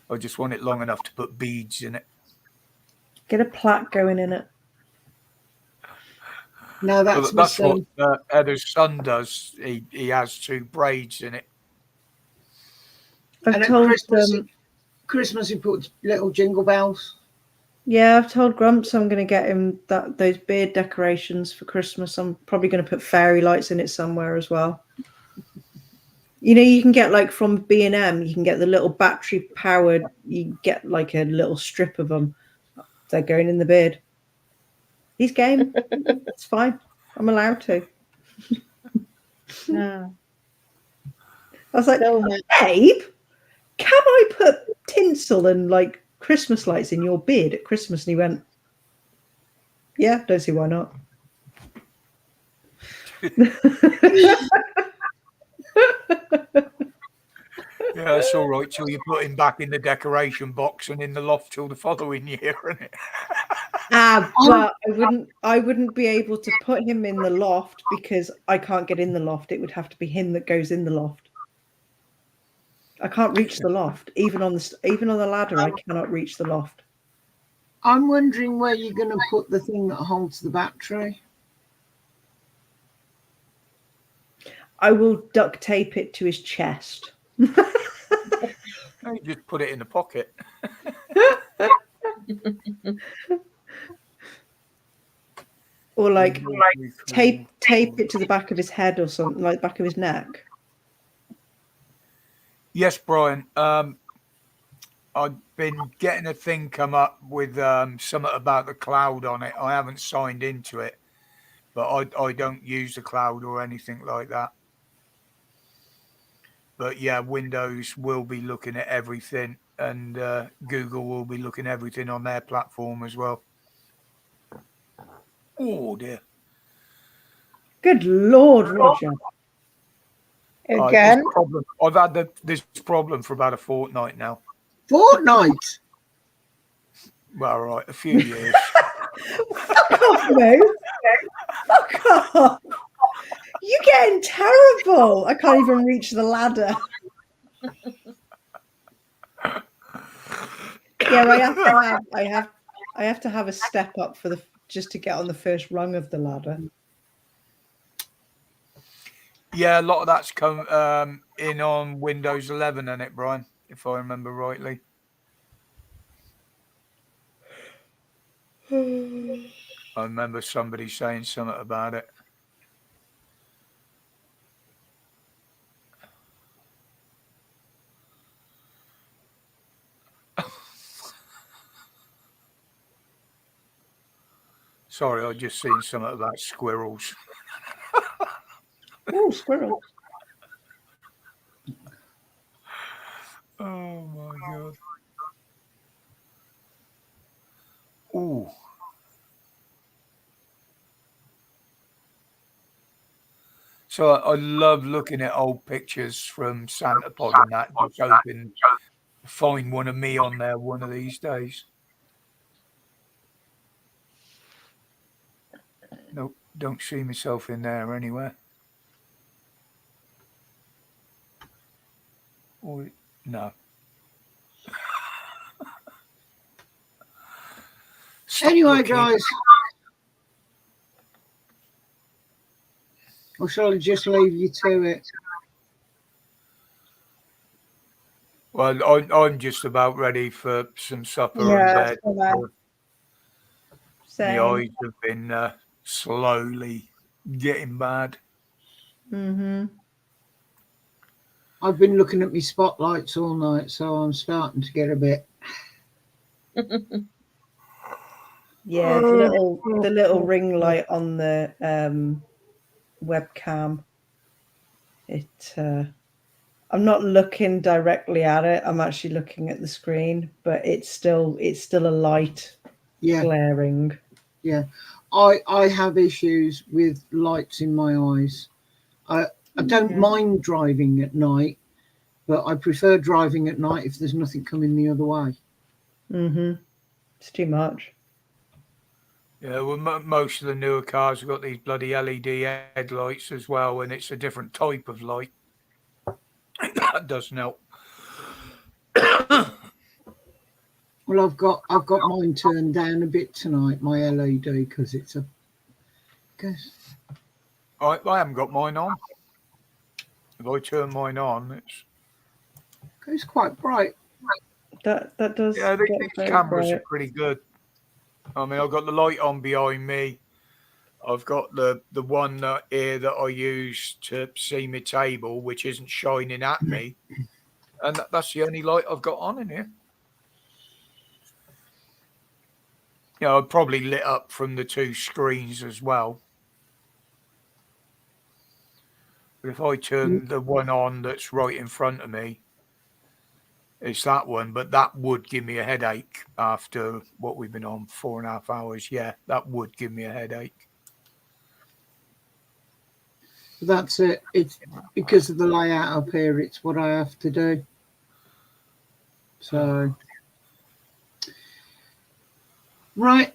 I just want it long enough to put beads in it. Get a plaque going in it. No, that's my That's what son. Heather's son does. He has 2 braids in it. I've And at told Christmas he puts little jingle bells. yeah, I've told Grumps I'm going to get him those beard decorations for Christmas. I'm probably going to put fairy lights in it somewhere as well. You know, you can get like from B&M, you can get the little battery powered. You get like a little strip of them. They're going in the beard. He's game. It's fine. I'm allowed to. No. I was like, Still no. babe, can I put tinsel and like Christmas lights in your beard at Christmas? And he went, yeah, don't see why not. Yeah, that's all right till you put him back in the decoration box and in the loft till the following year, isn't it? But I wouldn't be able to put him in the loft because I can't get in the loft. It would have to be him that goes in the loft. I can't reach the loft. Even on the ladder, I cannot reach the loft. I'm wondering where you're going to put the thing that holds the battery. I will duct tape it to his chest. You just put it in the pocket. Or like tape it to the back of his head or something, like back of his neck. Yes, Brian. I've been getting a thing come up with something about the cloud on it. I haven't signed into it, but I don't use the cloud or anything like that. But yeah, Windows will be looking at everything, and Google will be looking at everything on their platform as well. Oh dear. Good Lord, Roger. Again. I've had this problem for about a fortnight now. Fortnight. Well, right, a few years. Fuck off, Mo. Fuck off. You're getting terrible. I can't even reach the ladder. Yeah, I have to have a step up for just to get on the first rung of the ladder. Yeah, a lot of that's come in on Windows 11, isn't it, Brian? If I remember rightly. I remember somebody saying something about it. Sorry, I just seen something about squirrels. Oh, squirrel. Oh my god. Ooh. So I love looking at old pictures from Santa Pod and that, just hoping to find one of me on there one of these days. Nope, don't see myself in there anywhere. Or, no. Stop Anyway, looking. guys. Or shall I just leave you to it? Well, I'm just about ready for some supper and bed. Same. My eyes have been slowly getting bad. Mm-hmm. I've been looking at my spotlights all night, so I'm starting to get a bit. Yeah, the little ring light on the webcam. I'm not looking directly at it. I'm actually looking at the screen, but it's still a light glaring. Yeah. I have issues with lights in my eyes. I don't mind driving at night, but I prefer driving at night if there's nothing coming the other way. Mm-hmm. It's too much. Yeah, well, most of the newer cars have got these bloody LED headlights as well, and it's a different type of light. That doesn't help. Well, I've got mine turned down a bit tonight, my LED, because it's a. I haven't got mine on. If I turn mine on, it goes quite bright. That does. Yeah, these cameras are pretty good. I mean, I've got the light on behind me. I've got the one here that I use to see my table, which isn't shining at me, and that's the only light I've got on in here. You know, I'm probably lit up from the two screens as well. But if I turn the one on that's right in front of me, it's that one, but that would give me a headache after what we've been on 4.5 hours. Yeah, that would give me a headache. That's it. It's because of the layout up here. It's what I have to do. So, right.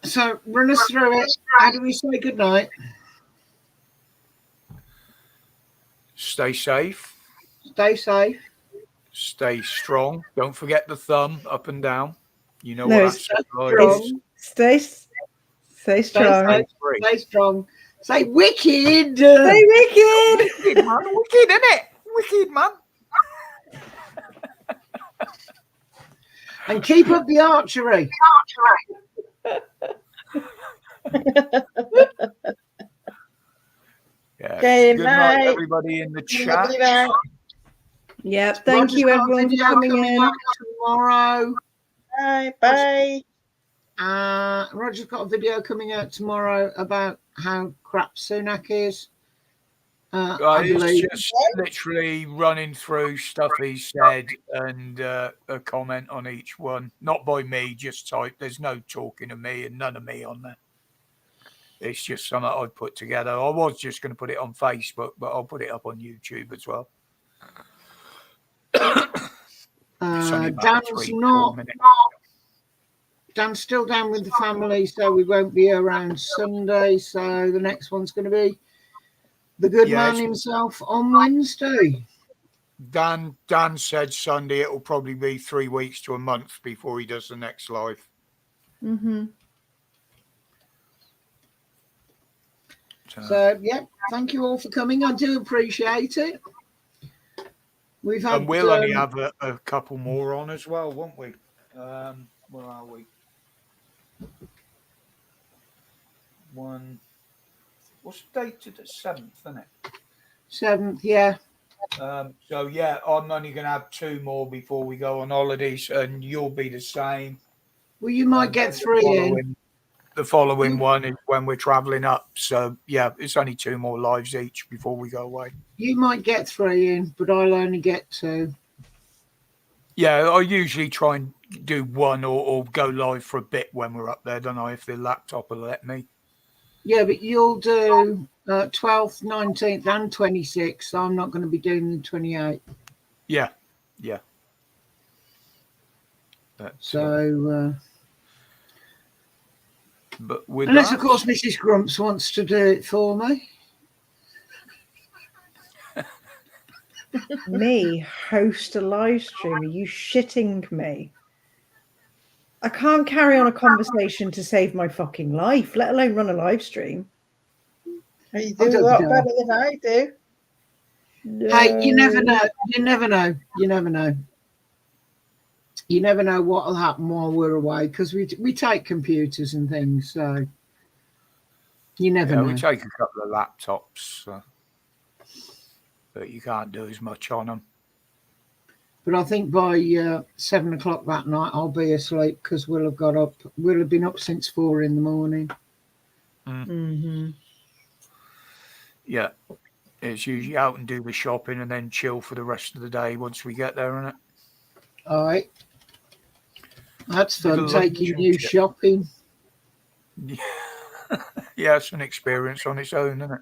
So, run us through it. How do we say goodnight? Stay safe. Stay safe. Stay strong. Don't forget the thumb up and down. You know what that is. Stay strong. Stay strong. Say wicked. Say wicked. Wicked, man. Wicked, isn't it? Wicked, man. And keep up the archery. Yeah. Okay, Good night, everybody in the chat. Yeah, thank you everyone for coming in. Tomorrow. Bye. Roger's got a video coming out tomorrow about how crap Sunak is. I It's believe. just literally running through stuff he said and a comment on each one. Not by me, just type. There's no talking to me and none of me on there. It's just something I've put together. I was just going to put it on Facebook, but I'll put it up on YouTube as well. It's only about Dan's 3-4 not. minutes. Dan's still down with the family, so we won't be around Sunday. So the next one's going to be the good Yeah, man it's- himself on Wednesday. Dan said Sunday it'll probably be 3 weeks to a month before he does the next live. Mm-hmm. So yeah, thank you all for coming. I do appreciate it. We've had. And we'll only have a couple more on as well, won't we? Where are we? One. What's the date to the 7th, isn't it? 7th, yeah. So yeah, I'm only going to have 2 more before we go on holidays, and you'll be the same. Well, you might And get then 3 in. The following one is when we're travelling up. So yeah, it's only 2 more lives each before we go away. You might get 3 in, but I'll only get 2. Yeah, I usually try and do 1 or go live for a bit when we're up there, don't I? If the laptop will let me. Yeah, but you'll do 12th, 19th, and 26th. I'm not going to be doing the 28th. Yeah. So, but with unless that, of course Mrs. Grumps wants to do it for me. Me host a live stream? Are you shitting me? I can't carry on a conversation to save my fucking life, let alone run a live stream. You I do a don't lot know. better than I do. Hey, you never know. You never know. You never know. You never know what will happen while we're away because we take computers and things. So you never know. we take a couple of laptops, but you can't do as much on them. But I think by 7 o'clock that night I'll be asleep because we'll have got up. We'll have been up since 4 in the morning. Mm-hmm. Yeah, it's usually out and do the shopping and then chill for the rest of the day once we get there, isn't it? All right. That's fun, Little lunch taking and you shit. shopping. Yeah, it's an experience on its own, isn't it?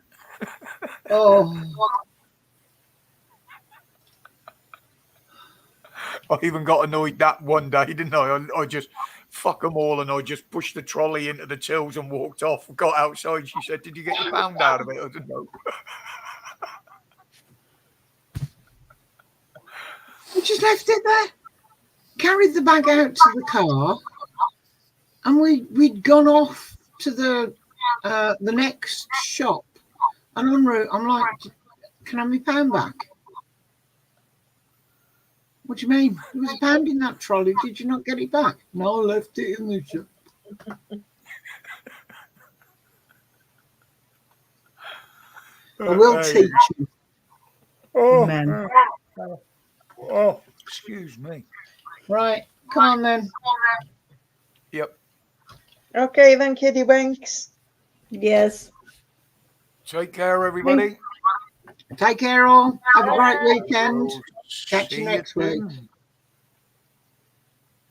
Oh, I even got annoyed that one day, didn't I? I just fuck them all, and I just pushed the trolley into the tills and walked off. Got outside. She said, "Did you get your pound out of it?" I didn't know. we just left it there. Carried the bag out to the car, and we'd gone off to the next shop. And en route, I'm like, "Can I have my pound back?" What do you mean? There was a pound in that trolley. Did you not get it back? No, I left it in the shop. I will teach you. Oh, Men. oh, excuse me. Right, come on then. Yep. Okay then, Kiddie Winks. Yes. Take care, everybody. Take care, all. Have a great weekend. Catch See you next soon. week.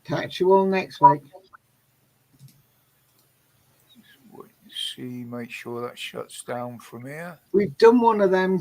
Catch you all next week. See, make sure that shuts down from here. We've done one of them.